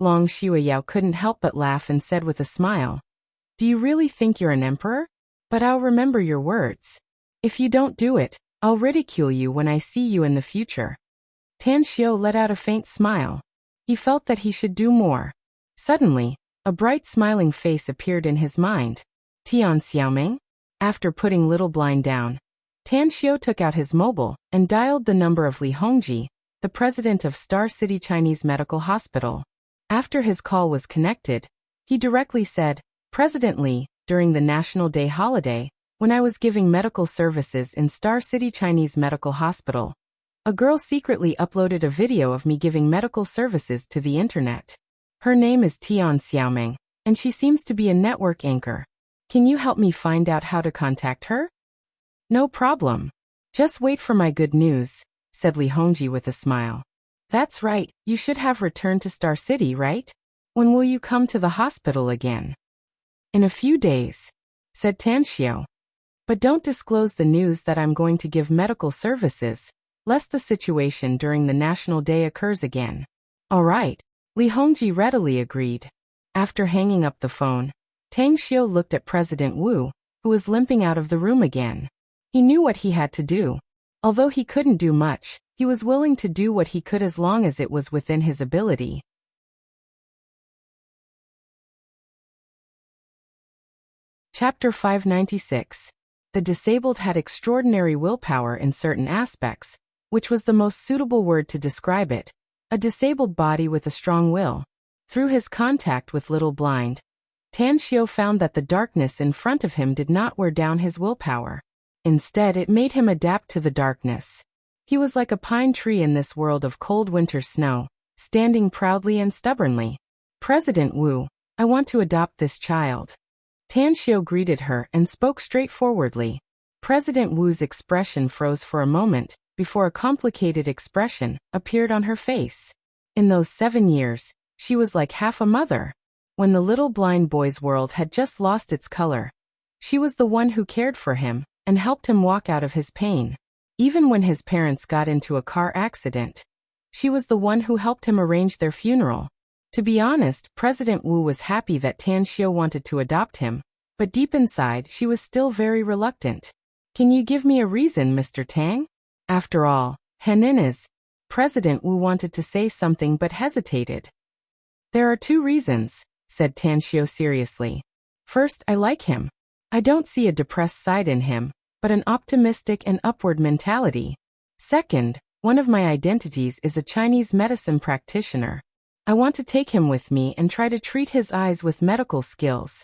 Long Xueyao couldn't help but laugh and said with a smile, Do you really think you're an emperor? But I'll remember your words. If you don't do it, I'll ridicule you when I see you in the future. Tan Xiu let out a faint smile. He felt that he should do more. Suddenly, a bright smiling face appeared in his mind. Tian Xiaoming? After putting Little Blind down, Tan Xiu took out his mobile and dialed the number of Li Hongji, the president of Star City Chinese Medical Hospital. After his call was connected, he directly said, President Li, during the National Day holiday, when I was giving medical services in Star City Chinese Medical Hospital, a girl secretly uploaded a video of me giving medical services to the internet. Her name is Tian Xiaoming, and she seems to be a network anchor. Can you help me find out how to contact her? No problem. Just wait for my good news, said Li Hongji with a smile. That's right, you should have returned to Star City, right? When will you come to the hospital again? In a few days, said Tan Xiu. But don't disclose the news that I'm going to give medical services, lest the situation during the National Day occurs again. All right, Li Hongji readily agreed. After hanging up the phone, Tang Xiu looked at President Wu, who was limping out of the room again. He knew what he had to do. Although he couldn't do much, he was willing to do what he could as long as it was within his ability. Chapter 596. The disabled had extraordinary willpower in certain aspects, which was the most suitable word to describe it. A disabled body with a strong will. Through his contact with Little Blind, Tan Xiu found that the darkness in front of him did not wear down his willpower. Instead, it made him adapt to the darkness. He was like a pine tree in this world of cold winter snow, standing proudly and stubbornly. President Wu, I want to adopt this child. Tan Xiu greeted her and spoke straightforwardly. President Wu's expression froze for a moment, before a complicated expression appeared on her face. In those 7 years, she was like half a mother. When the little blind boy's world had just lost its color, she was the one who cared for him and helped him walk out of his pain. Even when his parents got into a car accident, She was the one who helped him arrange their funeral. To be honest, President Wu was happy that Tan Xiu wanted to adopt him, but deep inside she was still very reluctant. Can you give me a reason, Mr. Tang? After all, Henin is... President Wu wanted to say something but hesitated. There are 2 reasons, said Tan Xiu seriously. First, I like him. I don't see a depressed side in him, but an optimistic and upward mentality. Second, one of my identities is a Chinese medicine practitioner. I want to take him with me and try to treat his eyes with medical skills.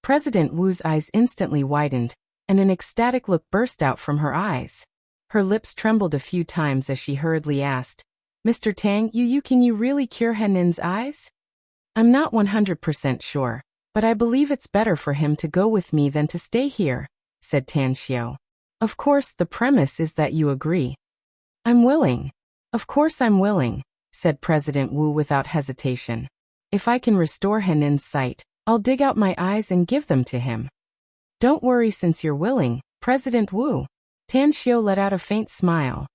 President Wu's eyes instantly widened, and an ecstatic look burst out from her eyes. Her lips trembled a few times as she hurriedly asked, Mr. Tang, can you really cure Henin's eyes? I'm not 100% sure, but I believe it's better for him to go with me than to stay here, said Tan Xiu. Of course, the premise is that you agree. I'm willing. Of course I'm willing, said President Wu without hesitation. If I can restore Henin's sight, I'll dig out my eyes and give them to him. Don't worry since you're willing, President Wu. Tan Xiu let out a faint smile.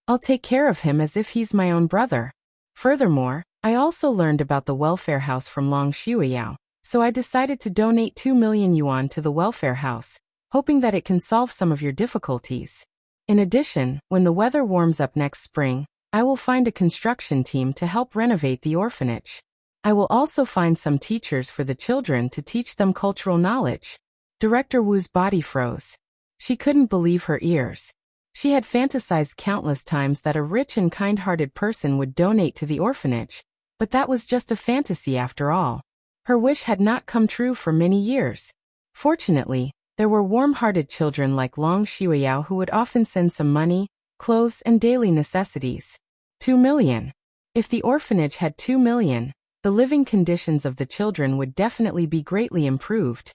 I'll take care of him as if he's my own brother. Furthermore, I also learned about the welfare house from Long Shuiyao, so I decided to donate 2 million yuan to the welfare house, hoping that it can solve some of your difficulties. In addition, when the weather warms up next spring, I will find a construction team to help renovate the orphanage. I will also find some teachers for the children to teach them cultural knowledge. Director Wu's body froze. She couldn't believe her ears. She had fantasized countless times that a rich and kind-hearted person would donate to the orphanage, but that was just a fantasy after all. Her wish had not come true for many years. Fortunately, there were warm-hearted children like Long Shuiyao who would often send some money, clothes, and daily necessities. 2 million. If the orphanage had 2 million, the living conditions of the children would definitely be greatly improved.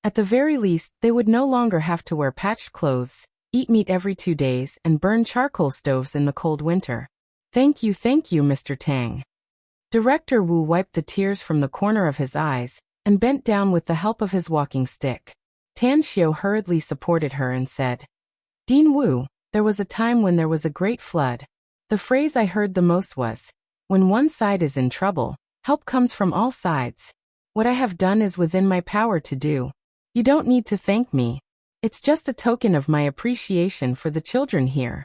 At the very least, they would no longer have to wear patched clothes, eat meat every 2 days, and burn charcoal stoves in the cold winter. Thank you, Mr. Tang. Director Wu wiped the tears from the corner of his eyes and bent down with the help of his walking stick. Tan Xiu hurriedly supported her and said, Dean Wu, there was a time when there was a great flood. The phrase I heard the most was, when one side is in trouble, help comes from all sides. What I have done is within my power to do. You don't need to thank me. It's just a token of my appreciation for the children here.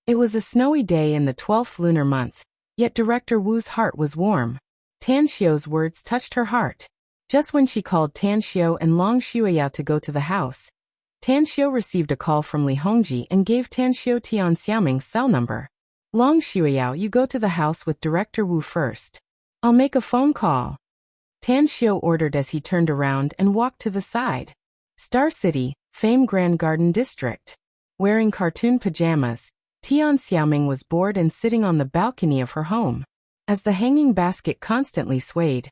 It was a snowy day in the 12th lunar month, yet Director Wu's heart was warm. Tan Xiu's words touched her heart. Just when she called Tan Xiu and Long Shuiyao to go to the house, Tan Xiu received a call from Li Hongji and gave Tan Xiu Tian Xiaoming's cell number. Long Shuiyao, you go to the house with Director Wu first. I'll make a phone call. Tan Xiu ordered as he turned around and walked to the side. Star City, Fame Grand Garden District. Wearing cartoon pajamas, Tian Xiaoming was bored and sitting on the balcony of her home. As the hanging basket constantly swayed,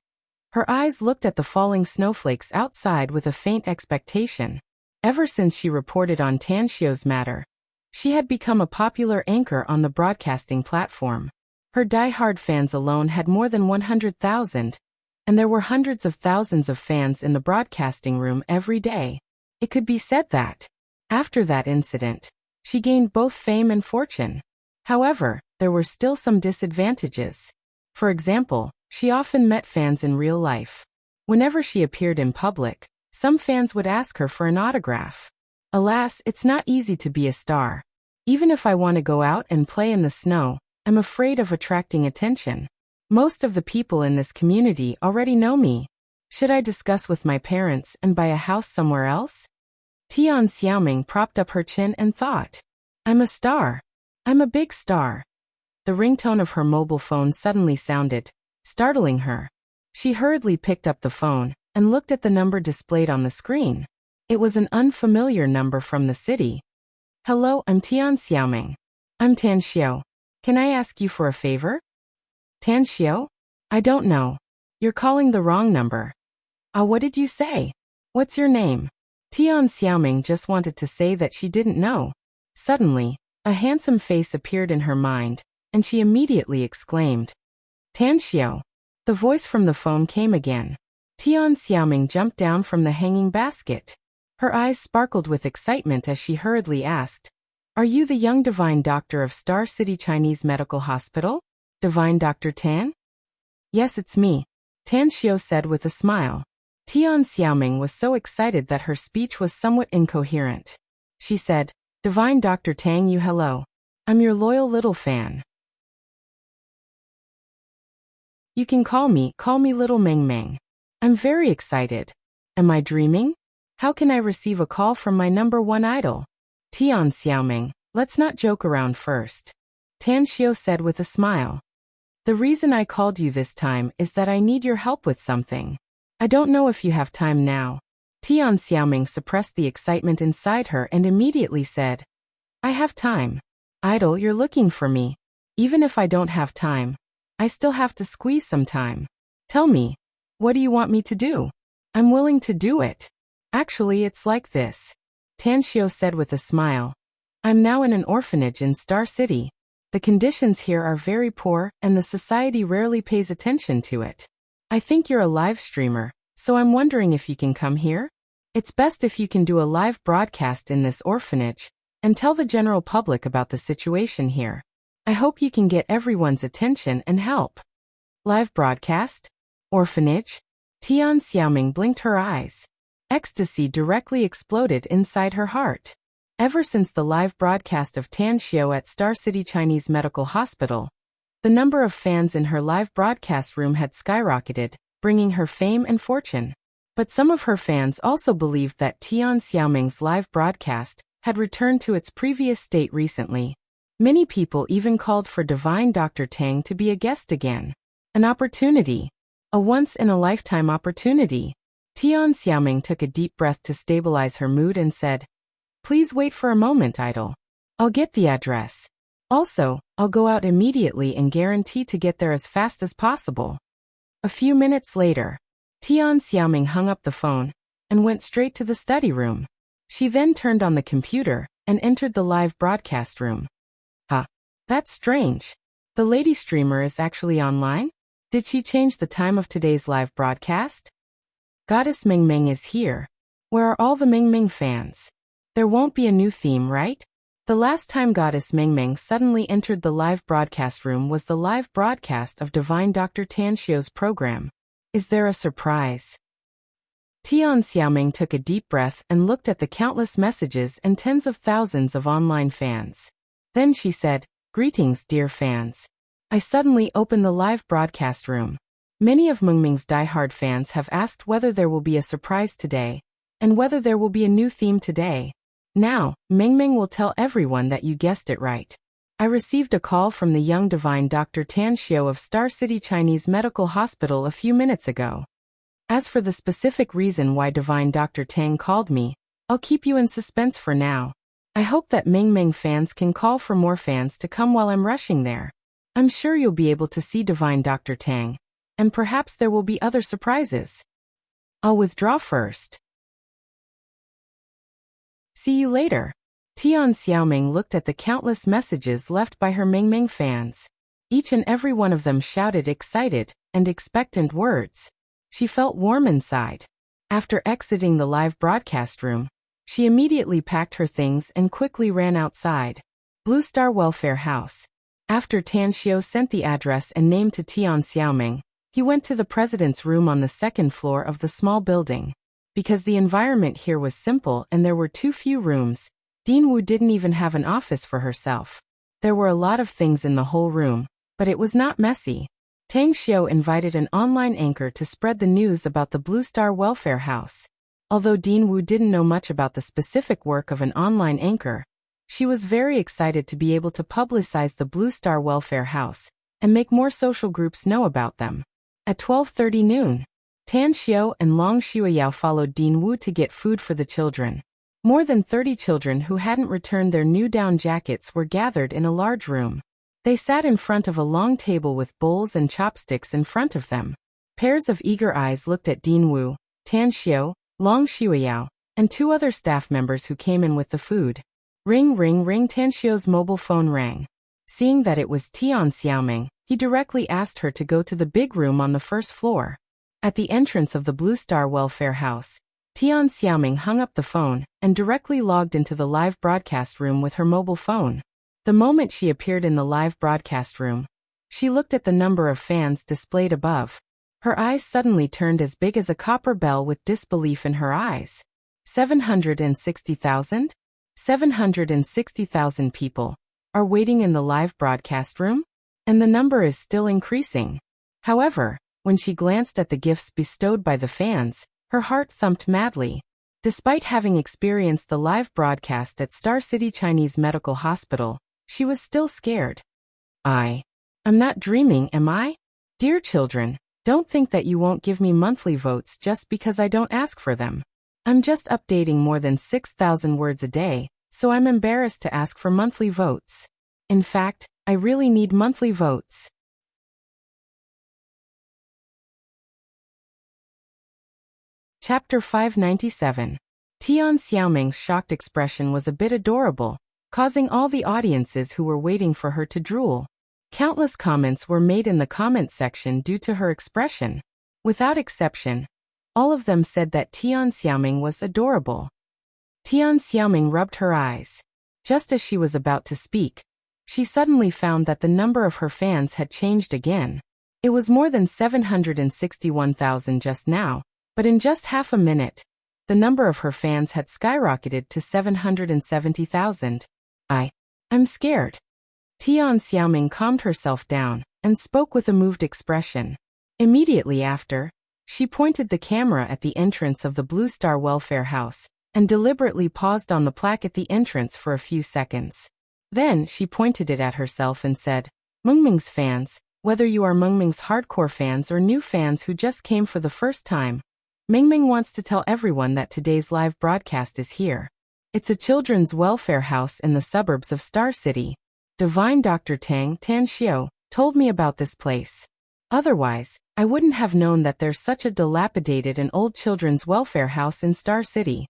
her eyes looked at the falling snowflakes outside with a faint expectation. Ever since she reported on Tan Xiu's matter, she had become a popular anchor on the broadcasting platform. Her die-hard fans alone had more than 100,000. And there were hundreds of thousands of fans in the broadcasting room every day. It could be said that, after that incident, she gained both fame and fortune. However, there were still some disadvantages. For example, she often met fans in real life. Whenever she appeared in public, some fans would ask her for an autograph. Alas, it's not easy to be a star. Even if I want to go out and play in the snow, I'm afraid of attracting attention. Most of the people in this community already know me. Should I discuss with my parents and buy a house somewhere else? Tian Xiaoming propped up her chin and thought, I'm a star. I'm a big star. The ringtone of her mobile phone suddenly sounded, startling her. She hurriedly picked up the phone and looked at the number displayed on the screen. It was an unfamiliar number from the city. Hello, I'm Tian Xiaoming. I'm Tan Xiu. Can I ask you for a favor? Tan Xiu? I don't know. You're calling the wrong number. What did you say? What's your name? Tian Xiaoming just wanted to say that she didn't know. Suddenly, a handsome face appeared in her mind, and she immediately exclaimed, Tan Xiu. The voice from the phone came again. Tian Xiaoming jumped down from the hanging basket. Her eyes sparkled with excitement as she hurriedly asked, Are you the young divine doctor of Star City Chinese Medical Hospital? Divine Dr. Tan? Yes, it's me, Tan Xiao said with a smile. Tian Xiaoming was so excited that her speech was somewhat incoherent. She said, Divine Dr. Tang, you hello. I'm your loyal little fan. You can call me Little Meng Meng. I'm very excited. Am I dreaming? How can I receive a call from my number one idol? Tian Xiaoming, let's not joke around first. Tan Xiao said with a smile. The reason I called you this time is that I need your help with something. I don't know if you have time now. Tian Xiaoming suppressed the excitement inside her and immediately said, I have time. Idol, you're looking for me. Even if I don't have time, I still have to squeeze some time. Tell me, what do you want me to do? I'm willing to do it. Actually, it's like this. Tan Xiao said with a smile. I'm now in an orphanage in Star City. The conditions here are very poor and the society rarely pays attention to it. I think you're a live streamer, so I'm wondering if you can come here? It's best if you can do a live broadcast in this orphanage and tell the general public about the situation here. I hope you can get everyone's attention and help. Live broadcast? Orphanage? Tian Xiaoming blinked her eyes. Ecstasy directly exploded inside her heart. Ever since the live broadcast of Tan Xiao at Star City Chinese Medical Hospital, the number of fans in her live broadcast room had skyrocketed, bringing her fame and fortune. But some of her fans also believed that Tian Xiaoming's live broadcast had returned to its previous state recently. Many people even called for Divine Dr. Tang to be a guest again. An opportunity. A once-in-a-lifetime opportunity. Tian Xiaoming took a deep breath to stabilize her mood and said, Please wait for a moment, idol. I'll get the address. Also, I'll go out immediately and guarantee to get there as fast as possible. A few minutes later, Tian Xiaoming hung up the phone and went straight to the study room. She then turned on the computer and entered the live broadcast room. Huh, that's strange. The lady streamer is actually online? Did she change the time of today's live broadcast? Goddess Meng Meng is here. Where are all the Meng Meng fans? There won't be a new theme, right? The last time Goddess Meng Meng suddenly entered the live broadcast room was the live broadcast of Divine Dr. Tan Xiao's program. Is there a surprise? Tian Xiaoming took a deep breath and looked at the countless messages and tens of thousands of online fans. Then she said, Greetings, dear fans. I suddenly opened the live broadcast room. Many of Meng Meng's diehard fans have asked whether there will be a surprise today, and whether there will be a new theme today. Now, Meng Meng will tell everyone that you guessed it right. I received a call from the young divine Dr. Tan Xiao of Star City Chinese Medical Hospital a few minutes ago. As for the specific reason why divine Dr. Tang called me, I'll keep you in suspense for now. I hope that Meng Meng fans can call for more fans to come while I'm rushing there. I'm sure you'll be able to see divine Dr. Tang, and perhaps there will be other surprises. I'll withdraw first. See you later. Tian Xiaoming looked at the countless messages left by her Meng Meng fans. Each and every one of them shouted excited and expectant words. She felt warm inside. After exiting the live broadcast room, she immediately packed her things and quickly ran outside. Blue Star Welfare House. After Tan Xiao sent the address and name to Tian Xiaoming, he went to the president's room on the second floor of the small building. Because the environment here was simple and there were too few rooms, Dean Wu didn't even have an office for herself. There were a lot of things in the whole room, but it was not messy. Tang Xiao invited an online anchor to spread the news about the Blue Star Welfare House. Although Dean Wu didn't know much about the specific work of an online anchor, she was very excited to be able to publicize the Blue Star Welfare House and make more social groups know about them. At 12:30 noon, Tan Xiao and Long Xueyao followed Dean Wu to get food for the children. More than 30 children who hadn't returned their new down jackets were gathered in a large room. They sat in front of a long table with bowls and chopsticks in front of them. Pairs of eager eyes looked at Dean Wu, Tan Xiao, Long Xueyao, and two other staff members who came in with the food. Ring, ring, ring. Tan Xiao's mobile phone rang. Seeing that it was Tian Xiaoming, he directly asked her to go to the big room on the first floor. At the entrance of the Blue Star Welfare House, Tian Xiaoming hung up the phone and directly logged into the live broadcast room with her mobile phone. The moment she appeared in the live broadcast room, she looked at the number of fans displayed above. Her eyes suddenly turned as big as a copper bell with disbelief in her eyes. 760,000? 760,000 people are waiting in the live broadcast room? And the number is still increasing. However, when she glanced at the gifts bestowed by the fans, her heart thumped madly. Despite having experienced the live broadcast at Star City Chinese Medical Hospital, she was still scared. I'm not dreaming, am I? Dear children, don't think that you won't give me monthly votes just because I don't ask for them. I'm just updating more than 6,000 words a day, so I'm embarrassed to ask for monthly votes. In fact, I really need monthly votes. Chapter 597. Tian Xiaoming's shocked expression was a bit adorable, causing all the audiences who were waiting for her to drool. Countless comments were made in the comment section due to her expression. Without exception, all of them said that Tian Xiaoming was adorable. Tian Xiaoming rubbed her eyes. Just as she was about to speak, she suddenly found that the number of her fans had changed again. It was more than 761,000 just now, but in just half a minute, the number of her fans had skyrocketed to 770,000. I'm scared. Tian Xiaoming calmed herself down and spoke with a moved expression. Immediately after, she pointed the camera at the entrance of the Blue Star Welfare House and deliberately paused on the plaque at the entrance for a few seconds. Then she pointed it at herself and said, "Mengming's fans, whether you are Mengming's hardcore fans or new fans who just came for the first time, Mengming wants to tell everyone that today's live broadcast is here. It's a children's welfare house in the suburbs of Star City. Divine Dr. Tan Xiu told me about this place. Otherwise, I wouldn't have known that there's such a dilapidated and old children's welfare house in Star City.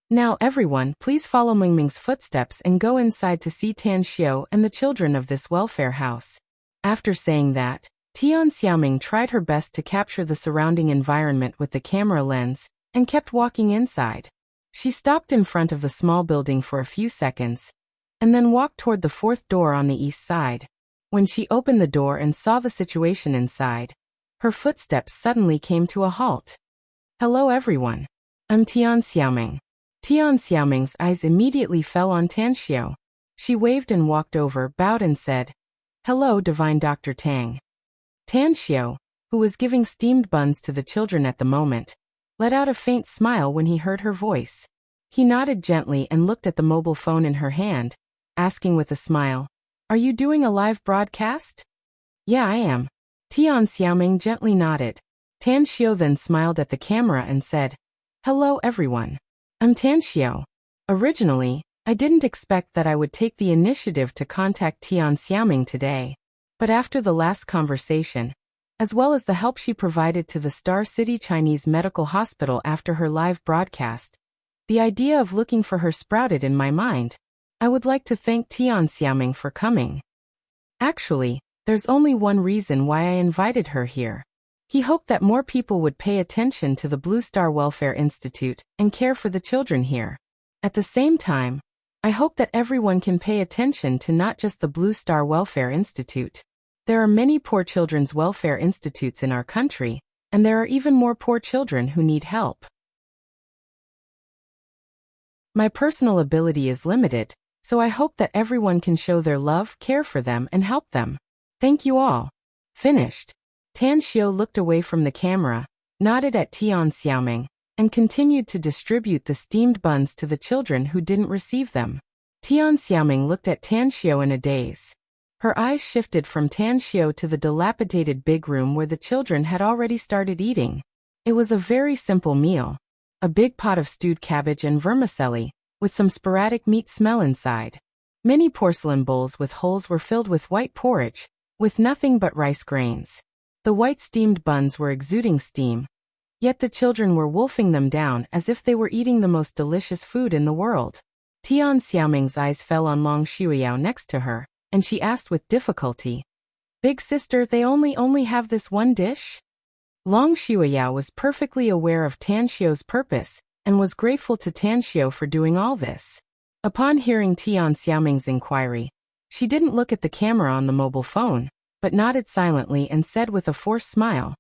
Now everyone, please follow Mengming's footsteps and go inside to see Tan Xiu and the children of this welfare house." After saying that, Tian Xiaoming tried her best to capture the surrounding environment with the camera lens and kept walking inside. She stopped in front of the small building for a few seconds and then walked toward the fourth door on the east side. When she opened the door and saw the situation inside, her footsteps suddenly came to a halt. "Hello everyone. I'm Tian Xiaoming." Tian Xiaoming's eyes immediately fell on Tan Xiu. She waved and walked over, bowed and said, "Hello, Divine Dr. Tang." Tan Xiu, who was giving steamed buns to the children at the moment, let out a faint smile when he heard her voice. He nodded gently and looked at the mobile phone in her hand, asking with a smile, "Are you doing a live broadcast?" "Yeah, I am." Tian Xiaoming gently nodded. Tan Xiu then smiled at the camera and said, "Hello everyone. I'm Tan Xiu. Originally, I didn't expect that I would take the initiative to contact Tian Xiaoming today. But after the last conversation, as well as the help she provided to the Star City Chinese Medical Hospital after her live broadcast, the idea of looking for her sprouted in my mind. I would like to thank Tian Xiaoming for coming. Actually, there's only one reason why I invited her here. He hoped that more people would pay attention to the Blue Star Welfare Institute and care for the children here. At the same time, I hope that everyone can pay attention to not just the Blue Star Welfare Institute. There are many poor children's welfare institutes in our country, and there are even more poor children who need help. My personal ability is limited, so I hope that everyone can show their love, care for them, and help them. Thank you all." Finished. Tan Xiu looked away from the camera, nodded at Tian Xiaoming, and continued to distribute the steamed buns to the children who didn't receive them. Tian Xiaoming looked at Tan Xiu in a daze. Her eyes shifted from Tan Xiu to the dilapidated big room where the children had already started eating. It was a very simple meal. A big pot of stewed cabbage and vermicelli, with some sporadic meat smell inside. Many porcelain bowls with holes were filled with white porridge, with nothing but rice grains. The white steamed buns were exuding steam, yet the children were wolfing them down as if they were eating the most delicious food in the world. Tian Xiaoming's eyes fell on Long Shuiyao next to her, and she asked with difficulty, "Big sister, they only have this one dish?" Long Shuiyao was perfectly aware of Tan Xiu's purpose, and was grateful to Tan Xiao for doing all this. Upon hearing Tian Xiaoming's inquiry, she didn't look at the camera on the mobile phone, but nodded silently and said with a forced smile,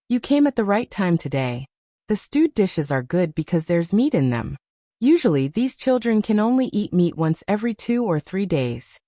"You came at the right time today. The stewed dishes are good because there's meat in them. Usually these children can only eat meat once every 2 or 3 days."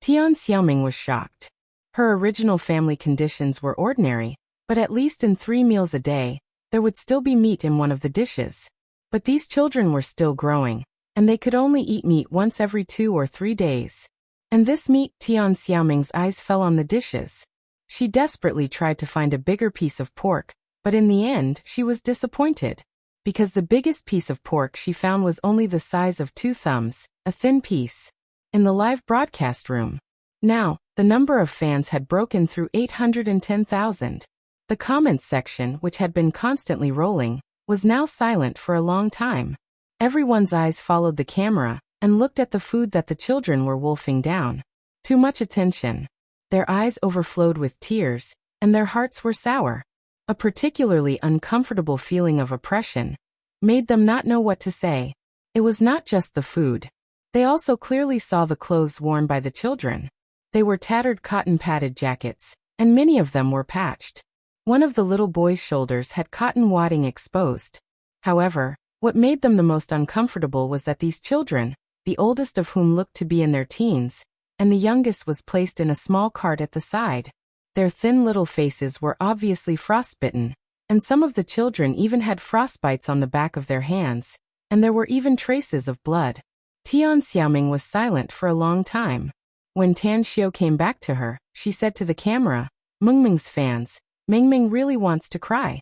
Tian Xiaoming was shocked. Her original family conditions were ordinary, but at least in 3 meals a day, there would still be meat in one of the dishes. But these children were still growing, and they could only eat meat once every 2 or 3 days. And this meat, Tian Xiaoming's eyes fell on the dishes. She desperately tried to find a bigger piece of pork, but in the end she was disappointed. Because the biggest piece of pork she found was only the size of 2 thumbs, a thin piece. In the live broadcast room. Now, the number of fans had broken through 810,000. The comments section, which had been constantly rolling, was now silent for a long time. Everyone's eyes followed the camera and looked at the food that the children were wolfing down. Too much attention. Their eyes overflowed with tears, and their hearts were sour. A particularly uncomfortable feeling of oppression made them not know what to say. It was not just the food. They also clearly saw the clothes worn by the children. They were tattered cotton-padded jackets, and many of them were patched. One of the little boy's shoulders had cotton wadding exposed. However, what made them the most uncomfortable was that these children, the oldest of whom looked to be in their teens, and the youngest was placed in a small cart at the side. Their thin little faces were obviously frostbitten, and some of the children even had frostbites on the back of their hands, and there were even traces of blood. Tian Xiaoming was silent for a long time. When Tan Xiao came back to her, she said to the camera, "Mengming's fans, Mengming really wants to cry.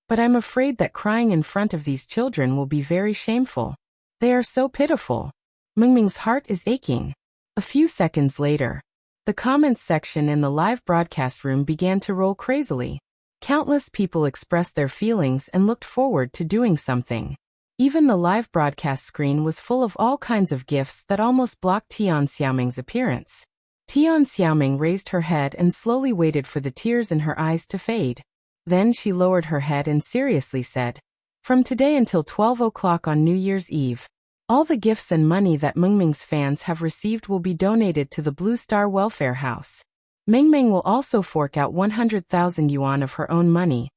But I'm afraid that crying in front of these children will be very shameful. They are so pitiful. Mengming's heart is aching." A few seconds later, the comments section in the live broadcast room began to roll crazily. Countless people expressed their feelings and looked forward to doing something. Even the live broadcast screen was full of all kinds of gifts that almost blocked Tian Xiaoming's appearance. Tian Xiaoming raised her head and slowly waited for the tears in her eyes to fade. Then she lowered her head and seriously said, "From today until 12 o'clock on New Year's Eve, all the gifts and money that Mengming's fans have received will be donated to the Blue Star Welfare House. Mengming will also fork out 100,000 yuan of her own money,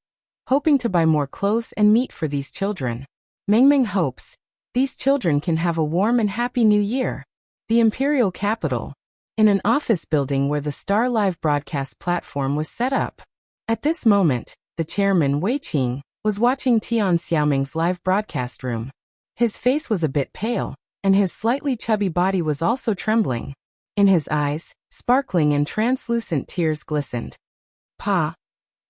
hoping to buy more clothes and meat for these children. Mengming hopes these children can have a warm and happy new year." The imperial capital. In an office building where the Star Live broadcast platform was set up. At this moment, the chairman Wei Qing was watching Tian Xiaoming's live broadcast room. His face was a bit pale, and his slightly chubby body was also trembling. In his eyes, sparkling and translucent tears glistened. Pa.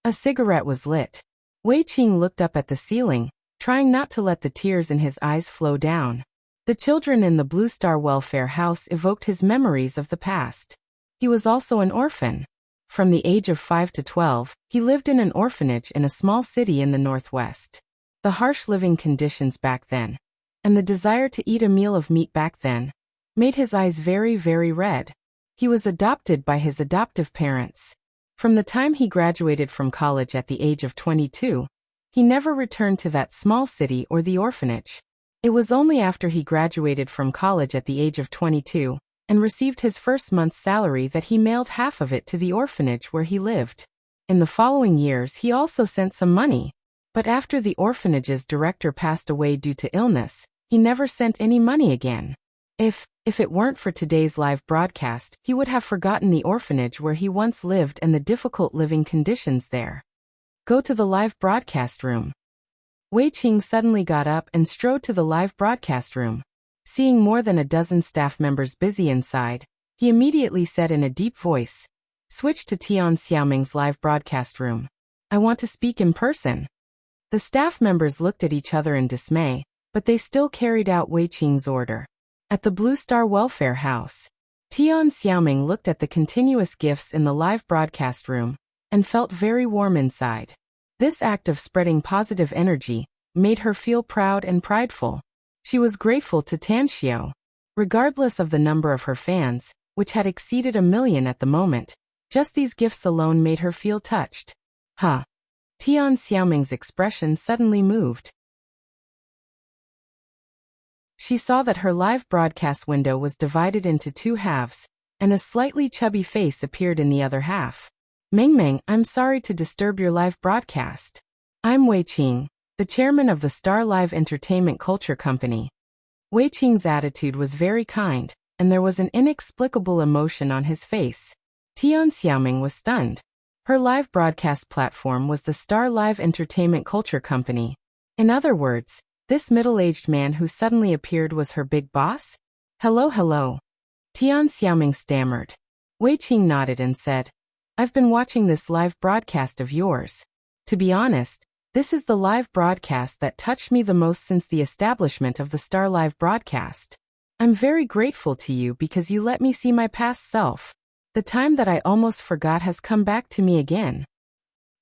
A cigarette was lit. Wei Qing looked up at the ceiling, trying not to let the tears in his eyes flow down. The children in the Blue Star Welfare House evoked his memories of the past. He was also an orphan. From the age of 5 to 12, he lived in an orphanage in a small city in the northwest. The harsh living conditions back then, and the desire to eat a meal of meat back then, made his eyes very, very red. He was adopted by his adoptive parents. From the time he graduated from college at the age of 22, he never returned to that small city or the orphanage. It was only after he graduated from college at the age of 22 and received his first month's salary that he mailed half of it to the orphanage where he lived. In the following years he also sent some money, but after the orphanage's director passed away due to illness, he never sent any money again. If it weren't for today's live broadcast, he would have forgotten the orphanage where he once lived and the difficult living conditions there. Go to the live broadcast room. Wei Qing suddenly got up and strode to the live broadcast room. Seeing more than a dozen staff members busy inside, he immediately said in a deep voice, "Switch to Tian Xiaoming's live broadcast room. I want to speak in person." The staff members looked at each other in dismay, but they still carried out Wei Qing's order. At the Blue Star Welfare House, Tian Xiaoming looked at the continuous gifts in the live broadcast room and felt very warm inside. This act of spreading positive energy made her feel proud and prideful. She was grateful to Tan Xiao. Regardless of the number of her fans, which had exceeded 1 million at the moment, just these gifts alone made her feel touched. Tian Xiaoming's expression suddenly moved. She saw that her live broadcast window was divided into two halves, and a slightly chubby face appeared in the other half. Meng, I'm sorry to disturb your live broadcast. I'm Wei Qing, the chairman of the Star Live Entertainment Culture Company. Wei Qing's attitude was very kind, and there was an inexplicable emotion on his face. Tian Xiaoming was stunned. Her live broadcast platform was the Star Live Entertainment Culture Company. In other words, this middle-aged man who suddenly appeared was her big boss? Hello. Tian Xiaoming stammered. Wei Qing nodded and said, I've been watching this live broadcast of yours. To be honest, this is the live broadcast that touched me the most since the establishment of the Star Live broadcast. I'm very grateful to you because you let me see my past self. The time that I almost forgot has come back to me again.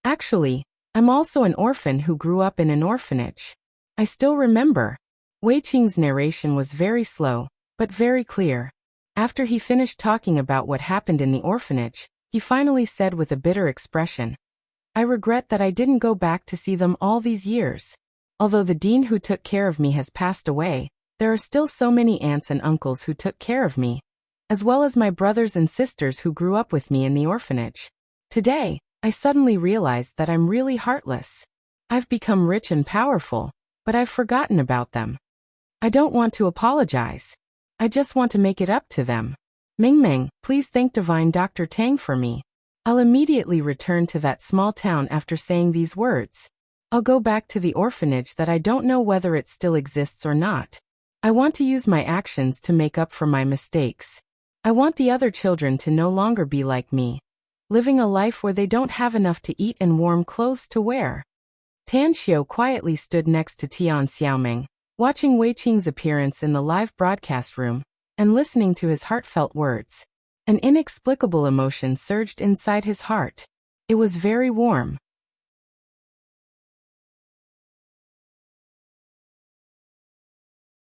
Actually, I'm also an orphan who grew up in an orphanage. I still remember. Wei Qing's narration was very slow, but very clear. After he finished talking about what happened in the orphanage, he finally said with a bitter expression, I regret that I didn't go back to see them all these years. Although the dean who took care of me has passed away, there are still so many aunts and uncles who took care of me, as well as my brothers and sisters who grew up with me in the orphanage. Today, I suddenly realized that I'm really heartless. I've become rich and powerful, but I've forgotten about them. I don't want to apologize. I just want to make it up to them. Meng, please thank Divine Dr. Tang for me. I'll immediately return to that small town after saying these words. I'll go back to the orphanage that I don't know whether it still exists or not. I want to use my actions to make up for my mistakes. I want the other children to no longer be like me, living a life where they don't have enough to eat and warm clothes to wear. Tan Xiao quietly stood next to Tian Xiaoming, watching Wei Qing's appearance in the live broadcast room, and listening to his heartfelt words. An inexplicable emotion surged inside his heart. It was very warm.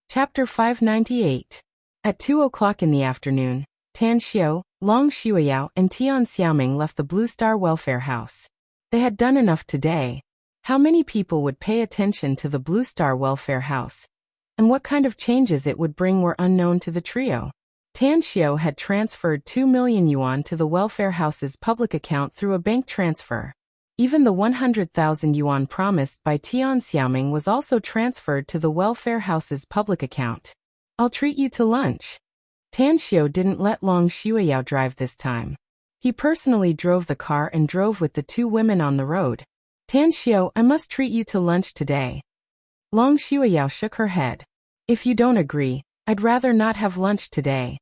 Chapter 598. At 2 o'clock in the afternoon, Tan Xiao, Long Shuiyao, and Tian Xiaoming left the Blue Star Welfare House. They had done enough today. How many people would pay attention to the Blue Star Welfare House? And what kind of changes it would bring were unknown to the trio. Tan Xiao had transferred 2 million yuan to the Welfare House's public account through a bank transfer. Even the 100,000 yuan promised by Tian Xiaoming was also transferred to the Welfare House's public account. I'll treat you to lunch. Tan Xiao didn't let Long Shuiyao drive this time. He personally drove the car and drove with the two women on the road. Tan Xiao, I must treat you to lunch today. Long Shuiyao shook her head. If you don't agree, I'd rather not have lunch today.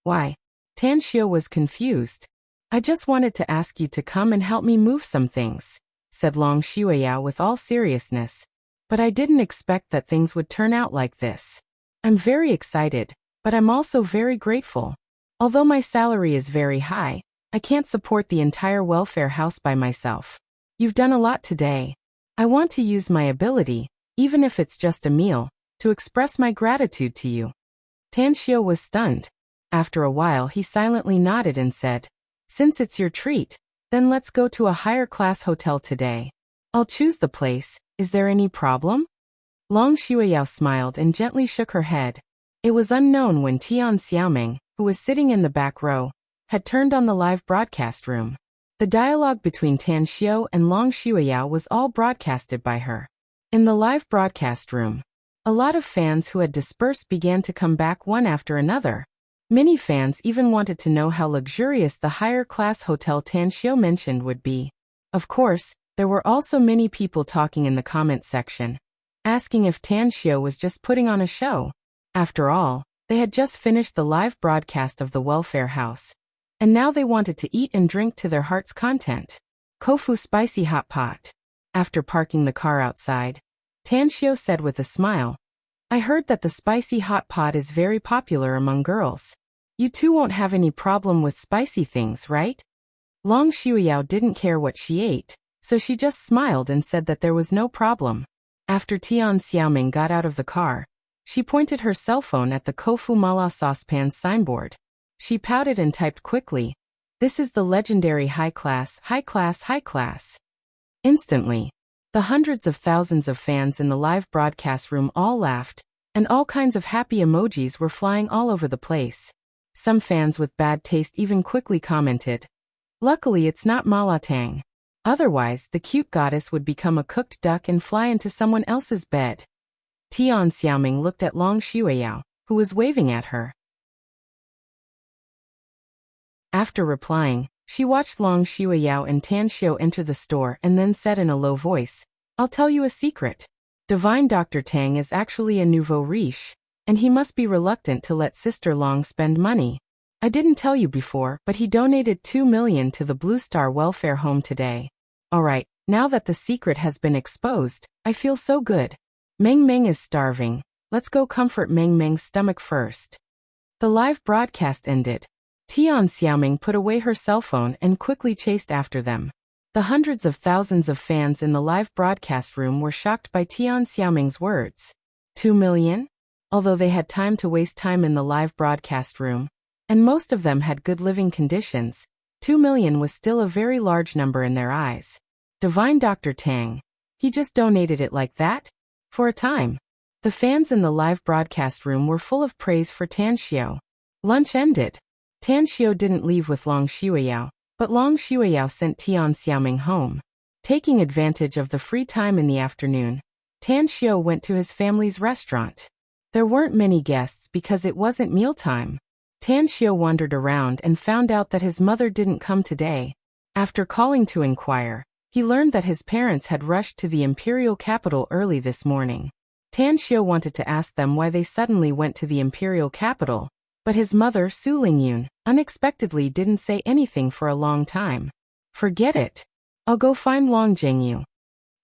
Why? Tan Xiao was confused. I just wanted to ask you to come and help me move some things, said Long Shuiyao with all seriousness. But I didn't expect that things would turn out like this. I'm very excited, but I'm also very grateful. Although my salary is very high, I can't support the entire welfare house by myself. You've done a lot today. I want to use my ability, even if it's just a meal, to express my gratitude to you. Tan Xiao was stunned. After a while he silently nodded and said, Since it's your treat, then let's go to a higher class hotel today. I'll choose the place. Is there any problem? Long Shuiyao smiled and gently shook her head. It was unknown when Tian Xiaoming, who was sitting in the back row, had turned on the live broadcast room. The dialogue between Tan Xiao and Long Shuiyao was all broadcasted by her. In the live broadcast room, a lot of fans who had dispersed began to come back one after another. Many fans even wanted to know how luxurious the higher-class hotel Tan Xiao mentioned would be. Of course, there were also many people talking in the comment section, asking if Tan Xiao was just putting on a show. After all, they had just finished the live broadcast of the welfare house, and now they wanted to eat and drink to their heart's content. Kofu spicy hot pot. After parking the car outside, Tan Xiao said with a smile, I heard that the spicy hot pot is very popular among girls. You two won't have any problem with spicy things, right? Long Shuiyao didn't care what she ate, so she just smiled and said that there was no problem. After Tian Xiaoming got out of the car, she pointed her cell phone at the Kofu Mala saucepan signboard. She pouted and typed quickly, This is the legendary high class. Instantly, the hundreds of thousands of fans in the live broadcast room all laughed, and all kinds of happy emojis were flying all over the place. Some fans with bad taste even quickly commented, "Luckily it's not malatang. Otherwise, the cute goddess would become a cooked duck and fly into someone else's bed." Tian Xiaoming looked at Long Shuiyao, who was waving at her. After replying, she watched Long Shuiyao and Tan Xiu enter the store and then said in a low voice, "I'll tell you a secret. Divine Dr. Tang is actually a nouveau riche, and he must be reluctant to let Sister Long spend money. I didn't tell you before, but he donated 2 million to the Blue Star Welfare Home today. Alright, now that the secret has been exposed, I feel so good. Meng Meng is starving. Let's go comfort Meng Meng's stomach first." The live broadcast ended. Tian Xiaoming put away her cell phone and quickly chased after them. The hundreds of thousands of fans in the live broadcast room were shocked by Tian Xiaoming's words. 2 million? Although they had time to waste time in the live broadcast room, and most of them had good living conditions, 2 million was still a very large number in their eyes. Divine Dr. Tang. He just donated it like that? For a time, the fans in the live broadcast room were full of praise for Tan Xiu. Lunch ended. Tan Xiu didn't leave with Long Shuiyao, but Long Shuiyao sent Tian Xiaoming home. Taking advantage of the free time in the afternoon, Tan Xiu went to his family's restaurant. There weren't many guests because it wasn't mealtime. Tan Xiu wandered around and found out that his mother didn't come today. After calling to inquire, he learned that his parents had rushed to the imperial capital early this morning. Tan Xiu wanted to ask them why they suddenly went to the imperial capital, but his mother, Su Lingyun, unexpectedly didn't say anything for a long time. "Forget it. I'll go find Long Zhengyu."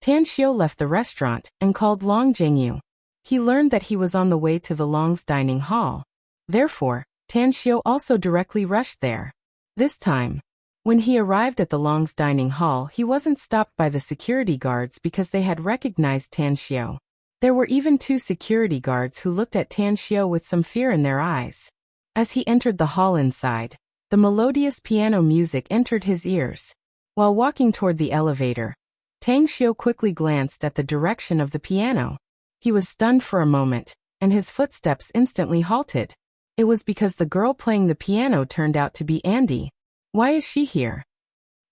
Tan Xiu left the restaurant and called Long Zhengyu. He learned that he was on the way to the Long's dining hall. Therefore, Tan Xiu also directly rushed there. This time, when he arrived at the Long's dining hall, he wasn't stopped by the security guards because they had recognized Tan Xiu. There were even 2 security guards who looked at Tan Xiu with some fear in their eyes. As he entered the hall inside, the melodious piano music entered his ears. While walking toward the elevator, Tang Xiu quickly glanced at the direction of the piano. He was stunned for a moment, and his footsteps instantly halted. It was because the girl playing the piano turned out to be Andy. Why is she here?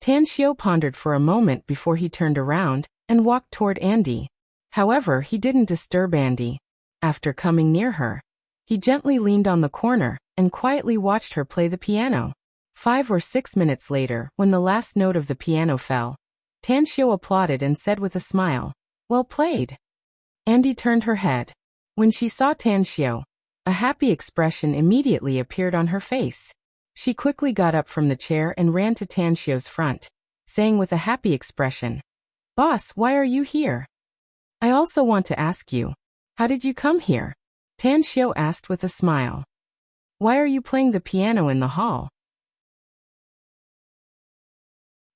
Tan Xiu pondered for a moment before he turned around and walked toward Andy. However, he didn't disturb Andy. After coming near her, he gently leaned on the corner and quietly watched her play the piano. 5 or 6 minutes later, when the last note of the piano fell, Tan Xiu applauded and said with a smile, "Well played." Andy turned her head. When she saw Tan Xiu, a happy expression immediately appeared on her face. She quickly got up from the chair and ran to Tan Xiu's front, saying with a happy expression, "Boss, why are you here? I also want to ask you, how did you come here?" Tan Xiu asked with a smile. "Why are you playing the piano in the hall?"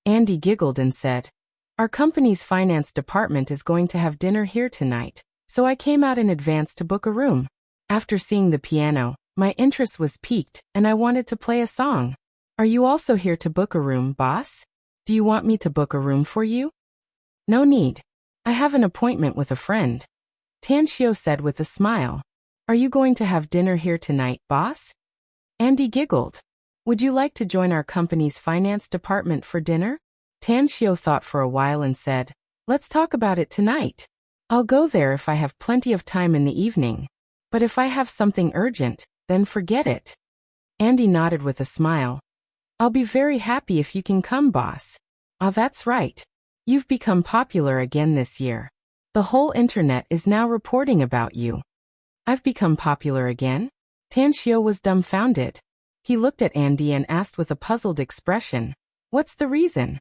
Andy giggled and said, "Our company's finance department is going to have dinner here tonight, so I came out in advance to book a room. After seeing the piano, my interest was piqued and I wanted to play a song. Are you also here to book a room, boss? Do you want me to book a room for you?" "No need. I have an appointment with a friend," Tan Xiu said with a smile. "Are you going to have dinner here tonight, boss?" Andy giggled. "Would you like to join our company's finance department for dinner?" Tan Xiu thought for a while and said, "Let's talk about it tonight. I'll go there if I have plenty of time in the evening. But if I have something urgent, then forget it." Andy nodded with a smile. "I'll be very happy if you can come, boss." "Ah, that's right. You've become popular again this year. The whole internet is now reporting about you." "I've become popular again?" Tan Xiu was dumbfounded. He looked at Andy and asked with a puzzled expression, "What's the reason?"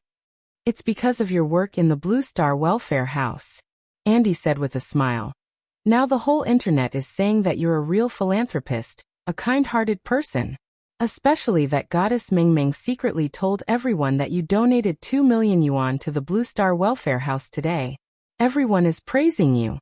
"It's because of your work in the Blue Star Welfare House," Andy said with a smile. "Now the whole internet is saying that you're a real philanthropist, a kind-hearted person. Especially that Goddess Ming Ming secretly told everyone that you donated 2 million yuan to the Blue Star Welfare House today. Everyone is praising you."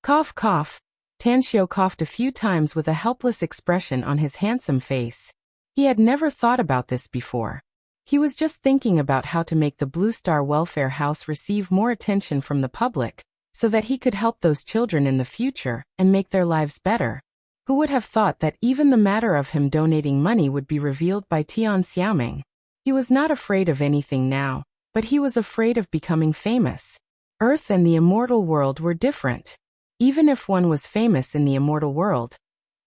Cough cough. Tan Xiu coughed a few times with a helpless expression on his handsome face. He had never thought about this before. He was just thinking about how to make the Blue Star Welfare House receive more attention from the public, so that he could help those children in the future and make their lives better. Who would have thought that even the matter of him donating money would be revealed by Tian Xiaoming? He was not afraid of anything now, but he was afraid of becoming famous. Earth and the immortal world were different. Even if one was famous in the immortal world,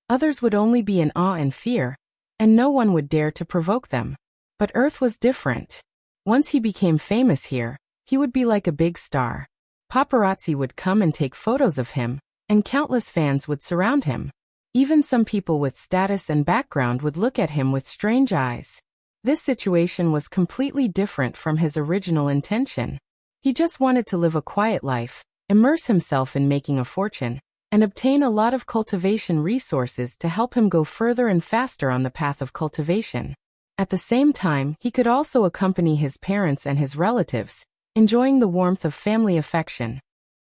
others would only be in awe and fear, and no one would dare to provoke them. But Earth was different. Once he became famous here, he would be like a big star. Paparazzi would come and take photos of him, and countless fans would surround him. Even some people with status and background would look at him with strange eyes. This situation was completely different from his original intention. He just wanted to live a quiet life, immerse himself in making a fortune, and obtain a lot of cultivation resources to help him go further and faster on the path of cultivation. At the same time, he could also accompany his parents and his relatives, enjoying the warmth of family affection.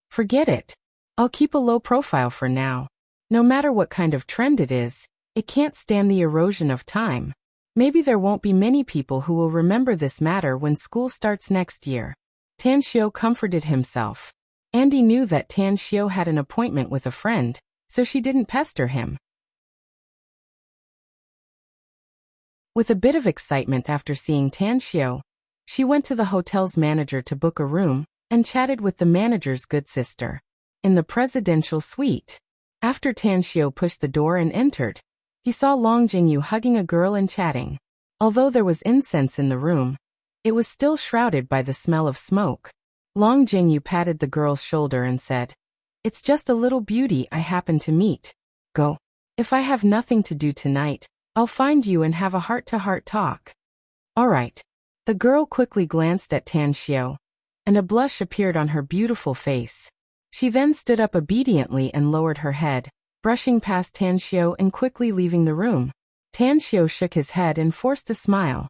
Forget it. I'll keep a low profile for now. No matter what kind of trend it is, it can't stand the erosion of time. Maybe there won't be many people who will remember this matter when school starts next year. Tan Xiao comforted himself. Andy knew that Tan Xiao had an appointment with a friend, so she didn't pester him. With a bit of excitement after seeing Tan Xiao, she went to the hotel's manager to book a room and chatted with the manager's good sister. In the presidential suite, after Tan Xiao pushed the door and entered, he saw Long Jingyu hugging a girl and chatting. Although there was incense in the room, it was still shrouded by the smell of smoke. Long Jingyu patted the girl's shoulder and said, "It's just a little beauty I happened to meet. Go. If I have nothing to do tonight, I'll find you and have a heart-to-heart talk." "All right." The girl quickly glanced at Tan Xiao, and a blush appeared on her beautiful face. She then stood up obediently and lowered her head, brushing past Tan Xiao and quickly leaving the room. Tan Xiao shook his head and forced a smile.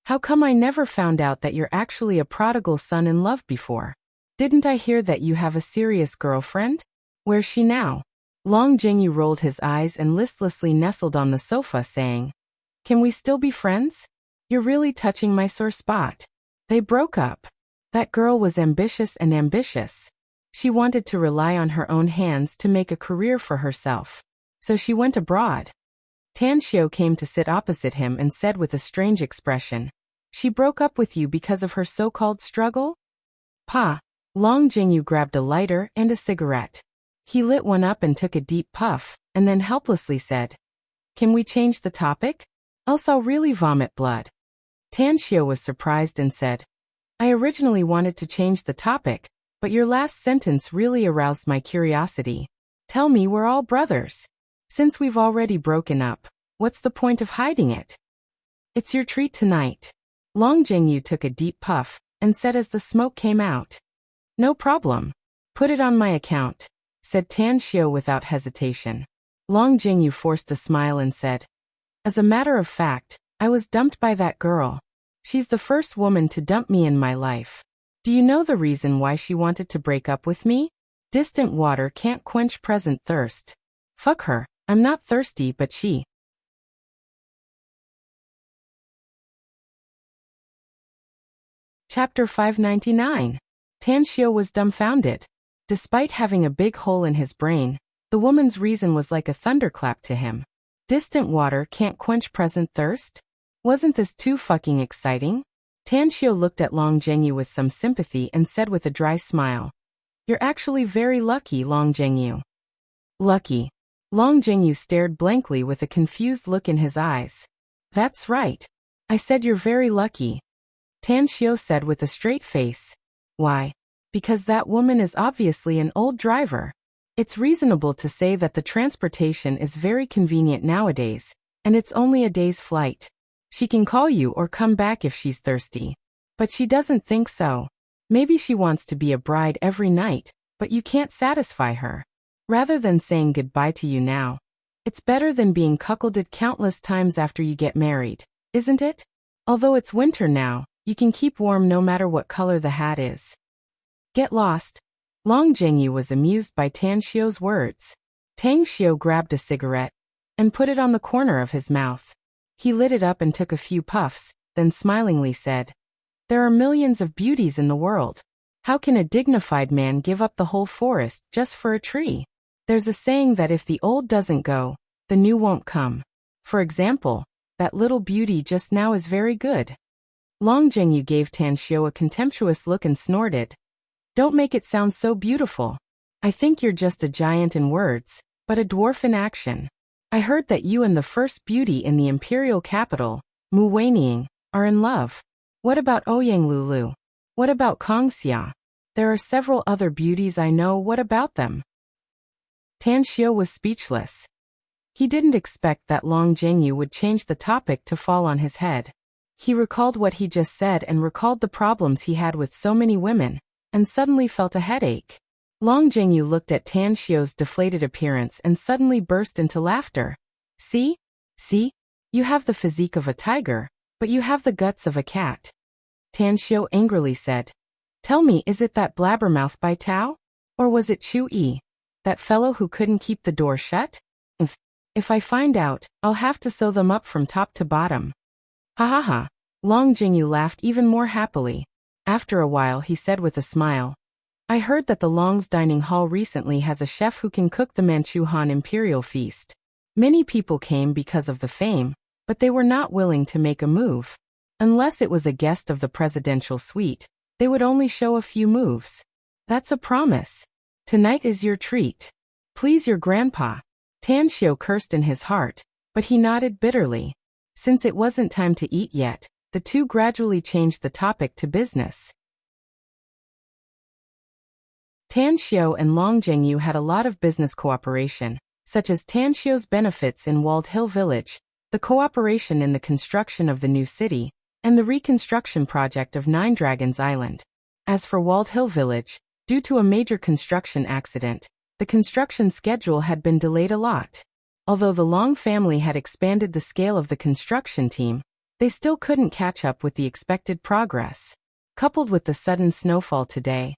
"How come I never found out that you're actually a prodigal son in love before? Didn't I hear that you have a serious girlfriend? Where's she now?" Long Jingyu rolled his eyes and listlessly nestled on the sofa, saying, "Can we still be friends? You're really touching my sore spot." They broke up. That girl was ambitious and ambitious. She wanted to rely on her own hands to make a career for herself. So she went abroad. Tan Xiao came to sit opposite him and said with a strange expression, "She broke up with you because of her so-called struggle?" "Pa." Long Jingyu grabbed a lighter and a cigarette. He lit one up and took a deep puff, and then helplessly said, "Can we change the topic? Else I'll really vomit blood." Tan Xiao was surprised and said, "I originally wanted to change the topic, but your last sentence really aroused my curiosity. Tell me we're all brothers. Since we've already broken up, what's the point of hiding it? It's your treat tonight." Long Jingyu took a deep puff and said as the smoke came out, "No problem. Put it on my account," said Tan Xiao without hesitation. Long Jingyu forced a smile and said, "As a matter of fact, I was dumped by that girl. She's the first woman to dump me in my life. Do you know the reason why she wanted to break up with me? Distant water can't quench present thirst. Fuck her, I'm not thirsty but she." Chapter 599. Tan Xiao was dumbfounded. Despite having a big hole in his brain, the woman's reason was like a thunderclap to him. Distant water can't quench present thirst? Wasn't this too fucking exciting? Tan Xiao looked at Long Jingyu with some sympathy and said with a dry smile, "You're actually very lucky, Long Jingyu." "Lucky?" Long Jingyu stared blankly with a confused look in his eyes. "That's right. I said you're very lucky," Tan Xiao said with a straight face. "Why? Because that woman is obviously an old driver. It's reasonable to say that the transportation is very convenient nowadays, and it's only a day's flight. She can call you or come back if she's thirsty. But she doesn't think so. Maybe she wants to be a bride every night, but you can't satisfy her. Rather than saying goodbye to you now, it's better than being cuckolded countless times after you get married, isn't it? Although it's winter now, you can keep warm no matter what color the hat is." "Get lost." Long Jingyu was amused by Tan Xiao's words. Tan Xiao grabbed a cigarette and put it on the corner of his mouth. He lit it up and took a few puffs, then smilingly said, "There are millions of beauties in the world. How can a dignified man give up the whole forest just for a tree? There's a saying that if the old doesn't go, the new won't come. For example, that little beauty just now is very good." Long Jingyu gave Tan Xiu a contemptuous look and snorted, "Don't make it sound so beautiful. I think you're just a giant in words, but a dwarf in action. I heard that you and the first beauty in the imperial capital, Mu Weining, are in love. What about Ouyang Lulu? What about Kongxia? There are several other beauties I know. What about them?" Tan Xiu was speechless. He didn't expect that Long Jingyu would change the topic to fall on his head. He recalled what he just said and recalled the problems he had with so many women, and suddenly felt a headache. Long Jingyu looked at Tan Xiu's deflated appearance and suddenly burst into laughter. See? You have the physique of a tiger, but you have the guts of a cat." Tan Xiu angrily said, "Tell me, is it that blabbermouth Bai Tao? Or was it Chu Yi, that fellow who couldn't keep the door shut? If I find out, I'll have to sew them up from top to bottom." "Ha ha ha." Long Jingyu laughed even more happily. After a while he said with a smile, "I heard that the Long's dining hall recently has a chef who can cook the Manchu Han imperial feast. Many people came because of the fame, but they were not willing to make a move. Unless it was a guest of the presidential suite, they would only show a few moves. That's a promise. Tonight is your treat. Please your grandpa." Tan Xiu cursed in his heart, but he nodded bitterly. Since it wasn't time to eat yet, the two gradually changed the topic to business. Tan Xiu and Long Jingyu had a lot of business cooperation, such as Tan Xiu's benefits in Walled Hill Village, the cooperation in the construction of the new city, and the reconstruction project of Nine Dragons Island. As for Walled Hill Village, due to a major construction accident, the construction schedule had been delayed a lot. Although the Long family had expanded the scale of the construction team, they still couldn't catch up with the expected progress. Coupled with the sudden snowfall today,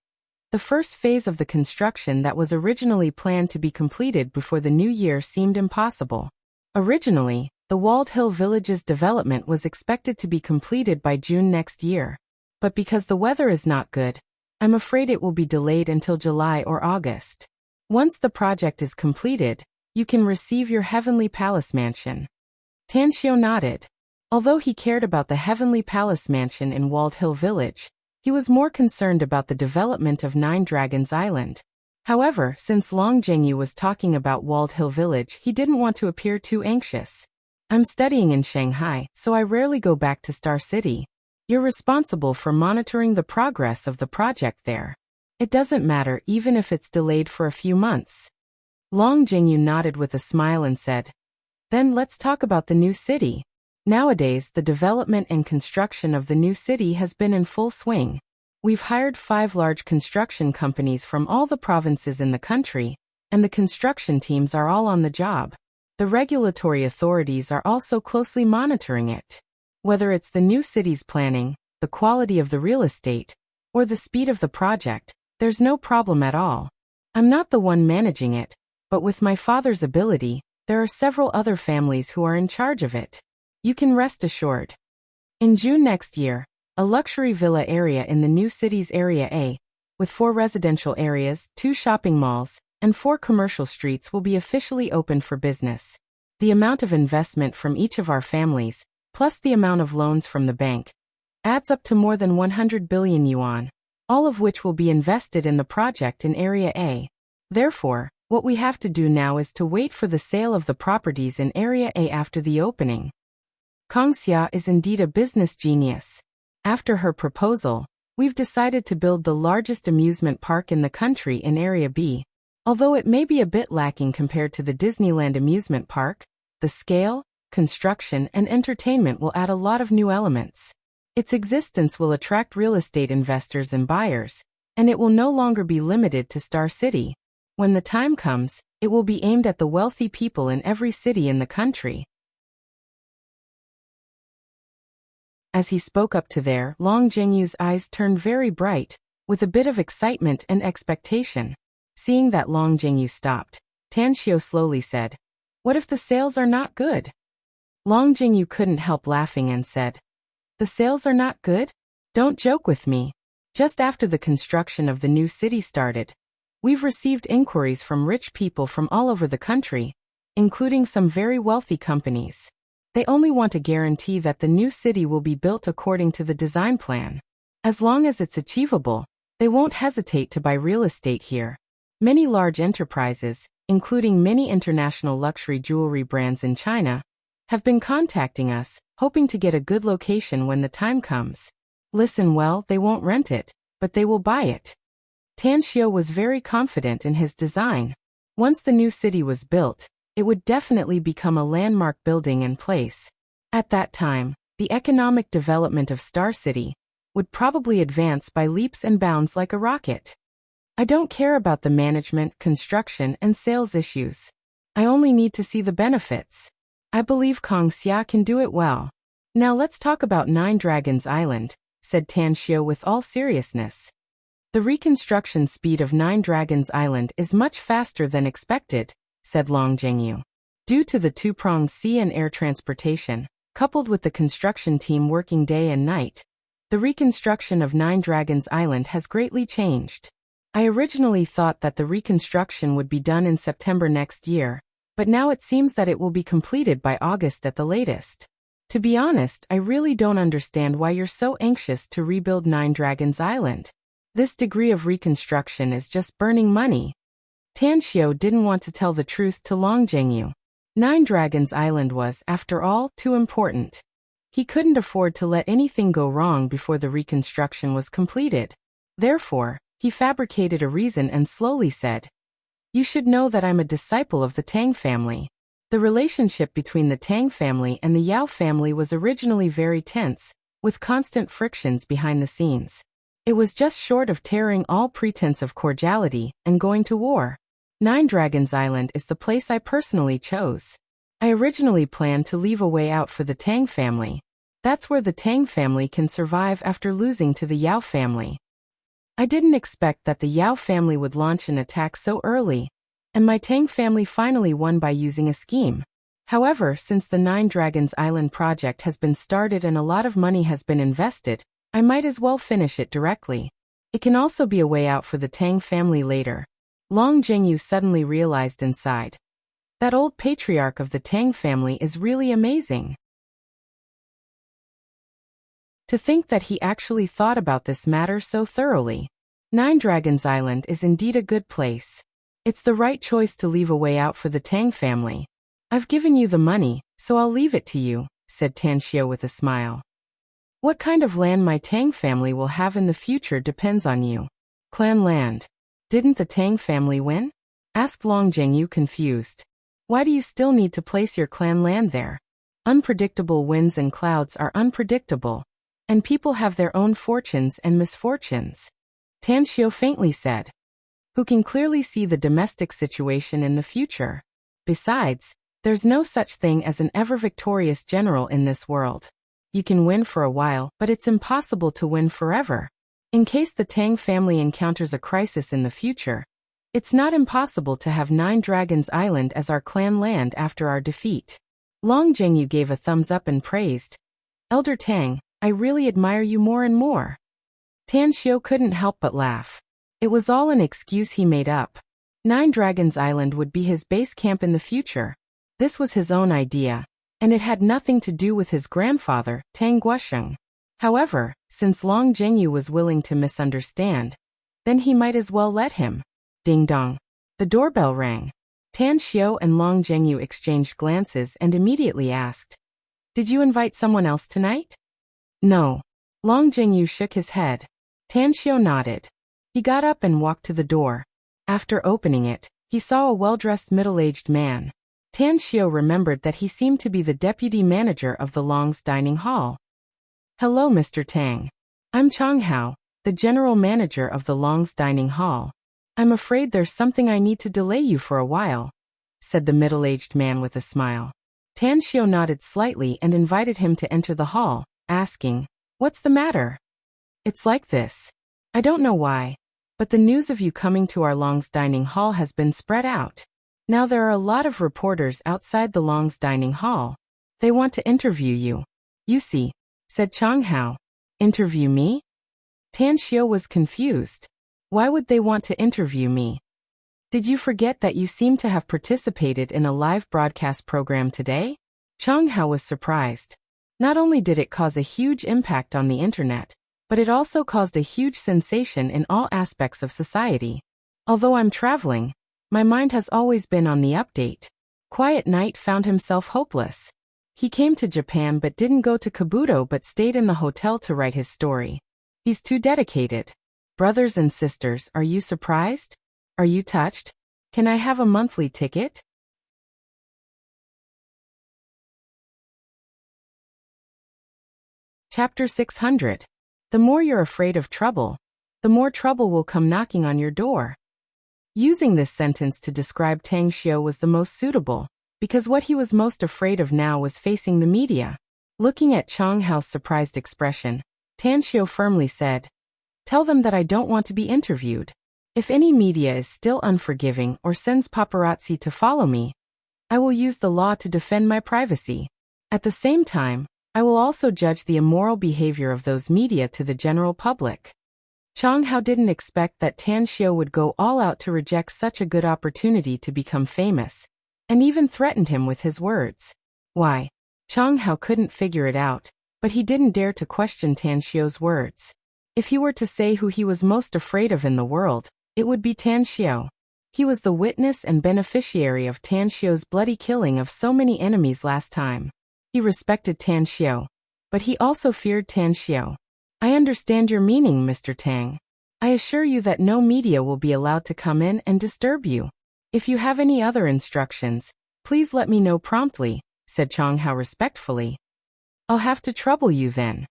the first phase of the construction that was originally planned to be completed before the new year seemed impossible. Originally, the Walled Hill Village's development was expected to be completed by June next year. But because the weather is not good, I'm afraid it will be delayed until July or August. Once the project is completed, you can receive your Heavenly Palace Mansion." Tan Xiu nodded. Although he cared about the Heavenly Palace Mansion in Walled Hill Village, he was more concerned about the development of Nine Dragons Island. However, since Long Jingyu was talking about Walled Hill Village, he didn't want to appear too anxious. "I'm studying in Shanghai, so I rarely go back to Star City. You're responsible for monitoring the progress of the project there. It doesn't matter even if it's delayed for a few months." Long Jingyu nodded with a smile and said, "Then let's talk about the new city. Nowadays, the development and construction of the new city has been in full swing. We've hired 5 large construction companies from all the provinces in the country, and the construction teams are all on the job. The regulatory authorities are also closely monitoring it. Whether it's the new city's planning, the quality of the real estate, or the speed of the project, there's no problem at all. I'm not the one managing it, but with my father's ability, there are several other families who are in charge of it. You can rest assured." In June next year, a luxury villa area in the new city's Area A, with 4 residential areas, 2 shopping malls, and 4 commercial streets will be officially open for business. The amount of investment from each of our families, plus the amount of loans from the bank, adds up to more than 100 billion yuan, all of which will be invested in the project in Area A. Therefore, what we have to do now is to wait for the sale of the properties in Area A after the opening. Kongxia is indeed a business genius. After her proposal, we've decided to build the largest amusement park in the country in Area B. Although it may be a bit lacking compared to the Disneyland amusement park, the scale, construction, and entertainment will add a lot of new elements. Its existence will attract real estate investors and buyers, and it will no longer be limited to Star City. When the time comes, it will be aimed at the wealthy people in every city in the country. As he spoke up to there, Long Jingyu's eyes turned very bright, with a bit of excitement and expectation. Seeing that Long Jingyu stopped, Tan Xiu slowly said, "What if the sales are not good?" Long Jingyu couldn't help laughing and said, The sales are not good? Don't joke with me. Just after the construction of the new city started, we've received inquiries from rich people from all over the country, including some very wealthy companies. They only want a guarantee that the new city will be built according to the design plan. As long as it's achievable, they won't hesitate to buy real estate here. Many large enterprises, including many international luxury jewelry brands in China, have been contacting us, hoping to get a good location when the time comes. Listen well, they won't rent it, but they will buy it. Tan Xiu was very confident in his design. Once the new city was built, it would definitely become a landmark building and place. At that time, the economic development of Star City would probably advance by leaps and bounds like a rocket. I don't care about the management, construction, and sales issues. I only need to see the benefits. I believe Kong Xia can do it well. Now let's talk about Nine Dragons Island, said Tan Xiu with all seriousness. The reconstruction speed of Nine Dragons Island is much faster than expected, said Long Zhengyu. Due to the two-pronged sea and air transportation, coupled with the construction team working day and night, the reconstruction of Nine Dragons Island has greatly changed. I originally thought that the reconstruction would be done in September next year, but now it seems that it will be completed by August at the latest. To be honest, I really don't understand why you're so anxious to rebuild Nine Dragons Island. This degree of reconstruction is just burning money. Tan Xiu didn't want to tell the truth to Long Zhengyu. Nine Dragons Island was, after all, too important. He couldn't afford to let anything go wrong before the reconstruction was completed. Therefore, he fabricated a reason and slowly said, "You should know that I'm a disciple of the Tang family." The relationship between the Tang family and the Yao family was originally very tense, with constant frictions behind the scenes. It was just short of tearing all pretense of cordiality and going to war. Nine Dragons Island is the place I personally chose. I originally planned to leave a way out for the Tang family. That's where the Tang family can survive after losing to the Yao family. I didn't expect that the Yao family would launch an attack so early, and my Tang family finally won by using a scheme. However, since the Nine Dragons Island project has been started and a lot of money has been invested, I might as well finish it directly. It can also be a way out for the Tang family later. Long Zhengyu suddenly realized inside. That old patriarch of the Tang family is really amazing. To think that he actually thought about this matter so thoroughly. Nine Dragons Island is indeed a good place. It's the right choice to leave a way out for the Tang family. I've given you the money, so I'll leave it to you, said Tan Xiu with a smile. What kind of land my Tang family will have in the future depends on you. Clan land. Didn't the Tang family win? Asked Long Zhengyu confused. Why do you still need to place your clan land there? Unpredictable winds and clouds are unpredictable, and people have their own fortunes and misfortunes. Tan Xiu faintly said, who can clearly see the domestic situation in the future. Besides, there's no such thing as an ever-victorious general in this world. You can win for a while, but it's impossible to win forever. In case the Tang family encounters a crisis in the future, it's not impossible to have Nine Dragons Island as our clan land after our defeat. Long Zhengyu gave a thumbs up and praised. Elder Tang, I really admire you more and more. Tan Xiu couldn't help but laugh. It was all an excuse he made up. Nine Dragons Island would be his base camp in the future. This was his own idea, and it had nothing to do with his grandfather, Tang Guosheng. However, since Long Zhengyu was willing to misunderstand, then he might as well let him. Ding dong. The doorbell rang. Tan Xiu and Long Zhengyu exchanged glances and immediately asked, "Did you invite someone else tonight?" "No." Long Zhengyu shook his head. Tan Xiu nodded. He got up and walked to the door. After opening it, he saw a well-dressed middle-aged man. Tan Xiu remembered that he seemed to be the deputy manager of the Long's dining hall. "Hello, Mr. Tang. I'm Chang Hao, the general manager of the Long's dining hall. I'm afraid there's something I need to delay you for a while," said the middle-aged man with a smile. Tan Xiu nodded slightly and invited him to enter the hall, asking, "What's the matter?" "It's like this. I don't know why, but the news of you coming to our Long's dining hall has been spread out. Now there are a lot of reporters outside the Long's dining hall. They want to interview you. You see, said Chang Hao. Interview me? Tan Xiu was confused. Why would they want to interview me? Did you forget that you seem to have participated in a live broadcast program today? Chang Hao was surprised. Not only did it cause a huge impact on the internet, but it also caused a huge sensation in all aspects of society. Although I'm traveling, my mind has always been on the update. Quiet Night found himself hopeless. He came to Japan but didn't go to Kabuto but stayed in the hotel to write his story. He's too dedicated. Brothers and sisters, are you surprised? Are you touched? Can I have a monthly ticket? Chapter 600. The more you're afraid of trouble, the more trouble will come knocking on your door. Using this sentence to describe Tang Xiu was the most suitable, because what he was most afraid of now was facing the media. Looking at Chang Hao's surprised expression, Tan Xiu firmly said, "Tell them that I don't want to be interviewed. If any media is still unforgiving or sends paparazzi to follow me, I will use the law to defend my privacy. At the same time, I will also judge the immoral behavior of those media to the general public." Chang Hao didn't expect that Tan Xiu would go all out to reject such a good opportunity to become famous, and even threatened him with his words. Why? Chang Hao couldn't figure it out, but he didn't dare to question Tan Xiu's words. If he were to say who he was most afraid of in the world, it would be Tan Xiu. He was the witness and beneficiary of Tan Xiu's bloody killing of so many enemies last time. He respected Tan Xiu, but he also feared Tan Xiu. I understand your meaning, Mr. Tang. I assure you that no media will be allowed to come in and disturb you. If you have any other instructions, please let me know promptly, said Chang Hao respectfully. I'll have to trouble you then.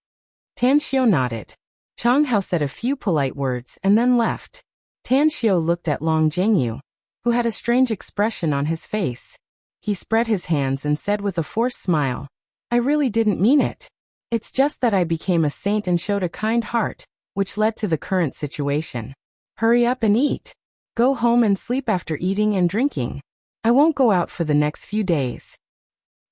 Tan Xiu nodded. Chang Hao said a few polite words and then left. Tan Xiu looked at Long Jingyu, who had a strange expression on his face. He spread his hands and said with a forced smile, I really didn't mean it. It's just that I became a saint and showed a kind heart, which led to the current situation. Hurry up and eat. Go home and sleep after eating and drinking. I won't go out for the next few days.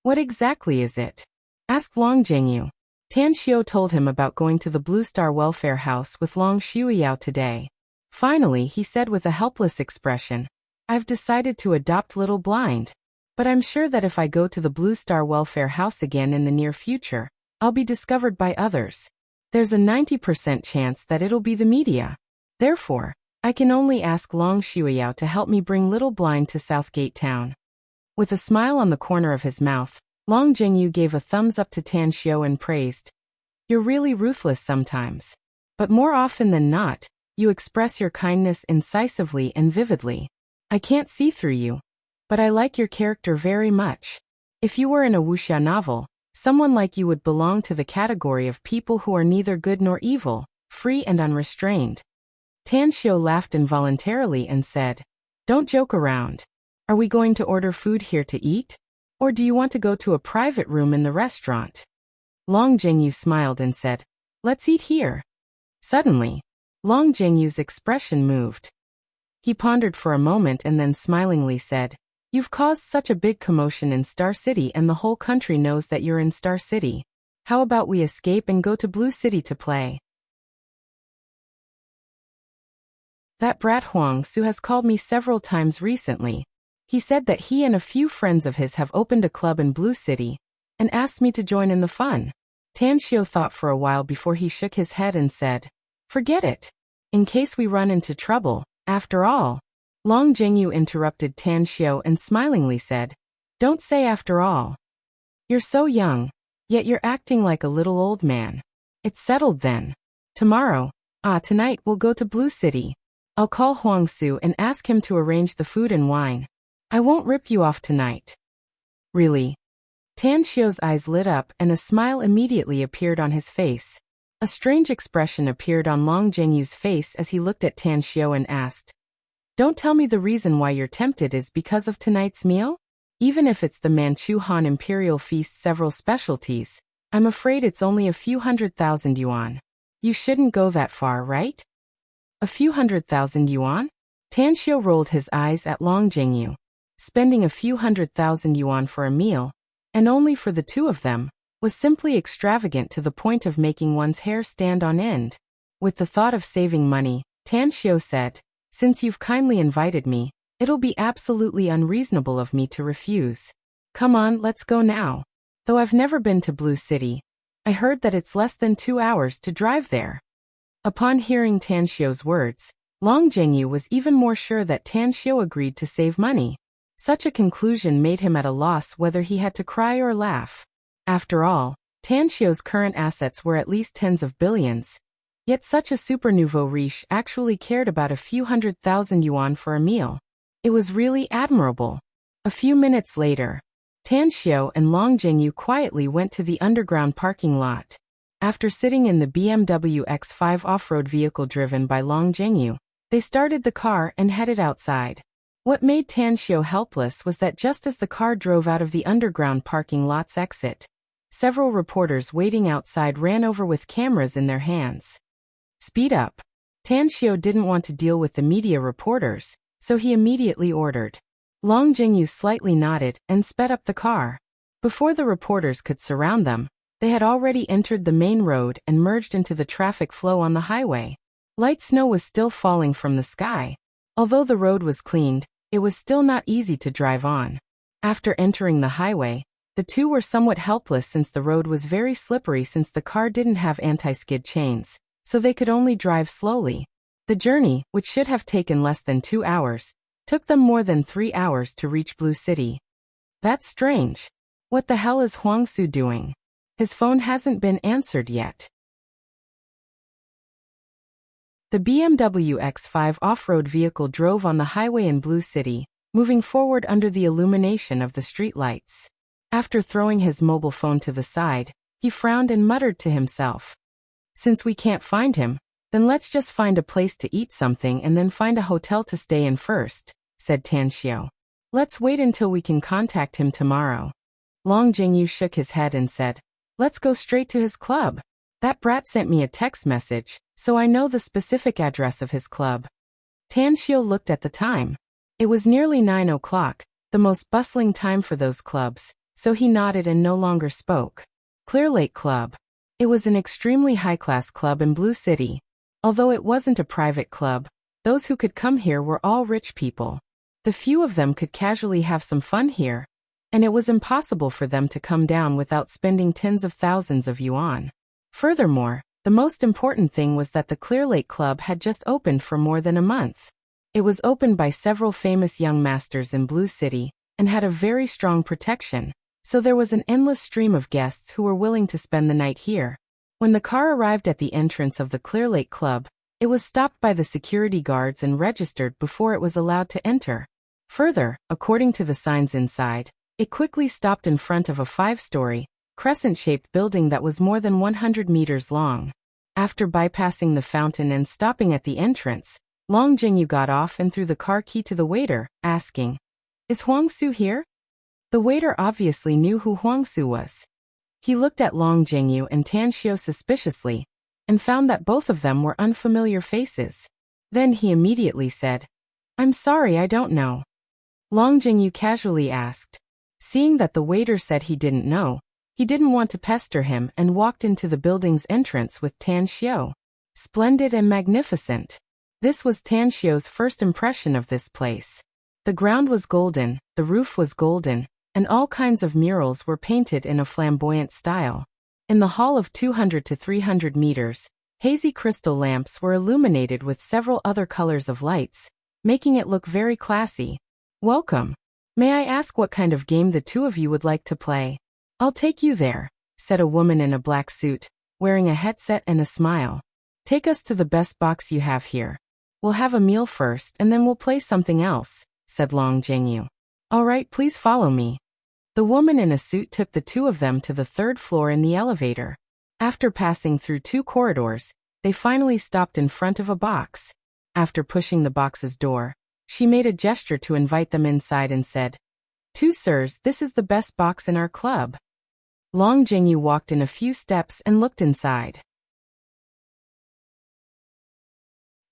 What exactly is it? Asked Long Jingyu. Tan Xiu told him about going to the Blue Star Welfare House with Long Shuiyao today. Finally, he said with a helpless expression, I've decided to adopt Little Blind. But I'm sure that if I go to the Blue Star Welfare House again in the near future, I'll be discovered by others. There's a 90% chance that it'll be the media. Therefore, I can only ask Long Shuiyao to help me bring Little Blind to Southgate Town. With a smile on the corner of his mouth, Long Jingyu gave a thumbs up to Tan Xiu and praised. You're really ruthless sometimes. But more often than not, you express your kindness incisively and vividly. I can't see through you, but I like your character very much. If you were in a Wuxia novel, someone like you would belong to the category of people who are neither good nor evil, free and unrestrained. Tan Xiu laughed involuntarily and said, Don't joke around. Are we going to order food here to eat? Or do you want to go to a private room in the restaurant? Long Jingyu smiled and said, Let's eat here. Suddenly, Long Jingyu's expression moved. He pondered for a moment and then smilingly said, You've caused such a big commotion in Star City and the whole country knows that you're in Star City. How about we escape and go to Blue City to play? That brat Huang Su has called me several times recently. He said that he and a few friends of his have opened a club in Blue City and asked me to join in the fun. Tan Xiu thought for a while before he shook his head and said, Forget it. In case we run into trouble, after all. Long Jingyu interrupted Tan Xiu and smilingly said, Don't say after all. You're so young, yet you're acting like a little old man. It's settled then. Tonight we'll go to Blue City. I'll call Huang Su and ask him to arrange the food and wine. I won't rip you off tonight. Really? Tan Xiu's eyes lit up and a smile immediately appeared on his face. A strange expression appeared on Long Jingyu's face as he looked at Tan Xiu and asked, Don't tell me the reason why you're tempted is because of tonight's meal? Even if it's the Manchu Han Imperial Feast's several specialties, I'm afraid it's only a few 100,000 yuan. You shouldn't go that far, right? A few 100,000 yuan? Tan Xiu rolled his eyes at Long Jingyu. Spending a few 100,000 yuan for a meal, and only for the two of them, was simply extravagant to the point of making one's hair stand on end. With the thought of saving money, Tan Xiu said, "Since you've kindly invited me, it'll be absolutely unreasonable of me to refuse. Come on, let's go now. Though I've never been to Blue City, I heard that it's less than 2 hours to drive there." Upon hearing Tan Xiu's words, Long Zhengyu was even more sure that Tan Xiu agreed to save money. Such a conclusion made him at a loss whether he had to cry or laugh. After all, Tan Xiu's current assets were at least tens of billions. Yet such a super nouveau riche actually cared about a few 100,000 yuan for a meal. It was really admirable. A few minutes later, Tan Xiu and Long Zhengyu quietly went to the underground parking lot. After sitting in the BMW X5 off-road vehicle driven by Long Zhengyu, they started the car and headed outside. What made Tan Xiu helpless was that just as the car drove out of the underground parking lot's exit, several reporters waiting outside ran over with cameras in their hands. "Speed up." Tan Xiu didn't want to deal with the media reporters, so he immediately ordered. Long Zhengyu slightly nodded and sped up the car. Before the reporters could surround them, they had already entered the main road and merged into the traffic flow on the highway. Light snow was still falling from the sky. Although the road was cleaned, it was still not easy to drive on. After entering the highway, the two were somewhat helpless since the road was very slippery since the car didn't have anti-skid chains, so they could only drive slowly. The journey, which should have taken less than 2 hours, took them more than 3 hours to reach Blue City. That's strange. What the hell is Huangsu doing? His phone hasn't been answered yet. The BMW X5 off-road vehicle drove on the highway in Blue City, moving forward under the illumination of the street lights. After throwing his mobile phone to the side, he frowned and muttered to himself. "Since we can't find him, then let's just find a place to eat something and then find a hotel to stay in first," said Tan Xiu. "Let's wait until we can contact him tomorrow." Long Zhengyu shook his head and said, "Let's go straight to his club. That brat sent me a text message, so I know the specific address of his club." Tan Xiu looked at the time. It was nearly 9 o'clock, the most bustling time for those clubs, so he nodded and no longer spoke. Clear Lake Club. It was an extremely high-class club in Blue City. Although it wasn't a private club, those who could come here were all rich people. The few of them could casually have some fun here, and it was impossible for them to come down without spending tens of thousands of yuan. Furthermore, the most important thing was that the Clear Lake Club had just opened for more than a month. It was opened by several famous young masters in Blue City, and had a very strong protection, so there was an endless stream of guests who were willing to spend the night here. When the car arrived at the entrance of the Clear Lake Club, it was stopped by the security guards and registered before it was allowed to enter. Further, according to the signs inside, it quickly stopped in front of a 5-story, crescent-shaped building that was more than 100 meters long. After bypassing the fountain and stopping at the entrance, Long Zhengyu got off and threw the car key to the waiter, asking, "Is Huangsu here?" The waiter obviously knew who Huangsu was. He looked at Long Zhengyu and Tan Xiu suspiciously, and found that both of them were unfamiliar faces. Then he immediately said, "I'm sorry, I don't know." Long Zhengyu casually asked. Seeing that the waiter said he didn't know, he didn't want to pester him and walked into the building's entrance with Tan Xiu. Splendid and magnificent. This was Tan Xiu's first impression of this place. The ground was golden, the roof was golden, and all kinds of murals were painted in a flamboyant style. In the hall of 200 to 300 meters, hazy crystal lamps were illuminated with several other colors of lights, making it look very classy. "Welcome. May I ask what kind of game the two of you would like to play?" "I'll take you there," said a woman in a black suit, wearing a headset and a smile. "Take us to the best box you have here. We'll have a meal first and then we'll play something else," said Long Zhengyu. "All right, please follow me." The woman in a suit took the two of them to the 3rd floor in the elevator. After passing through 2 corridors, they finally stopped in front of a box. After pushing the box's door, she made a gesture to invite them inside and said, "Two sirs, this is the best box in our club." Long Zhengyu walked in a few steps and looked inside.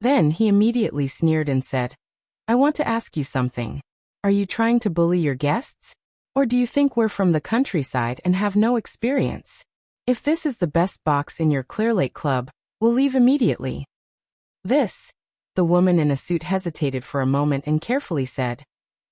Then he immediately sneered and said, "I want to ask you something. Are you trying to bully your guests? Or do you think we're from the countryside and have no experience? If this is the best box in your Clear Lake Club, we'll leave immediately. The woman in a suit hesitated for a moment and carefully said,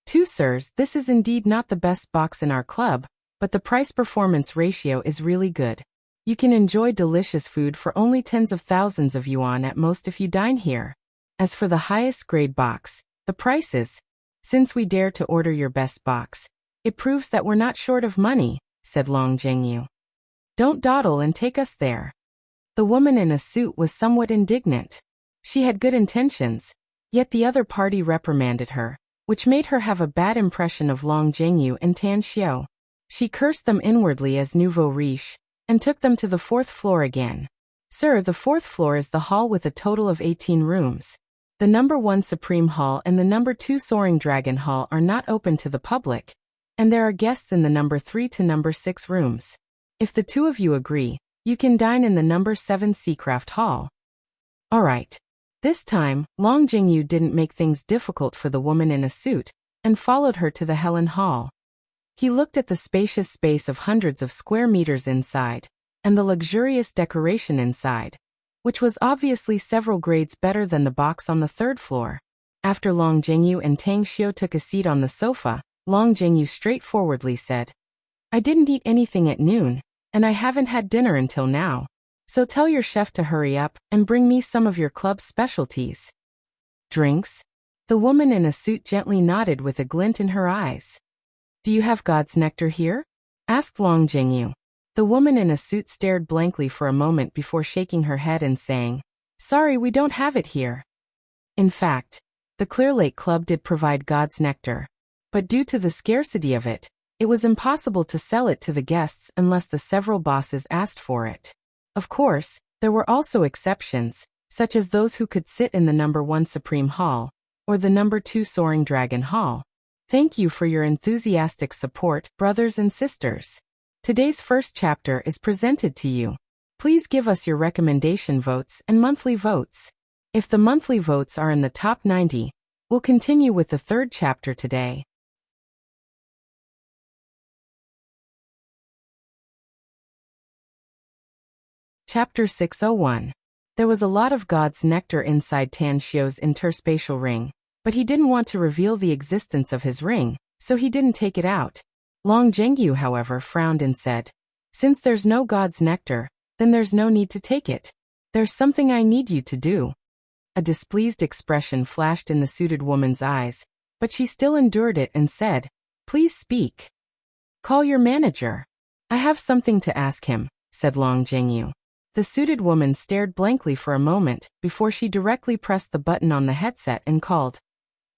"Two sirs, this is indeed not the best box in our club, but the price-performance ratio is really good. You can enjoy delicious food for only tens of thousands of yuan at most if you dine here. As for the highest grade box, the prices, since we dare to order your best box, it proves that we're not short of money," said Long Jingyu. "Don't dawdle and take us there." The woman in a suit was somewhat indignant. She had good intentions, yet the other party reprimanded her, which made her have a bad impression of Long Jingyu and Tan Xiao. She cursed them inwardly as nouveau riche, and took them to the fourth floor again. "Sir, the fourth floor is the hall with a total of 18 rooms. The number 1 Supreme Hall and the number 2 Soaring Dragon Hall are not open to the public, and there are guests in the number 3 to number 6 rooms. If the two of you agree, you can dine in the number 7 Seacraft Hall." All right. This time, Long Jingyu didn't make things difficult for the woman in a suit, and followed her to the Helen Hall. He looked at the spacious space of hundreds of square meters inside, and the luxurious decoration inside, which was obviously several grades better than the box on the third floor. After Long Jingyu and Tang Xiu took a seat on the sofa, Long Jingyu straightforwardly said, "I didn't eat anything at noon, and I haven't had dinner until now. So tell your chef to hurry up and bring me some of your club's specialties." "Drinks?" The woman in a suit gently nodded with a glint in her eyes. "Do you have God's nectar here?" asked Long Jingyu. The woman in a suit stared blankly for a moment before shaking her head and saying, "Sorry, we don't have it here." In fact, the Clear Lake Club did provide God's nectar, but due to the scarcity of it, it was impossible to sell it to the guests unless the several bosses asked for it. Of course, there were also exceptions, such as those who could sit in the number 1 Supreme Hall, or the number 2 Soaring Dragon Hall. Thank you for your enthusiastic support, brothers and sisters. Today's first chapter is presented to you. Please give us your recommendation votes and monthly votes. If the monthly votes are in the top 90, we'll continue with the third chapter today. Chapter 601. There was a lot of God's nectar inside Tan Xiu's interspatial ring, but he didn't want to reveal the existence of his ring, so he didn't take it out. Long Jingyu, however, frowned and said, "Since there's no God's nectar, then there's no need to take it. There's something I need you to do." A displeased expression flashed in the suited woman's eyes, but she still endured it and said, "Please speak." "Call your manager. I have something to ask him," said Long Jingyu. The suited woman stared blankly for a moment before she directly pressed the button on the headset and called,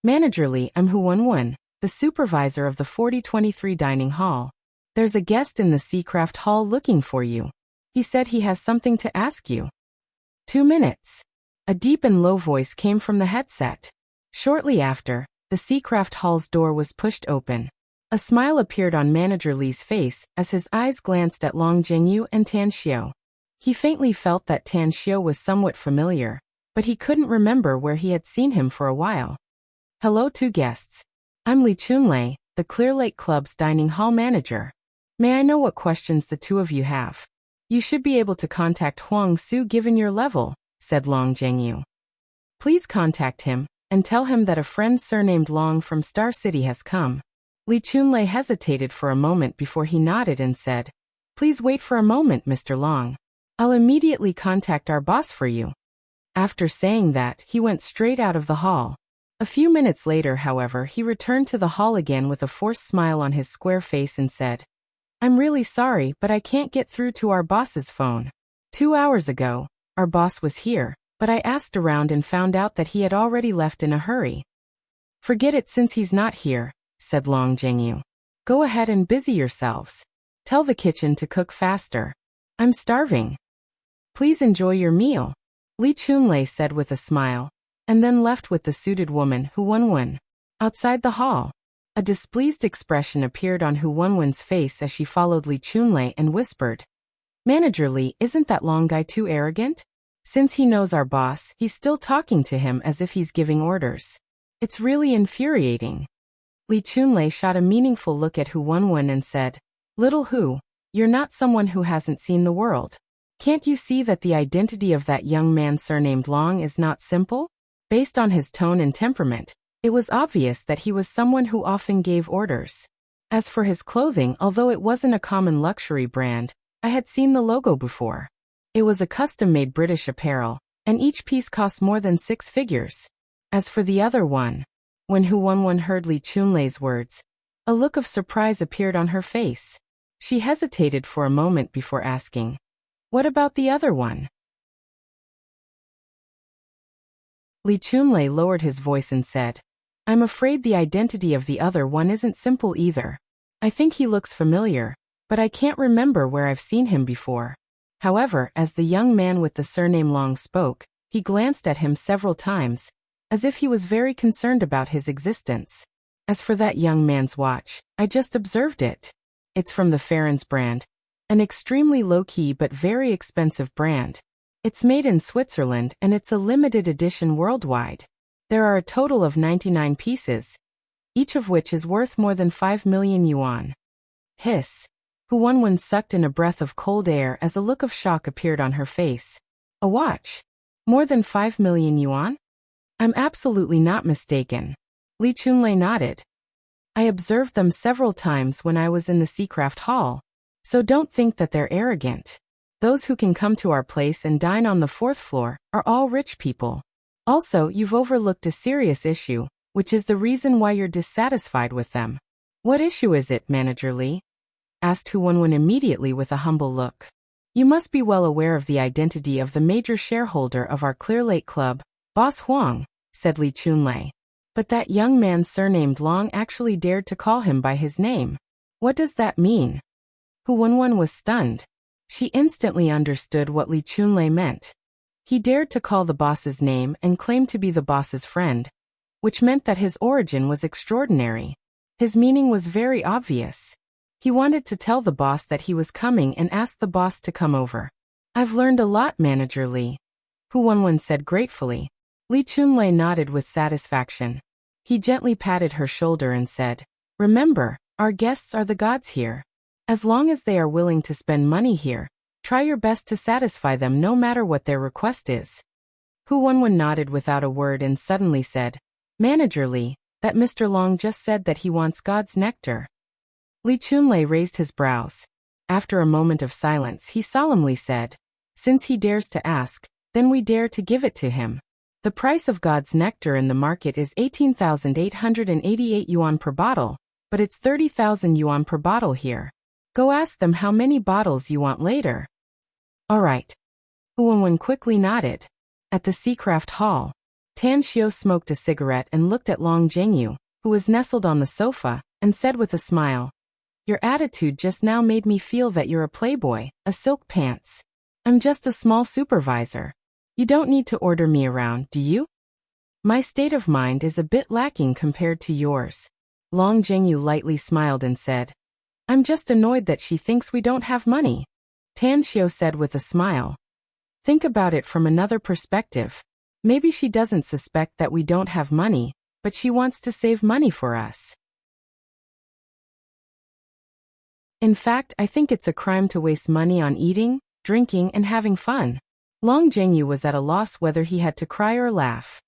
"Manager Li, I'm Hu Wenwen, the supervisor of the 4023 dining hall. There's a guest in the Seacraft Hall looking for you. He said he has something to ask you." 2 minutes. A deep and low voice came from the headset. Shortly after, the Seacraft Hall's door was pushed open. A smile appeared on Manager Li's face as his eyes glanced at Long Jingyu and Tan Xiu. He faintly felt that Tan Xiu was somewhat familiar, but he couldn't remember where he had seen him for a while. "Hello, two guests. I'm Li Chunlei, the Clear Lake Club's dining hall manager. May I know what questions the two of you have? You should be able to contact Huang Su given your level," said Long Jingyu. "Please contact him, and tell him that a friend surnamed Long from Star City has come." Li Chunlei hesitated for a moment before he nodded and said, "Please wait for a moment, Mr. Long. I'll immediately contact our boss for you." After saying that, he went straight out of the hall. A few minutes later, however, he returned to the hall again with a forced smile on his square face and said, "I'm really sorry, but I can't get through to our boss's phone. 2 hours ago, our boss was here, but I asked around and found out that he had already left in a hurry." "Forget it since he's not here," said Long Jingyu. "Go ahead and busy yourselves. Tell the kitchen to cook faster. I'm starving. Please enjoy your meal," Li Chunlei said with a smile, and then left with the suited woman Hu Wenwen. Outside the hall, a displeased expression appeared on Hu Wenwen's face as she followed Li Chunlei and whispered, "Manager Li, isn't that Long guy too arrogant? Since he knows our boss, he's still talking to him as if he's giving orders. It's really infuriating." Li Chunlei shot a meaningful look at Hu Wenwen and said, "Little Hu, you're not someone who hasn't seen the world. Can't you see that the identity of that young man surnamed Long is not simple?" Based on his tone and temperament, it was obvious that he was someone who often gave orders. As for his clothing, although it wasn't a common luxury brand, I had seen the logo before. It was a custom-made British apparel, and each piece cost more than 6 figures. As for the other one, when Hu Wenwen heard Li Chunlei's words, a look of surprise appeared on her face. She hesitated for a moment before asking, "What about the other one?" Li Chunlei lowered his voice and said, "I'm afraid the identity of the other one isn't simple either. I think he looks familiar, but I can't remember where I've seen him before." However, as the young man with the surname Long spoke, he glanced at him several times, as if he was very concerned about his existence. "As for that young man's watch, I just observed it. It's from the Farron's brand, an extremely low-key but very expensive brand. It's made in Switzerland and it's a limited edition worldwide. There are a total of 99 pieces, each of which is worth more than 5 million yuan." Hiss. Hu Wenwen sucked in a breath of cold air as a look of shock appeared on her face. "A watch? More than 5 million yuan? I'm absolutely not mistaken." Li Chunlei nodded. "I observed them several times when I was in the Seacraft Hall, so don't think that they're arrogant. Those who can come to our place and dine on the 4th floor are all rich people. Also, you've overlooked a serious issue, which is the reason why you're dissatisfied with them." "What issue is it, Manager Li?" asked Hu Wenwen immediately with a humble look. "You must be well aware of the identity of the major shareholder of our Clear Lake Club, Boss Huang," said Li Chunlei. "But that young man surnamed Long actually dared to call him by his name. What does that mean?" Hu Wenwen was stunned. She instantly understood what Li Chunlei meant. He dared to call the boss's name and claim to be the boss's friend, which meant that his origin was extraordinary. His meaning was very obvious. He wanted to tell the boss that he was coming and asked the boss to come over. "I've learned a lot, Manager Li," Hu Wenwen said gratefully. Li Chunlei nodded with satisfaction. He gently patted her shoulder and said, "Remember, our guests are the gods here. As long as they are willing to spend money here, try your best to satisfy them no matter what their request is." Hu Wenwen nodded without a word and suddenly said, "Manager Li, that Mr. Long just said that he wants God's nectar." Li Chunlei raised his brows. After a moment of silence, he solemnly said, "Since he dares to ask, then we dare to give it to him. The price of God's nectar in the market is 18,888 yuan per bottle, but it's 30,000 yuan per bottle here. Go ask them how many bottles you want later." "All right." Hu Wenwen quickly nodded. At the Seacraft Hall, Tan Xiao smoked a cigarette and looked at Long Zhengyu, who was nestled on the sofa, and said with a smile, "Your attitude just now made me feel that you're a playboy, a silk pants. I'm just a small supervisor. You don't need to order me around, do you? My state of mind is a bit lacking compared to yours." Long Zhengyu lightly smiled and said, "I'm just annoyed that she thinks we don't have money." Tan Xiao said with a smile, "Think about it from another perspective. Maybe she doesn't suspect that we don't have money, but she wants to save money for us. In fact, I think it's a crime to waste money on eating, drinking, and having fun." Long Zhengyu was at a loss whether he had to cry or laugh.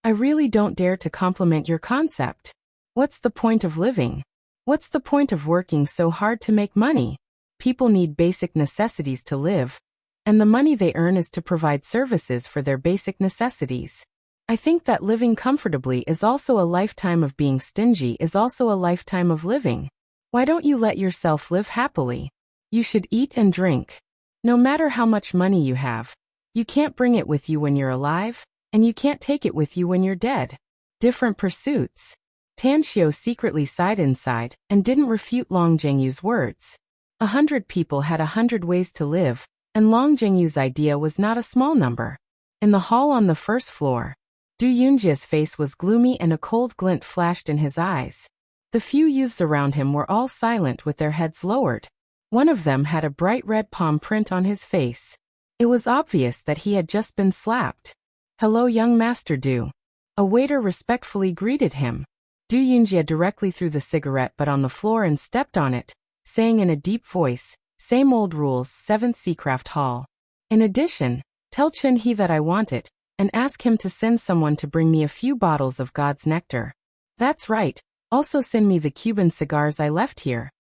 "I really don't dare to compliment your concept. What's the point of living? What's the point of working so hard to make money? People need basic necessities to live, and the money they earn is to provide services for their basic necessities. I think that living comfortably is also a lifetime of being stingy is also a lifetime of living. Why don't you let yourself live happily? You should eat and drink. No matter how much money you have, you can't bring it with you when you're alive, and you can't take it with you when you're dead. Different pursuits." Tan Xiao secretly sighed inside and didn't refute Long Zhengyu's words. 100 people had 100 ways to live, and Long Zhengyu's idea was not a small number. In the hall on the 1st floor, Du Yunjia's face was gloomy and a cold glint flashed in his eyes. The few youths around him were all silent with their heads lowered. One of them had a bright red palm print on his face. It was obvious that he had just been slapped. "Hello, young Master Du." A waiter respectfully greeted him. Du Yunjie directly threw the cigarette butt on the floor and stepped on it, saying in a deep voice, "Same old rules, 7th Seacraft Hall. In addition, tell Chen He that I want it, and ask him to send someone to bring me a few bottles of God's nectar. That's right, also send me the Cuban cigars I left here."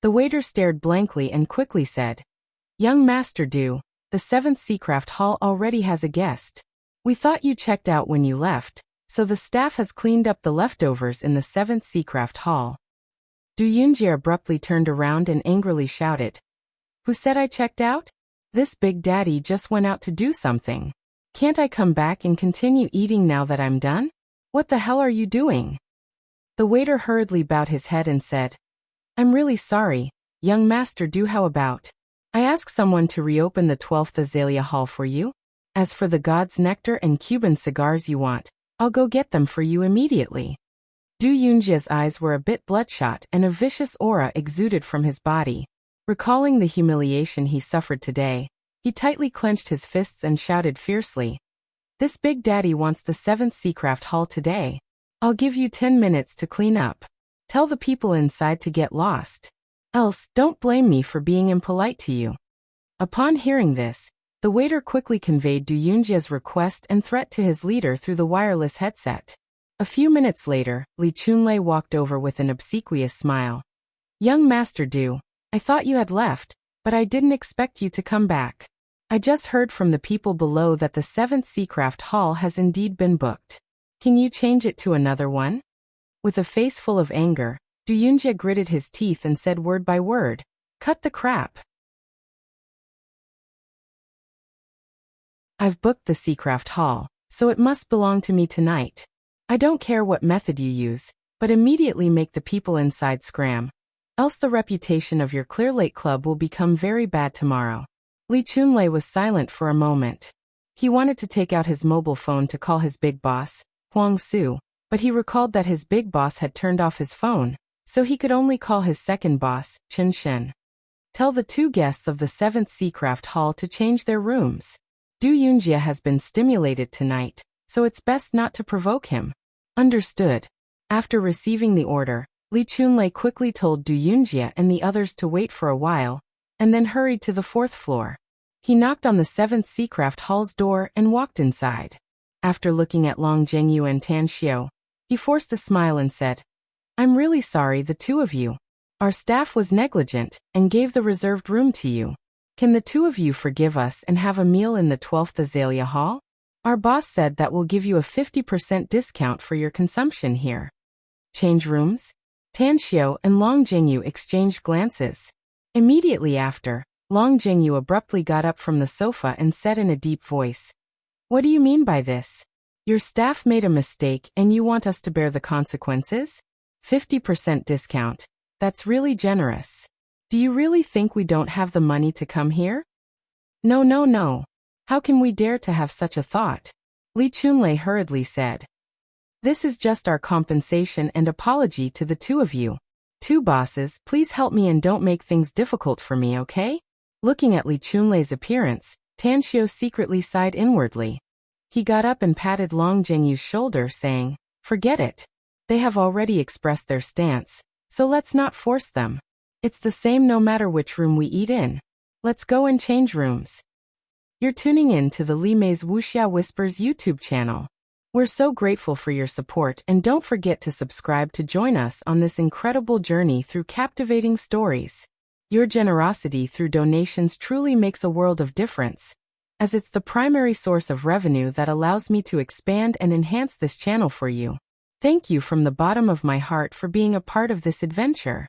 The waiter stared blankly and quickly said, "Young Master Du, the 7th Seacraft Hall already has a guest. We thought you checked out when you left, so the staff has cleaned up the leftovers in the 7th Seacraft Hall." Du Yunjie abruptly turned around and angrily shouted, "Who said I checked out? This big daddy just went out to do something. Can't I come back and continue eating now that I'm done? What the hell are you doing?" The waiter hurriedly bowed his head and said, "I'm really sorry, young Master Du. How about I ask someone to reopen the 12th Azalea Hall for you? As for the God's nectar and Cuban cigars you want, I'll go get them for you immediately." Du Yunjie's eyes were a bit bloodshot and a vicious aura exuded from his body. Recalling the humiliation he suffered today, he tightly clenched his fists and shouted fiercely, "This big daddy wants the 7th Seacraft Hall today. I'll give you 10 minutes to clean up. Tell the people inside to get lost. Else, don't blame me for being impolite to you." Upon hearing this, the waiter quickly conveyed Du Yunjie's request and threat to his leader through the wireless headset. A few minutes later, Li Chunlei walked over with an obsequious smile. "Young Master Du, I thought you had left, but I didn't expect you to come back. I just heard from the people below that the 7th Seacraft Hall has indeed been booked. Can you change it to another one?" With a face full of anger, Du Yunjie gritted his teeth and said word by word, "Cut the crap. I've booked the Seacraft Hall, so it must belong to me tonight. I don't care what method you use, but immediately make the people inside scram. Else the reputation of your Clear Lake Club will become very bad tomorrow." Li Chunlei was silent for a moment. He wanted to take out his mobile phone to call his big boss, Huang Su, but he recalled that his big boss had turned off his phone, so he could only call his second boss, Chen Shen. "Tell the 2 guests of the 7th Seacraft Hall to change their rooms. Du Yunjie has been stimulated tonight, so it's best not to provoke him." "Understood." After receiving the order, Li Chunlei quickly told Du Yunjie and the others to wait for a while, and then hurried to the 4th floor. He knocked on the 7th Seacraft Hall's door and walked inside. After looking at Long Zhengyu and Tan Xiao, he forced a smile and said, "I'm really sorry, the 2 of you. Our staff was negligent and gave the reserved room to you. Can the 2 of you forgive us and have a meal in the 12th Azalea Hall? Our boss said that we'll give you a 50% discount for your consumption here." "Change rooms?" Tan Xiao and Long Zhengyu exchanged glances. Immediately after, Long Zhengyu abruptly got up from the sofa and said in a deep voice, "What do you mean by this? Your staff made a mistake and you want us to bear the consequences? 50% discount. That's really generous. Do you really think we don't have the money to come here?" No, no, no. How can we dare to have such a thought?" Li Chunlei hurriedly said. "This is just our compensation and apology to the 2 of you. 2 bosses, please help me and don't make things difficult for me, okay?" Looking at Li Chunlei's appearance, Tan Xiao secretly sighed inwardly. He got up and patted Long Zhengyu's shoulder, saying, "Forget it. They have already expressed their stance, so let's not force them. It's the same no matter which room we eat in. Let's go and change rooms." You're tuning in to the Li Mei's Wuxia Whispers YouTube channel. We're so grateful for your support, and don't forget to subscribe to join us on this incredible journey through captivating stories. Your generosity through donations truly makes a world of difference, as it's the primary source of revenue that allows me to expand and enhance this channel for you. Thank you from the bottom of my heart for being a part of this adventure.